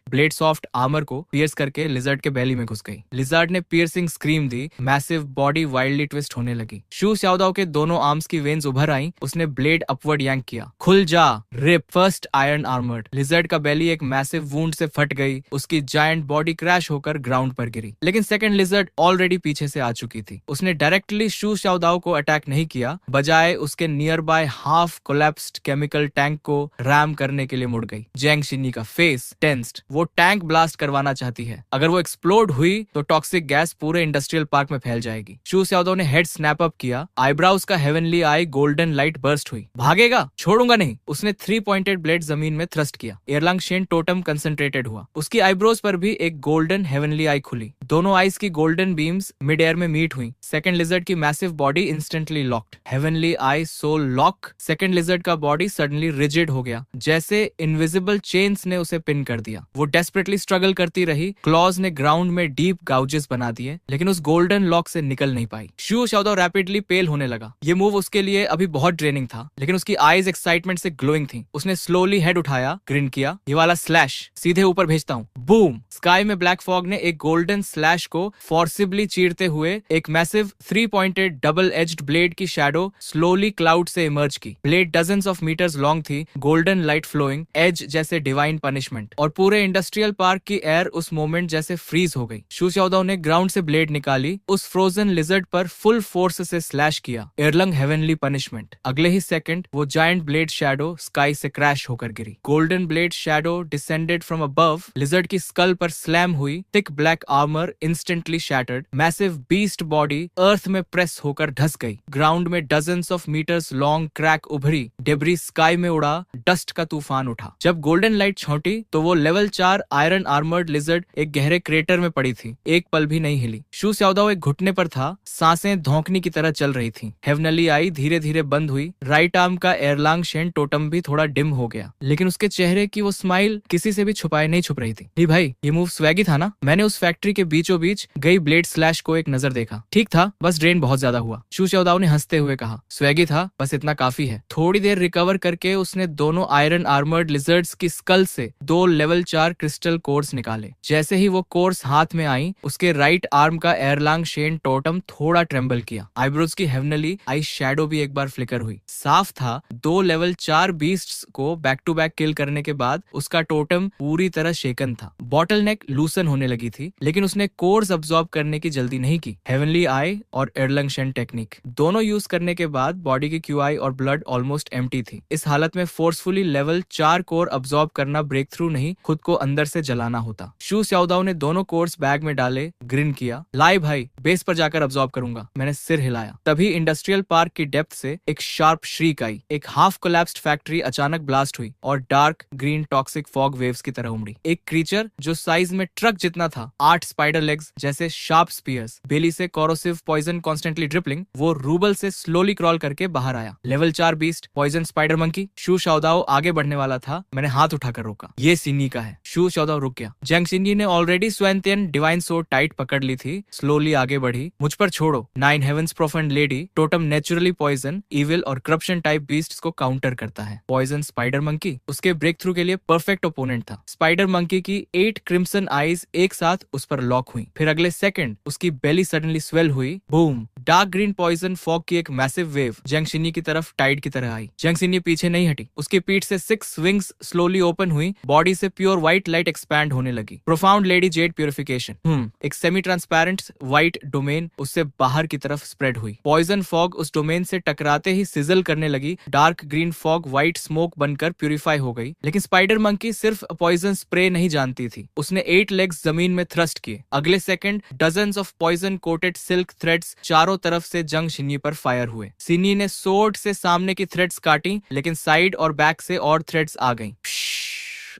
ब्लेड सॉफ्ट आर्मर को पियर्स करके लिजर्ड के बेली में घुस गई। लिजर्ड ने पियर्सिंग स्क्रीम दी, मैसिव बॉडी वाइल्डली ट्विस्ट होने लगी। शू शाओदाओ के दोनों आर्म्स की वेन्स उभर आई। उसने ब्लेड अपवर्ड यांक किया। खुल जा, rip. First iron armoured. Lizard का बेली एक मैसिव वुंड से फट गई। उसकी जायंट बॉडी क्रैश होकर ग्राउंड पर गिरी। लेकिन सेकंड लिजर्ड ऑलरेडी पीछे से आ चुकी थी। उसने डायरेक्टली शू शाओदाओ को अटैक नहीं किया, बजाय उसके near by half collapsed chemical tank को रैम करने के लिए मुड़ गई। जैंग शिन्नी का फेस टेंस्ड। वो टैंक ब्लास्ट करवाना चाहती है। अगर वो एक्सप्लोड हुई तो टॉक्सिक गैस पूरे इंडस्ट्रियल पार्क में फैल जाएगी। शू शाओदाओ ने हेड स्नैप अप किया। आईब्राउज का हेवनली आई गोल्डन लाइट बर्स्ट हुई। भागेगा, छोड़ूंगा नहीं। उसने 3 पॉइंटेड ब्लेड जमीन में थ्रस्ट किया। एयरलांग शेन टोटम कंसंट्रेटेड हुआ। उसकी आईब्रोज पर भी एक गोल्डन हेवनली आई खुली। दोनों आईज की गोल्डन बीम्स मिड एयर में मीट हुई। सेकंड लिजर्ड की massive body instantly locked. Heavenly eye soul lock. Second lizard का बॉडी सडनली रिजिड हो गया, जैसे इनविजिबल चेन्स ने उसे पिन कर दिया। वो डेस्परेटली स्ट्रगल करती रही। क्लॉज ने ग्राउंड में डीप गाउजेस बना दिए, लेकिन उस गोल्डन लॉक से निकल नहीं पाई। शू शाओदाओ रैपिडली पेल होने लगा। ये मूव उसके लिए अभी बहुत ड्रेनिंग था, लेकिन उसकी आईज एक्साइटमेंट से ग्लोइंग थी। उसने स्लोली हेड उठाया, ग्रिन किया। ये वाला स्लैश सीधे ऊपर भेजता हूँ। बूम। स्काई में ब्लैक फॉग ने एक गोल्डन स्लैश को फोर्सिबली चीरते हुए एक massive 3 pointed double edged blade की शैडो स्लोली क्लाउड से इमर्ज की। Blade dozens of metres long थी, गोल्डन लाइट फ्लोइंग, एज जैसे डिवाइन पनिशमेंट, और पूरे इंडस्ट्रियल पार्क की एयर उस मोमेंट जैसे फ्रीज हो गई। शू शाओदाओ ने ग्राउंड से ब्लेड निकाली, उस फ्रोजन लिजर्ड पर फुल फोर्स से स्लैश किया। Erlang heavenly punishment. अगले ही सेकंड वो जायंट ब्लेड शैडो स्काई से क्रैश होकर गिरी। Golden blade shadow descended from above, lizard की स्कल पर स्लैम हुई। Thick black armour instantly shattered. Massive beast body earth में प्रेस होकर धस गई। ग्राउंड में dozens of metres long crack उभरी। डेब्री स्काई में उड़ा। डस्ट का तूफान उठा। जब गोल्डन लाइट छौटी तो वो लेवल 4 आयरन आर्मर्ड लिजर्ड एक गहरे क्रेटर में पड़ी थी। एक पल भी नहीं हिली। शू शाओदाओ एक घुटने पर था, सांसें धौंकनी की तरह चल रही थी। हेवनली आई धीरे धीरे बंद हुई। राइट आर्म का एयरलांग शेन टोटम भी थोड़ा डिम हो गया, लेकिन उसके चेहरे की वो स्माइल किसी से भी छुपाए नहीं छुप रही थी। ही भाई, ये मूव स्वैगी था ना? मैंने उस फैक्ट्री के बीचों बीच गई ब्लेड स्लैश को एक नजर देखा। ठीक था, बस ड्रेन बहुत ज्यादा हुआ। शू शाओदाओ ने हंसते हुए कहा। स्वैगी था, बस इतना काफी है। थोड़ी देर रिकवर करके उसने दोनों आयरन आर्मर्ड लिजर्ड्स की स्कल से 2 लेवल 4 क्रिस्टल कोर्स निकाले। जैसे ही वो कोर्स हाथ में आई, उसके राइट आर्म का एयरलांग शेन टोटम थोड़ा ट्रेम्बल किया। आईब्रोज की हेवनली आई शैडो भी एक बार फ्लिकर हुई। साफ था, 2 लेवल 4 बीस्ट्स को बैक टू बैक किल करने के बाद उसका टोटम पूरी तरह शेकन था। बॉटल नेक लूसन होने लगी थी, लेकिन उसने कोर्स अब्सॉर्ब करने की जल्दी नहीं की। हेवनली आई और एयरलंग शेन टेक्निक दोनों यूज करने के बाद बॉडी की क्यूआई और ब्लड ऑलमोस्ट एम्प्टी थी। इस हालत में फोर्सफुली लेवल 4 कोर अब्सॉर्ब करना ब्रेक थ्रू नहीं, खुद को अंदर से जलाना होता। शू शाओदाओ ने दोनों कोर्स बैग में डाले, ग्रिन किया। लाई भाई, बेस पर जाकर अब्सॉर्ब करूंगा। मैंने सिर हिलाया। तभी इंडस्ट्रियल पार्क की डेप्थ से एक शार्प श्रीक आई। एक हाफ कोलैप्स्ड फैक्ट्री अचानक ब्लास्ट हुई और dark green toxic fog waves की तरह उमड़ी। एक क्रीचर जो साइज में ट्रक जितना था, 8 स्पाइडर लेग्स जैसे शार्प स्पीयर्स, बेली से कोरोसिव पॉइजन कॉन्स्टेंटली ड्रिपलिंग, वो रूबल से स्लोली क्रॉल करके बाहर आया। Level 4 beast poison spider monkey. Xu Shaodao आगे बढ़ने वाला था, मैंने हाथ उठाकर रोका। ये सिन्नी का है। शू शाओदाओ रुक गया। जैंग शिन्नी ने ऑलरेडी स्वैंतियन डिवाइन सोर्ड टाइट पकड़ ली थी। स्लोली आगे बढ़ी। मुझ पर छोड़ो। 9 heavens profound lady. Totem naturally poison, evil और करप्शन टाइप बीस्ट्स को काउंटर करता है। पॉइजन स्पाइडर मंकी उसके ब्रेक थ्रू के लिए परफेक्ट ओपोनेंट था। स्पाइडर मंकी की 8 क्रिम्सन आईज एक साथ उस पर लॉक हुई। फिर अगले सेकंड उसकी बेली सडनली स्वेल हुई। Boom. Dark green poison fog की एक मैसिव वेव जैंग शिन्नी की तरफ टाइड की तरह आई। जैंग शिन्नी पीछे नहीं हटी। उसकी पीठ से 6 विंग्स स्लोली ओपन हुई। बॉडी से प्योर व्हाइट लाइट एक्सपैंड होने लगी। Profound lady Z purification. एक सेमी ट्रांसपेरेंट व्हाइट डोमेन उससे बाहर की तरफ स्प्रेड हुई। पॉइजन फॉग उस डोमेन से टकराते ही सिजल करने लगी। Dark green fog white smoke बनकर प्यूरिफाई हो गई। लेकिन स्पाइडर मंकी सिर्फ पॉइजन स्प्रे नहीं जानती थी। उसने 8 लेग्स जमीन में थ्रस्ट किए। अगले second dozens of poison coated silk threads चारों तरफ से जंग शिन्नी पर फायर हुए। सिन्नी ने सोर्ड से सामने की थ्रेड्स काटी, लेकिन साइड और बैक से और थ्रेड्स आ गईं।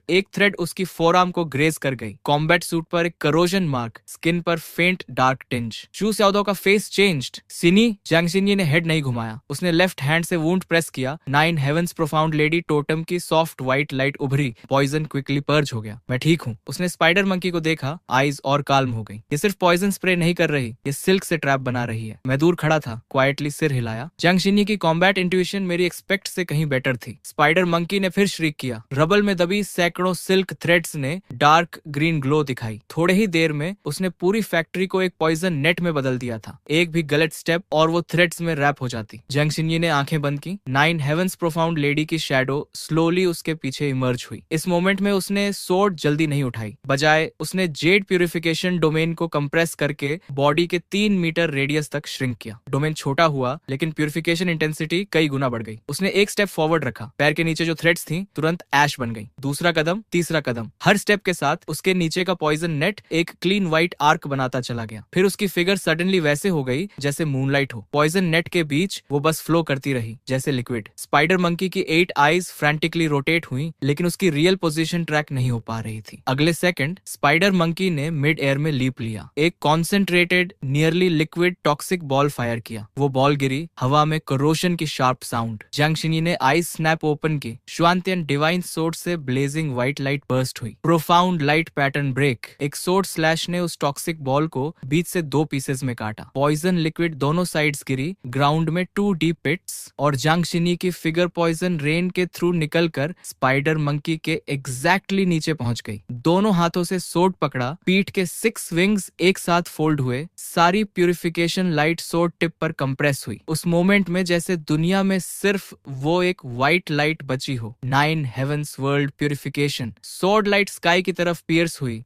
एक थ्रेड उसकी फोरआर्म को ग्रेज कर गई। कॉम्बैट सूट पर एक करोजन मार्क, स्किन पर फेंट डार्क टिंज। शू शाओदाओ का फेस चेंज्ड। सिनी जैंग शिन्नी ने हेड नहीं घुमाया। उसने लेफ्ट हैंड से वुंड प्रेस किया। 9 हेवंस प्रोफाउंड लेडी टोटम की सॉफ्ट व्हाइट लाइट उभरी। पॉइजन क्विकली पर्ज हो गया। मैं ठीक हूँ। उसने स्पाइडर मंकी को देखा। आईज और काल्म हो गई। ये सिर्फ पॉइजन स्प्रे नहीं कर रही, ये सिल्क से ट्रैप बना रही है। मैं दूर खड़ा था, क्वाइटली सिर हिलाया। जैंग शिन्नी की कॉम्बैट इंट्यूशन मेरी एक्सपेक्ट से कहीं बेटर थी। स्पाइडर मंकी ने फिर श्रीक किया। रबल में दबी सैकड़ों सिल्क थ्रेड्स ने डार्क ग्रीन ग्लो दिखाई। थोड़े ही देर में उसने पूरी फैक्ट्री को एक पॉइजन नेट में बदल दिया था। एक भी गलत स्टेप और वो थ्रेड्स में रैप हो जाती। जियांग शिन्ये ने आंखें बंद की। 9 हेवंस प्रोफाउंड लेडी की शैडो स्लोली उसके पीछे इमर्ज हुई। इस मोमेंट में उसने सोर्ड जल्दी नहीं उठाई, बजाय उसने जेड प्यूरिफिकेशन डोमेन को कंप्रेस करके बॉडी के 3 मीटर रेडियस तक श्रिंक किया। डोमेन छोटा हुआ, लेकिन प्यूरिफिकेशन इंटेंसिटी कई गुना बढ़ गई। उसने एक स्टेप फॉरवर्ड रखा। पैर के नीचे जो थ्रेड्स थी तुरंत ऐश बन गई। दूसरा कदम, तीसरा कदम, हर स्टेप के साथ उसके नीचे का पॉइजन नेट एक क्लीन व्हाइट आर्क बनाता चला गया। फिर उसकी फिगर सडनली वैसे हो गई जैसे मूनलाइट हो। पॉइजन नेट के बीच वो बस फ्लो करती रही जैसे लिक्विड। स्पाइडर मंकी की 8 आईज फ्रैंटिकली रोटेट हुई, लेकिन उसकी रियल पोजीशन ट्रैक नहीं हो पा रही थी। अगले सेकंड स्पाइडर मंकी ने मिड एयर में लीप लिया। एक concentrated nearly liquid toxic ball fire किया। वो बॉल गिरी, हवा में कोरोशन की शार्प साउंड। जियांग शिन्ये ने आईज स्नैप ओपन की। श्वांतियन डिवाइन सोर्ड से ब्लेजिंग व्हाइट लाइट बर्स्ट हुई। Profound light pattern break. एक सोर्ड स्लैश ने उस टॉक्सिक बॉल को बीच से 2 पीसेस में काटा। पॉइजन लिक्विड दोनों साइड्स गिरी। ग्राउंड में 2 डीप पिट्स और जियांग शिन्ये की फिगर पॉइजन रेन के थ्रू निकलकर स्पाइडर मंकी के एग्जैक्टली नीचे पहुंच गई। दोनों हाथों से सोर्ड पकड़ा। पीठ के 6 विंग्स एक साथ फोल्ड हुए। सारी प्यूरिफिकेशन लाइट सोर्ड टिप पर कंप्रेस हुई। उस मोमेंट में जैसे दुनिया में सिर्फ वो एक व्हाइट लाइट बची हो। 9 heavens world purification. Sword light sky की तरफ पियर्स हुई।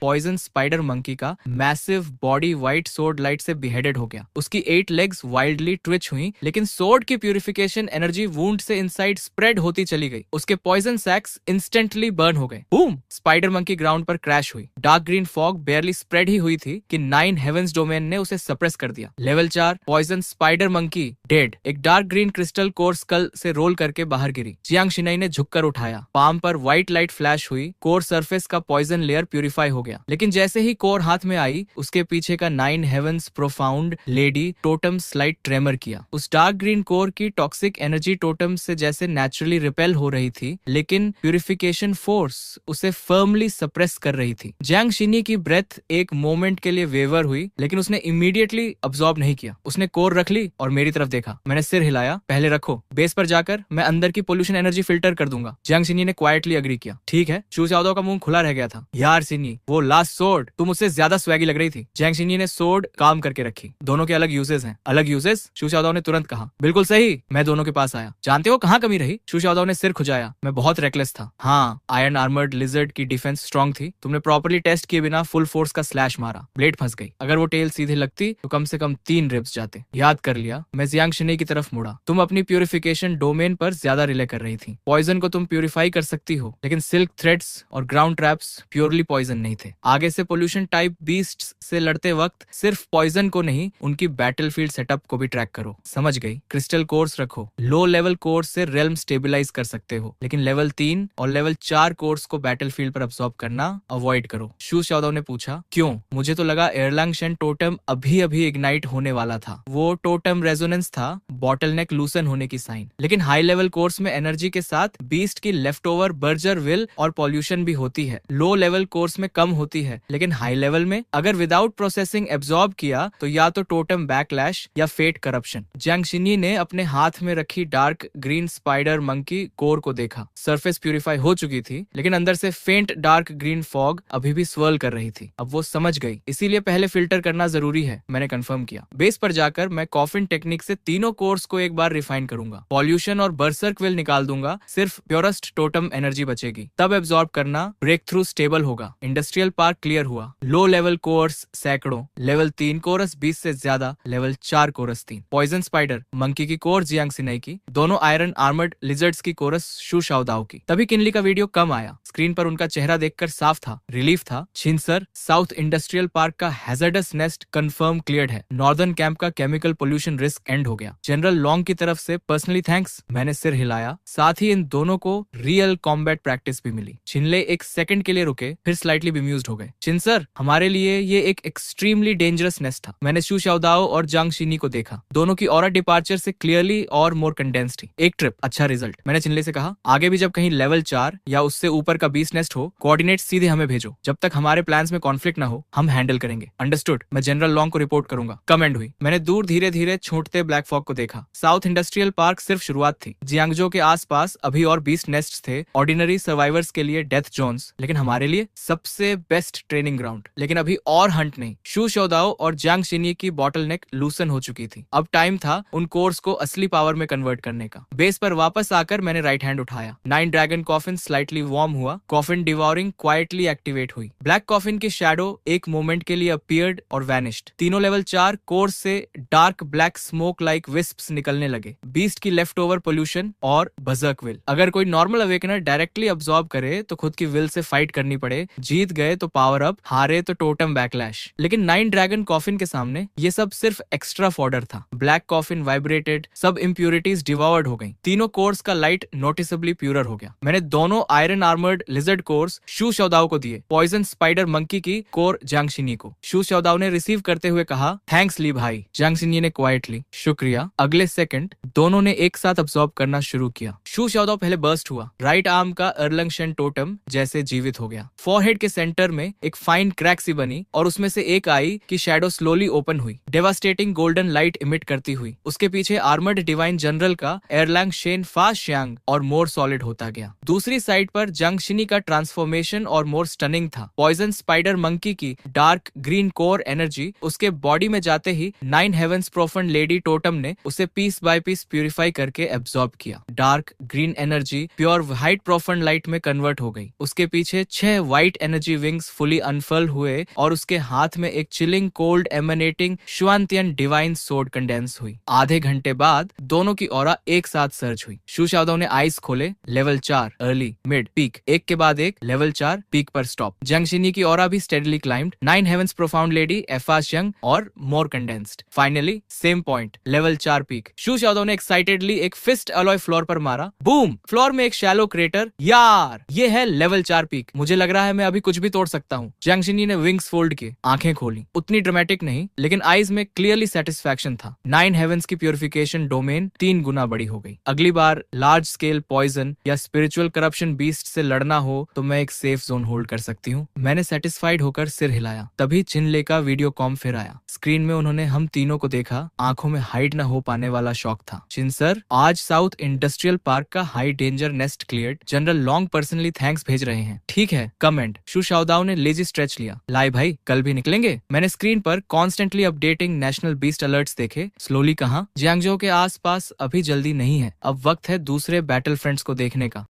पॉइजन स्पाइडर मंकी का massive body white sword light से बिहेडेड हो गया। उसकी 8 लेग्स वाइल्डली ट्विच हुई, लेकिन सोर्ड की प्यूरिफिकेशन एनर्जी वुंड से इनसाइड स्प्रेड होती चली गई। उसके पॉइजन सैक्स इंस्टेंटली बर्न हो गए। बूम! स्पाइडर मंकी ग्राउंड पर क्रैश हुई। Dark green fog barely spread ही हुई थी कि 9 हेवंस डोमेन ने उसे सप्रेस कर दिया। Level 4 poison spider monkey dead. एक dark green crystal core skull से रोल करके बाहर गिरी। जियांग शिन्ये ने झुककर उठाया। पाम पर व्हाइट लाइट फ्लैश हुई। कोर सरफेस का पॉइजन लेयर प्यूरिफाई हो गया। लेकिन जैसे ही कोर हाथ में आई, उसके पीछे का 9 heavens profound lady totem slight tremor किया। उस डार्क ग्रीन कोर की टॉक्सिक एनर्जी टोटम से जैसे नेचुरली रिपेल हो रही थी, लेकिन प्यूरिफिकेशन फोर्स उसे फर्मली सप्रेस कर रही थी। जियांग शिन्ये की ब्रेथ एक मोमेंट के लिए वेवर हुई, लेकिन उसने इमीडिएटली अब्सॉर्ब नहीं किया। उसने कोर रख ली और मेरी तरफ देखा। मैंने सिर हिलाया। पहले रखो, बेस पर जाकर मैं अंदर की पोल्यूशन एनर्जी फिल्टर कर दूंगा। जियांग शिन्ये ने क्वाइटली अग्री किया। ठीक है। चू चाओदाओ का मुंह खुला रह गया था। यार शिन्ये, वो लास्ट सोर्ड तुम उससे ज्यादा स्वैगी लग रही थी। जियांग शिन्ये ने सोर्ड काम करके रखी। दोनों के अलग यूजेस हैं। अलग यूजेस? शू चाओदाओ ने तुरंत कहा। बिल्कुल सही, मैं दोनों के पास आया। जानते हो कहाँ कमी रही? शू चाओदाओ ने सिर खुजाया। मैं बहुत रेकलेस था। हाँ, आयरन आर्मर्ड लिजर्ड की डिफेंस स्ट्रांग थी। तुमने प्रॉपर्ली टेस्ट किए बिना फुल फोर्स का स्लैश मारा। ब्लेड फंस गई। अगर वो टेल सीधे लगती तो कम से कम 3 रिब्स जाते। याद कर लिया। मैं जियांग शिन्ये की तरफ मुड़ा। तुम अपनी प्यूरिफिकेशन डोमेन पर ज्यादा रिले कर रही थी। पॉइजन को तुम प्यूरिफाई कर सकती हो, लेकिन सिल्क थ्रेड्स और ग्राउंड ट्रैप्स प्योरली पॉइजन नहीं थे। आगे से पोल्यूशन टाइप बीस्ट्स से लड़ते वक्त सिर्फ पॉइजन को नहीं, उनकी बैटलफील्ड सेटअप को भी ट्रैक करो। समझ गई? क्रिस्टल कोर्स रखो। लो लेवल कोर्स से रेल्म स्टेबलाइज कर सकते हो, लेकिन लेवल 3 और लेवल 4 कोर्स को बैटलफील्ड पर अब्सॉर्ब करना अवॉइड करो। शू चाओदाओ ने पूछा। क्यों? मुझे तो लगा एयरलांग शेन टोटम अभी अभी इग्नाइट होने वाला था। वो टोटम रेजोनेंस था, बॉटलनेक लूसन होने की साइन। लेकिन हाई लेवल कोर्स में एनर्जी के साथ बीस्ट की लेफ्ट ओवर बर्जर विल और पॉल्यूशन भी होती है। लो लेवल कोर्स में कम होती है, लेकिन हाई लेवल में अगर विदाउट प्रोसेसिंग एब्जॉर्ब किया तो या तो टोटम बैकलैश या फेट करप्शन। जियांग शिन्ये ने अपने हाथ में रखी dark green spider monkey core को देखा। सरफेस प्यूरिफाई हो चुकी थी, लेकिन अंदर से फेंट डार्क ग्रीन फॉग अभी भी स्वर्ल कर रही थी। अब वो समझ गई, इसीलिए पहले फिल्टर करना जरूरी है। मैंने कंफर्म किया। बेस पर जाकर मैं कॉफिन टेक्निक से तीनों कोर्स को एक बार रिफाइन करूंगा। पॉल्यूशन और बर्सर्क विल निकाल दूंगा। सिर्फ प्योरेस्ट टोटम एनर्जी बचेगी। तब एब्जॉर्ब करना। ब्रेक थ्रू स्टेबल होगा। इंडस्ट्रियल पार्क क्लियर हुआ। लो लेवल कोर्स सैकड़ों, लेवल 3 कोरस 20 से ज्यादा, level 4 cores 3। Poison spider monkey की कोर जियांग शिन्ये की, दोनों आयरन आर्मर्ड लिजर्ड्स की कोरस शू चाओदाओ की। तभी किनली का वीडियो कम आया। स्क्रीन पर उनका चेहरा देखकर साफ था, रिलीफ था। छिंसर साउथ इंडस्ट्रियल पार्क का हैजर्डस नेस्ट कंफर्म क्लियर्ड है। नॉर्दर्न कैंप का केमिकल पोल्यूशन रिस्क एंड हो गया। जनरल लॉन्ग की तरफ से पर्सनली थैंक्स। मैंने सिर हिलाया। साथ ही इन दोनों को रियल कॉम्बैट प्रैक्टिस भी मिली। छिनले एक सेकंड के लिए रुके, फिर स्लाइटली बेम्यूज कंफ्यूज हो गए। चिन सर, हमारे लिए ये एक एक्सट्रीमली डेंजरस नेस्ट था। मैंने शू शाओदाओ और जांग शिनी को देखा, दोनों की ऑरा डिपार्चर से क्लियरली और मोर कंडेंस थी। एक ट्रिप, अच्छा रिजल्ट। मैंने चिनले से कहा, आगे भी जब कहीं लेवल 4 या उससे ऊपर का 20 नेस्ट हो, कोऑर्डिनेट सीधे हमें भेजो। जब तक हमारे प्लान्स में कॉन्फ्लिक्ट ना हो, हम हैंडल करेंगे। अंडरस्टूड। मैं जनरल लॉन्ग को रिपोर्ट करूंगा। कमेंट हुई। मैंने दूर धीरे धीरे छूटते ब्लैक फॉग को देखा। साउथ इंडस्ट्रियल पार्क सिर्फ शुरुआत थी। जियांगजो के आसपास अभी और 20 नेस्ट थे, ऑर्डिनरी सर्वाइवर्स के लिए डेथ जोन्स, लेकिन हमारे लिए सबसे बेस्ट ट्रेनिंग ग्राउंड। लेकिन अभी और हंट नहीं। शू शाओदाओ और जांग शिनी की बॉटलनेक लूसन हो चुकी थी। अब टाइम था उन कोर्स को असली पावर में कन्वर्ट करने का। बेस पर वापस आकर मैंने राइट हैंड उठाया। 9 ड्रैगन कॉफिन स्लाइटली वार्म हुआ। कॉफिन डिवॉरिंग क्वाइटली एक्टिवेट हुई। ब्लैक कॉफिन की शैडो एक मोमेंट के लिए अपीयर्ड और वैनिश्ड। तीनों लेवल 4 कोर्स से डार्क ब्लैक स्मोक लाइक विस्प्स निकलने लगे। बीस्ट की लेफ्ट ओवर पोल्यूशन और बजर्क विल। अगर कोई नॉर्मल अवेकनर डायरेक्टली अब्सॉर्ब करे तो खुद की विल से फाइट करनी पड़े। जीत गए तो पावर अप, हारे तो टोटम बैकलैश। लेकिन 9 ड्रैगन कॉफिन के सामने ये सब सिर्फ एक्स्ट्रा फॉडर था। ब्लैक कॉफिन वाइब्रेटेड, सब इम्प्यूरिटीज डिवॉर्ड हो गई। तीनों कोर्स का लाइट नोटिसेबली प्यूरर हो गया। मैंने दोनों आयरन आर्मर्ड लिजर्ड कोर्स शू शाओदाओ को दिए, पॉइजन स्पाइडर मंकी की कोर जांग शिनी को। शू शाओदाओ ने रिसीव करते हुए कहा, थैंक्स ली भाई। जांग शिनी ने क्वाइटली, शुक्रिया। अगले सेकंड दोनों ने एक साथ अब्सॉर्ब करना शुरू किया। शू शाओदाओ पहले बर्स्ट हुआ। राइट आर्म का अर्लंगशन टोटम जैसे जीवित हो गया। फॉरहेड के सेंटर में एक फाइन क्रैक सी बनी और उसमें से एक आई की शैडो स्लोली ओपन हुई, डेवास्टेटिंग गोल्डन लाइट इमिट करती हुई। उसके पीछे आर्मर्ड डिवाइन जनरल का एयरलैंग शेन फास्ट श्यांग और मोर सॉलिड होता गया। दूसरी साइड पर जांग शिनी का ट्रांसफॉर्मेशन और मोर स्टनिंग था। पॉइजन स्पाइडर मंकी की डार्क ग्रीन कोर एनर्जी उसके बॉडी में जाते ही 9 हेवेंस प्रोफंड लेडी टोटम ने उसे पीस बाय पीस प्यूरिफाई करके एब्सॉर्ब किया। Dark green energy pure white profound light में कन्वर्ट हो गई। उसके पीछे 6 white energy wings fully unfurl हुए और उसके हाथ में एक chilling cold emanating Xuantian divine sword condense हुई। आधे घंटे बाद दोनों की ऑरा एक साथ सर्च हुई। शू शाओदाओ ने आइस खोले। लेवल 4 अर्ली, मिड, पीक, एक के बाद एक। लेवल 4 पीक पर स्टॉप। जांग शिनी की ऑरा भी steadily climbed. 9 heavens profound lady, एफा श्यांग और more condensed. Finally same point, level 4 peak. Xu Shaodao ने एक्साइटेडली एक फिस्ट अलॉय फ्लोर पर मारा। बूम! फ्लोर में एक शैलो क्रेटर। यार, ये है लेवल 4 पीक। मुझे लग रहा है मैं अभी कुछ भी तोड़ सकता हूँ। जांग शिनी ने विंग्स फोल्ड किए, आंखें खोली। उतनी ड्रामेटिक नहीं, लेकिन आईज में क्लियरली सेटिस्फैक्शन था। 9 हेवेंस की प्यूरिफिकेशन डोमेन 3 गुना बड़ी हो गई। अगली बार लार्ज स्केल पॉइजन या स्पिरिचुअल करप्शन बीस्ट से लड़ना हो तो मैं एक सेफ जोन होल्ड कर सकती हूँ। मैंने सेटिस्फाइड होकर सिर हिलाया। तभी चिनले का वीडियो कॉम फिर आया। स्क्रीन में उन्होंने हम तीनों को देखा। आंखों में हाइड न हो पाने वाला शौक था। चिन सर, आज साउथ इंडस्ट्रियल पार्क का high danger nest cleared. General long personally thanks भेज रहे हैं। ठीक है, कमेंट। शू शाओदाओ ने लेजी स्ट्रेच लिया। लाई भाई, कल भी निकलेंगे। मैंने स्क्रीन पर constantly updating national beast alerts देखे। स्लोली कहा, जियांगजो के आसपास अभी जल्दी नहीं है। अब वक्त है दूसरे बैटल फ्रंट्स को देखने का।